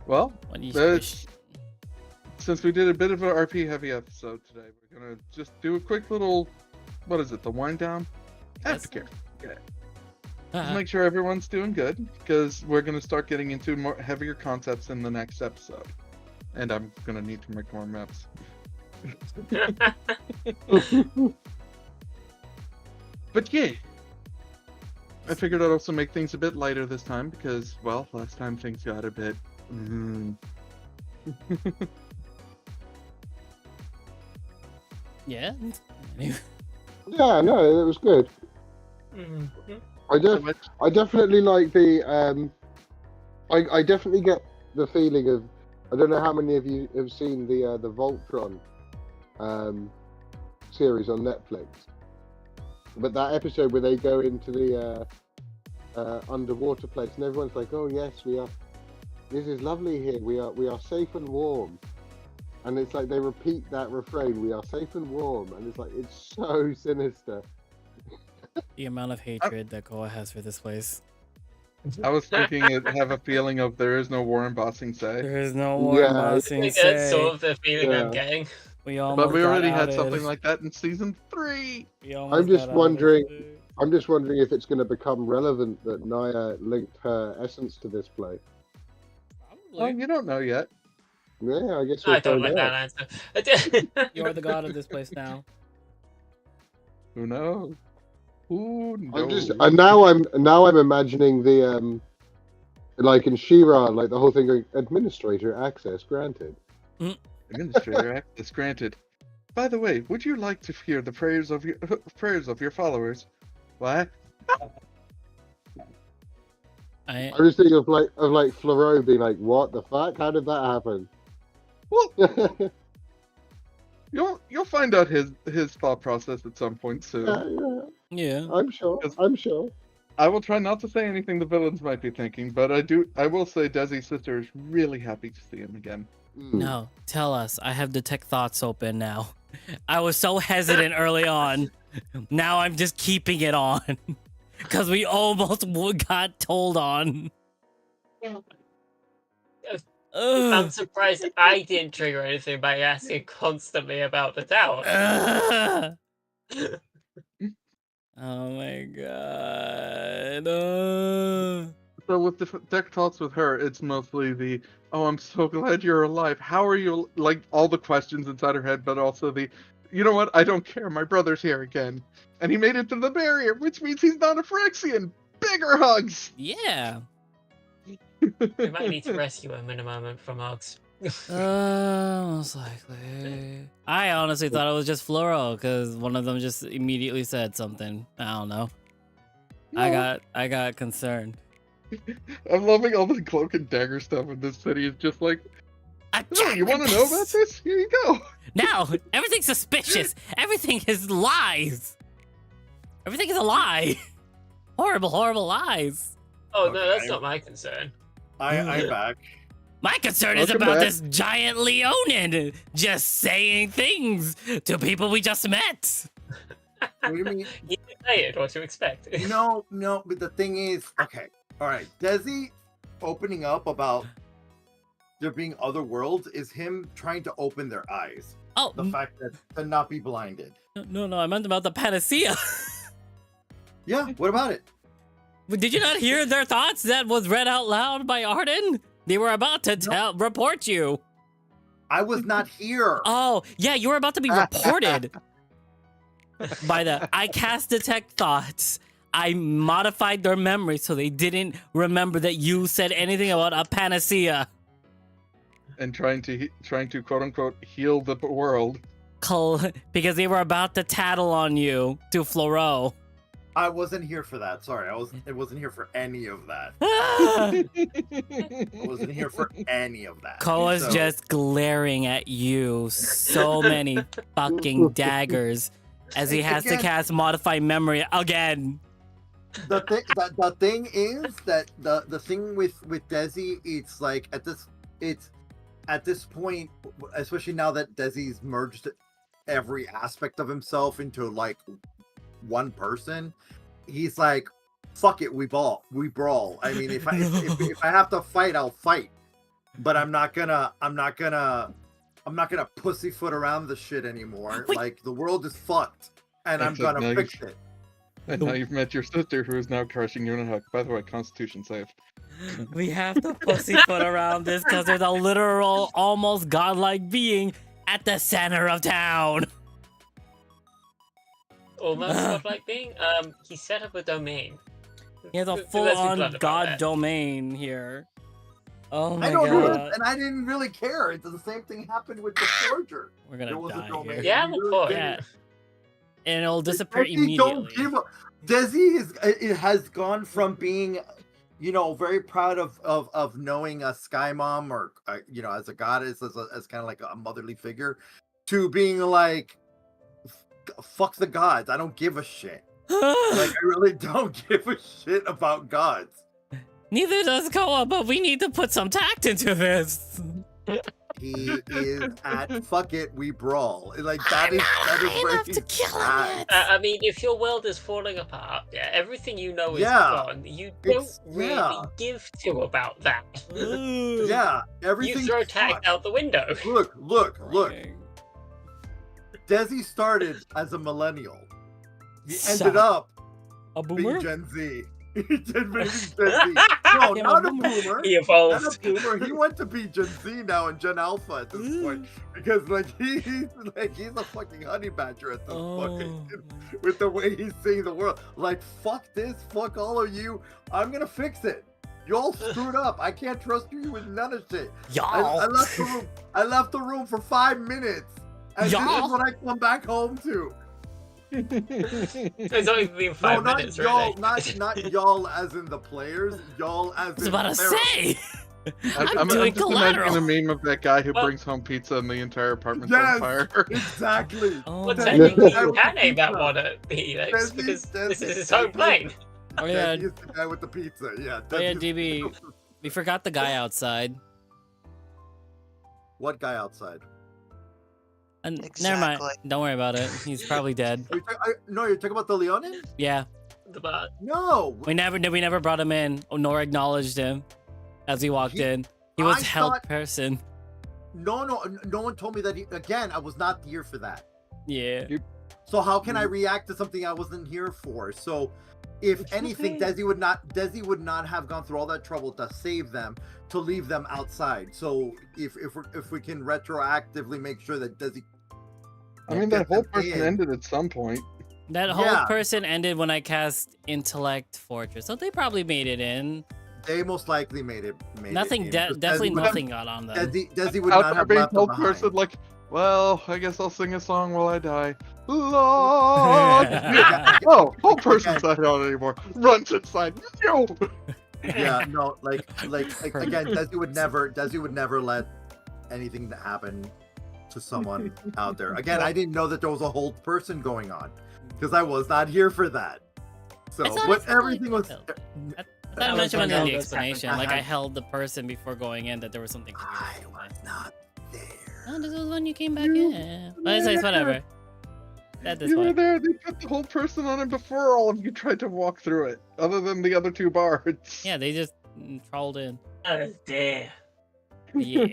[SPEAKER 3] well,
[SPEAKER 2] What do you
[SPEAKER 3] that's, since we did a bit of an RP heavy episode today, we're gonna just do a quick little, what is it, the wind down? Aftercare. Just make sure everyone's doing good, because we're gonna start getting into more heavier concepts in the next episode, and I'm gonna need to make more maps. But yeah, I figured I'd also make things a bit lighter this time because, well, last time things got a bit.
[SPEAKER 2] Yeah. Anyway.
[SPEAKER 7] Yeah, no, it was good. I definitely like the I definitely get the feeling of, I don't know how many of you have seen the Voltron series on Netflix, but that episode where they go into the underwater place and everyone's like, oh yes, we are, this is lovely here, we are safe and warm, and it's like they repeat that refrain, "We are safe and warm," and it's like it's so sinister.
[SPEAKER 2] The amount of hatred that Koa has for this place.
[SPEAKER 3] I was thinking it have a feeling of there is no war in Bossing Say.
[SPEAKER 2] There is no war
[SPEAKER 7] Yeah,
[SPEAKER 2] in
[SPEAKER 5] I
[SPEAKER 2] Bossing
[SPEAKER 5] think that's
[SPEAKER 2] Say.
[SPEAKER 5] sort of the feeling I'm
[SPEAKER 7] Yeah.
[SPEAKER 5] getting.
[SPEAKER 2] We almost
[SPEAKER 3] But we
[SPEAKER 2] got
[SPEAKER 3] already had
[SPEAKER 2] outed.
[SPEAKER 3] something like that in season 3.
[SPEAKER 2] We almost
[SPEAKER 7] just
[SPEAKER 2] got
[SPEAKER 7] wondering-
[SPEAKER 2] outed.
[SPEAKER 7] I'm just wondering if it's going to become relevant that Naya linked her essence to this play.
[SPEAKER 3] Oh,
[SPEAKER 2] Probably.
[SPEAKER 3] you don't know yet.
[SPEAKER 7] Yeah, I guess
[SPEAKER 5] I
[SPEAKER 7] we'll
[SPEAKER 5] don't
[SPEAKER 7] find
[SPEAKER 5] like
[SPEAKER 7] out.
[SPEAKER 5] that answer.
[SPEAKER 2] You're the god of this place now.
[SPEAKER 3] Who knows? Who
[SPEAKER 7] I'm
[SPEAKER 3] knows?
[SPEAKER 7] just, and now I'm imagining the like in She-Ra, like the whole thing going, administrator access granted.
[SPEAKER 3] Administrator access granted. By the way, would you like to hear the prayers of your followers? What?
[SPEAKER 2] I
[SPEAKER 7] I was thinking of like Floro being like, "What the fuck? How did that happen?"
[SPEAKER 3] Well, you'll find out his thought process at some point soon.
[SPEAKER 7] yeah,
[SPEAKER 2] yeah.
[SPEAKER 7] I'm sure.
[SPEAKER 3] Because-
[SPEAKER 7] I'm sure.
[SPEAKER 3] I will try not to say anything the villains might be thinking, but I will say Desi's sister is really happy to see him again.
[SPEAKER 7] Mm.
[SPEAKER 2] No, tell us. I have detect thoughts open now. I was so hesitant early on. Now I'm just keeping it on. Because we almost got told on.
[SPEAKER 5] I'm
[SPEAKER 2] Ugh.
[SPEAKER 5] surprised I didn't trigger anything by asking constantly about the tower.
[SPEAKER 2] Ugh. Oh my god.
[SPEAKER 3] So with the deck talks with her, it's mostly the, "Oh, I'm so glad you're alive. How are you?" Like all the questions inside her head, but also the, "You know what? I don't care. My brother's here again, and he made it to the barrier, which means he's not a Phyrexian. Bigger hugs."
[SPEAKER 2] Yeah.
[SPEAKER 5] We might need to rescue him in a moment from Ox.
[SPEAKER 2] Most likely. I honestly thought it was just Floro because one of them just immediately said something. I don't know.
[SPEAKER 3] No.
[SPEAKER 2] I got concerned.
[SPEAKER 3] I'm loving all the cloak and dagger stuff in this city. It's just like, "Oh, you want to know about this? Here you go."
[SPEAKER 2] No, everything's suspicious. Everything is lies. Everything is a lie. Horrible, horrible lies.
[SPEAKER 5] Oh no, that's
[SPEAKER 6] Okay.
[SPEAKER 5] not my concern.
[SPEAKER 6] I'm back.
[SPEAKER 2] My concern is
[SPEAKER 3] Welcome
[SPEAKER 2] about
[SPEAKER 3] back.
[SPEAKER 2] this giant Leonin just saying things to people we just met.
[SPEAKER 6] What do you mean?
[SPEAKER 5] You say it, what to expect.
[SPEAKER 6] No, but the thing is, okay, all right, Desi opening up about there being other worlds is him trying to open their eyes.
[SPEAKER 2] Oh,
[SPEAKER 6] The fact that to not be blinded.
[SPEAKER 2] no, I meant about the panacea.
[SPEAKER 6] Yeah, what about it?
[SPEAKER 2] But did you not hear their thoughts that was read out loud by Arden? They were about to report you.
[SPEAKER 6] I was not here.
[SPEAKER 2] Oh, yeah, you were about to be reported by the I cast detect thoughts. I modified their memory so they didn't remember that you said anything about a panacea.
[SPEAKER 3] And trying to quote unquote heal the world.
[SPEAKER 2] Because they were about to tattle on you to Floro.
[SPEAKER 6] I wasn't here for that. Sorry, I wasn't here for any of that.
[SPEAKER 2] Ah!
[SPEAKER 6] I wasn't here for any of that.
[SPEAKER 2] Koa's
[SPEAKER 6] So,
[SPEAKER 2] just glaring at you. So many fucking daggers as he has to
[SPEAKER 6] Again.
[SPEAKER 2] cast modify memory again.
[SPEAKER 6] the thing is that the thing with Desi, it's like at this point, especially now that Desi's merged every aspect of himself into like one person, he's like, fuck it, we brawl. I mean, if I have to fight, I'll fight, but I'm not gonna pussyfoot around the shit anymore.
[SPEAKER 2] Wait.
[SPEAKER 6] Like, the world is fucked, and I'm
[SPEAKER 3] Except
[SPEAKER 6] gonna
[SPEAKER 3] now
[SPEAKER 6] fix it.
[SPEAKER 3] And now you've met your sister, who is now crushing you in a hug. By the way, Constitution save.
[SPEAKER 2] We have to pussyfoot around this because there's a literal, almost godlike being at the center of town.
[SPEAKER 5] Almost godlike being. He set up a domain.
[SPEAKER 2] He has a
[SPEAKER 5] Let's be
[SPEAKER 2] full-on
[SPEAKER 5] blunt about
[SPEAKER 2] god
[SPEAKER 5] that.
[SPEAKER 2] domain here. Oh my
[SPEAKER 6] I don't know,
[SPEAKER 2] god.
[SPEAKER 6] and I didn't really care. It's the same thing happened with the Forger.
[SPEAKER 2] We're
[SPEAKER 6] There
[SPEAKER 2] gonna
[SPEAKER 6] was a
[SPEAKER 2] die
[SPEAKER 6] domain.
[SPEAKER 2] here.
[SPEAKER 5] Yeah, I'm a point.
[SPEAKER 2] Yeah. And it'll disappear
[SPEAKER 6] Desi don't
[SPEAKER 2] immediately.
[SPEAKER 6] give a- Desi it has gone from being, very proud of knowing a Sky Mom or as a goddess, as kind of like a motherly figure, to being like, fuck the gods. I don't give a shit. Like, I really don't give a shit about gods.
[SPEAKER 2] Neither does Koa, but we need to put some tact into this.
[SPEAKER 6] He is at fuck it, we brawl. Like
[SPEAKER 2] I'm
[SPEAKER 6] that
[SPEAKER 2] not
[SPEAKER 6] is
[SPEAKER 2] high
[SPEAKER 6] where
[SPEAKER 2] enough to
[SPEAKER 6] he's
[SPEAKER 2] kill
[SPEAKER 6] at.
[SPEAKER 2] him yet.
[SPEAKER 5] I mean, if your world is falling apart, yeah, everything you know is
[SPEAKER 6] Yeah,
[SPEAKER 5] gone. You don't
[SPEAKER 6] it's
[SPEAKER 5] really
[SPEAKER 6] yeah,
[SPEAKER 5] give two about that.
[SPEAKER 6] yeah.
[SPEAKER 5] You
[SPEAKER 6] Everything's
[SPEAKER 5] throw tags
[SPEAKER 6] fucked.
[SPEAKER 5] out the window.
[SPEAKER 6] Look.
[SPEAKER 2] Crying.
[SPEAKER 6] Desi started as a millennial. He ended
[SPEAKER 2] Stop.
[SPEAKER 6] up
[SPEAKER 2] A
[SPEAKER 6] being
[SPEAKER 2] boomer?
[SPEAKER 6] Gen Z. He did being Gen Z. No,
[SPEAKER 2] Yeah,
[SPEAKER 6] not
[SPEAKER 2] a
[SPEAKER 6] a
[SPEAKER 2] boomer.
[SPEAKER 6] boomer.
[SPEAKER 5] He
[SPEAKER 6] Not
[SPEAKER 5] evolved.
[SPEAKER 6] a boomer. He went to be Gen Z now and Gen Alpha at this point because like he's a fucking honey badger at this point with the way he's seeing the world. Like fuck this, fuck all of you. I'm gonna fix it. Y'all screwed up. I can't trust you with none of shit.
[SPEAKER 2] Y'all.
[SPEAKER 6] I left the room. I left the room for 5 minutes, and this
[SPEAKER 2] Y'all.
[SPEAKER 6] is what I come back home to.
[SPEAKER 5] It's only been
[SPEAKER 6] No,
[SPEAKER 5] 5
[SPEAKER 6] not
[SPEAKER 5] minutes,
[SPEAKER 6] y'all,
[SPEAKER 5] really.
[SPEAKER 6] not y'all as in the players. Y'all as
[SPEAKER 2] I was
[SPEAKER 6] in
[SPEAKER 2] about to
[SPEAKER 6] therapy.
[SPEAKER 2] say. I'm
[SPEAKER 3] I'm
[SPEAKER 2] doing
[SPEAKER 3] just imagining
[SPEAKER 2] collateral.
[SPEAKER 3] a meme of that guy who
[SPEAKER 5] Well-
[SPEAKER 3] brings home pizza and the entire apartment's
[SPEAKER 6] Yes,
[SPEAKER 3] on fire.
[SPEAKER 6] exactly.
[SPEAKER 2] Oh,
[SPEAKER 5] Well,
[SPEAKER 2] my
[SPEAKER 5] technically,
[SPEAKER 6] guy
[SPEAKER 5] you
[SPEAKER 6] with the
[SPEAKER 5] can name that
[SPEAKER 6] pizza.
[SPEAKER 5] one at Helix
[SPEAKER 6] Desi-
[SPEAKER 5] because this is his
[SPEAKER 6] Desi-
[SPEAKER 5] home plane.
[SPEAKER 2] Oh, yeah.
[SPEAKER 6] He's the guy with the pizza. Yeah.
[SPEAKER 2] Oh, yeah,
[SPEAKER 6] Desi's-
[SPEAKER 2] DB. We forgot the guy outside.
[SPEAKER 6] What guy outside?
[SPEAKER 2] And never mind.
[SPEAKER 4] Exactly.
[SPEAKER 2] Don't worry about it. He's probably dead.
[SPEAKER 6] No, you're talking about the Leonin?
[SPEAKER 2] Yeah.
[SPEAKER 5] But
[SPEAKER 6] No.
[SPEAKER 2] We never brought him in nor acknowledged him as he walked in. He was
[SPEAKER 6] I
[SPEAKER 2] help
[SPEAKER 6] thought-
[SPEAKER 2] person.
[SPEAKER 6] No one told me that. Again, I was not here for that.
[SPEAKER 2] Yeah.
[SPEAKER 6] So how can I react to something I wasn't here for? So, if
[SPEAKER 5] It's
[SPEAKER 6] anything,
[SPEAKER 5] okay.
[SPEAKER 6] Desi would not have gone through all that trouble to save them, to leave them outside. So if we can retroactively make sure that Desi,
[SPEAKER 3] I mean, that
[SPEAKER 6] Get
[SPEAKER 3] whole
[SPEAKER 6] them
[SPEAKER 3] person
[SPEAKER 6] in.
[SPEAKER 3] ended at some point.
[SPEAKER 2] That whole
[SPEAKER 6] Yeah.
[SPEAKER 2] person ended when I cast Intellect Fortress. So they probably made it in.
[SPEAKER 6] they most likely made it.
[SPEAKER 2] Nothing, definitely nothing got on them.
[SPEAKER 6] Desi would
[SPEAKER 3] Out
[SPEAKER 6] not
[SPEAKER 3] there
[SPEAKER 6] have
[SPEAKER 3] being
[SPEAKER 6] left them
[SPEAKER 3] told
[SPEAKER 6] behind.
[SPEAKER 3] person like, well, I guess I'll sing a song while I die. Lord. Oh, whole person's not out anymore. Runs inside. No.
[SPEAKER 6] Yeah, no, like again, Desi would never let anything to happen to someone out there. Again, I didn't know that there was a whole person going on because I was not here for that. So,
[SPEAKER 2] I thought
[SPEAKER 6] but
[SPEAKER 2] it's really
[SPEAKER 6] everything was.
[SPEAKER 2] detailed. I
[SPEAKER 5] That was
[SPEAKER 2] mentioned
[SPEAKER 5] when
[SPEAKER 2] in
[SPEAKER 5] all
[SPEAKER 2] the
[SPEAKER 5] this happened.
[SPEAKER 2] explanation, like I held the person before going in that there was something.
[SPEAKER 6] I was not there.
[SPEAKER 2] Oh, this was when you came back in. But it's whatever. At this
[SPEAKER 3] You were
[SPEAKER 2] point.
[SPEAKER 3] there. They put the whole person on it before all of you tried to walk through it. Other than the other two bards.
[SPEAKER 2] Yeah, they just trolled in.
[SPEAKER 5] oh dear.
[SPEAKER 2] Yeah.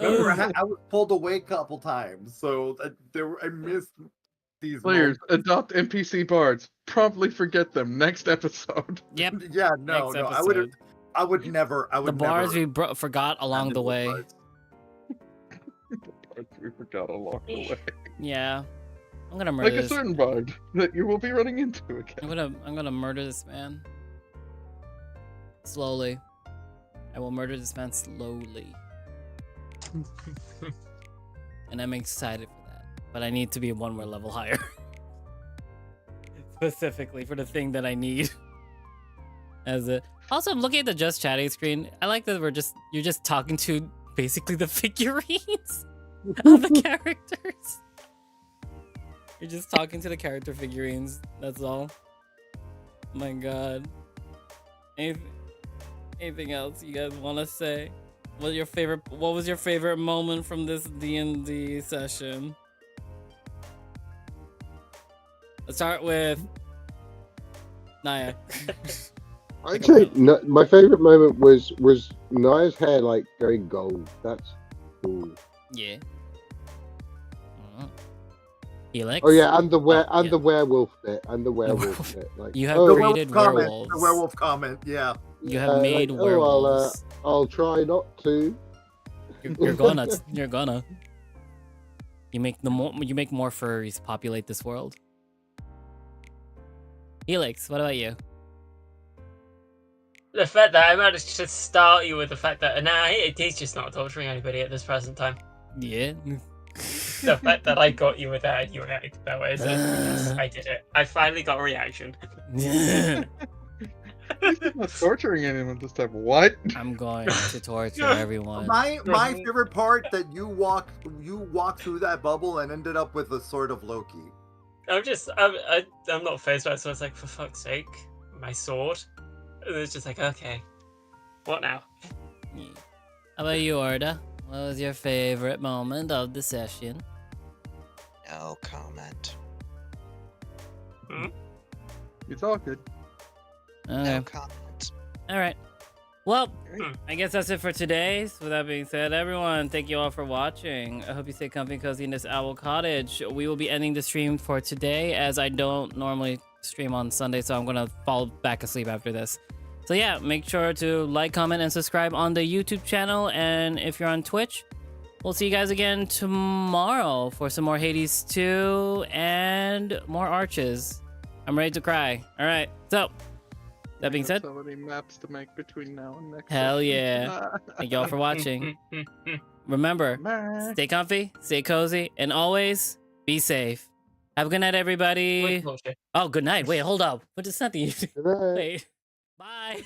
[SPEAKER 6] Remember, I was pulled away a couple times, so I missed these
[SPEAKER 3] Players,
[SPEAKER 6] moments.
[SPEAKER 3] adopt NPC bards. Promptly forget them. Next episode.
[SPEAKER 2] Yep.
[SPEAKER 6] Yeah, no,
[SPEAKER 2] Next
[SPEAKER 6] I would
[SPEAKER 2] episode.
[SPEAKER 6] never. I
[SPEAKER 2] The
[SPEAKER 6] would
[SPEAKER 2] bars
[SPEAKER 6] never
[SPEAKER 2] we forgot along the
[SPEAKER 6] abandon
[SPEAKER 2] way.
[SPEAKER 6] those bards.
[SPEAKER 3] Bards we forgot along the way.
[SPEAKER 2] Yeah. I'm gonna murder
[SPEAKER 3] Like a
[SPEAKER 2] this.
[SPEAKER 3] certain bard that you will be running into again.
[SPEAKER 2] I'm gonna murder this man. Slowly. I will murder this man slowly. And I'm excited for that. But I need to be one more level higher. Specifically for the thing that I need. As a also I'm looking at the just chatting screen. I like that you're just talking to basically the figurines of the characters. You're just talking to the character figurines. That's all. My God. Anything else you guys want to say? What was your favorite moment from this D&D session? Let's start with Naya.
[SPEAKER 7] I'd say my favorite moment was Naya's hair like going gold. That's cool.
[SPEAKER 2] Yeah. Helix.
[SPEAKER 7] Oh yeah, and the
[SPEAKER 2] yeah.
[SPEAKER 7] the werewolf bit and the werewolf
[SPEAKER 2] werewolf.
[SPEAKER 7] bit. Like
[SPEAKER 2] You have
[SPEAKER 7] oh,
[SPEAKER 6] The
[SPEAKER 2] created
[SPEAKER 6] werewolf comment.
[SPEAKER 2] werewolves.
[SPEAKER 6] The werewolf comment. Yeah.
[SPEAKER 2] You have made
[SPEAKER 7] like,
[SPEAKER 2] werewolves.
[SPEAKER 7] I'll try not to.
[SPEAKER 2] You're gonna. You're gonna. You make more furries populate this world. Helix, what about you?
[SPEAKER 5] The fact that I managed to start you with the fact that he's just not torturing anybody at this present time.
[SPEAKER 2] Yeah.
[SPEAKER 5] The fact that I got you with that and you reacted that way is because I did it. I finally got a reaction.
[SPEAKER 3] He's not torturing anyone this time. What?
[SPEAKER 2] I'm going to torture everyone.
[SPEAKER 6] My favorite part that you walk through that bubble and ended up with a sword of Loki.
[SPEAKER 5] I'm not phased by it, so it's like, for fuck's sake, my sword. And it's just like, okay, what now?
[SPEAKER 2] How about you, Orda? What was your favorite moment of the session?
[SPEAKER 4] No comment.
[SPEAKER 3] It's all good.
[SPEAKER 2] Okay.
[SPEAKER 4] No comment.
[SPEAKER 2] All right. Well,
[SPEAKER 3] Great.
[SPEAKER 2] I guess that's it for today. So with that being said, everyone, thank you all for watching. I hope you stay comfy and cozy in this owl cottage. We will be ending the stream for today, as I don't normally stream on Sunday, so I'm gonna fall back asleep after this. So yeah, make sure to like, comment, and subscribe on the YouTube channel. And if you're on Twitch, we'll see you guys again tomorrow for some more Hades 2 and more arches. I'm ready to cry. All right. So that being
[SPEAKER 3] I have
[SPEAKER 2] said,
[SPEAKER 3] so many maps to make between now and next.
[SPEAKER 2] hell
[SPEAKER 3] session.
[SPEAKER 2] yeah. Thank y'all for watching. Remember,
[SPEAKER 3] Bye.
[SPEAKER 2] stay comfy, stay cozy, and always be safe. Have a good night, everybody.
[SPEAKER 5] Wait,
[SPEAKER 2] Oh, good night. Wait, hold up. But it's not the
[SPEAKER 7] Good night.
[SPEAKER 2] Wait. Bye.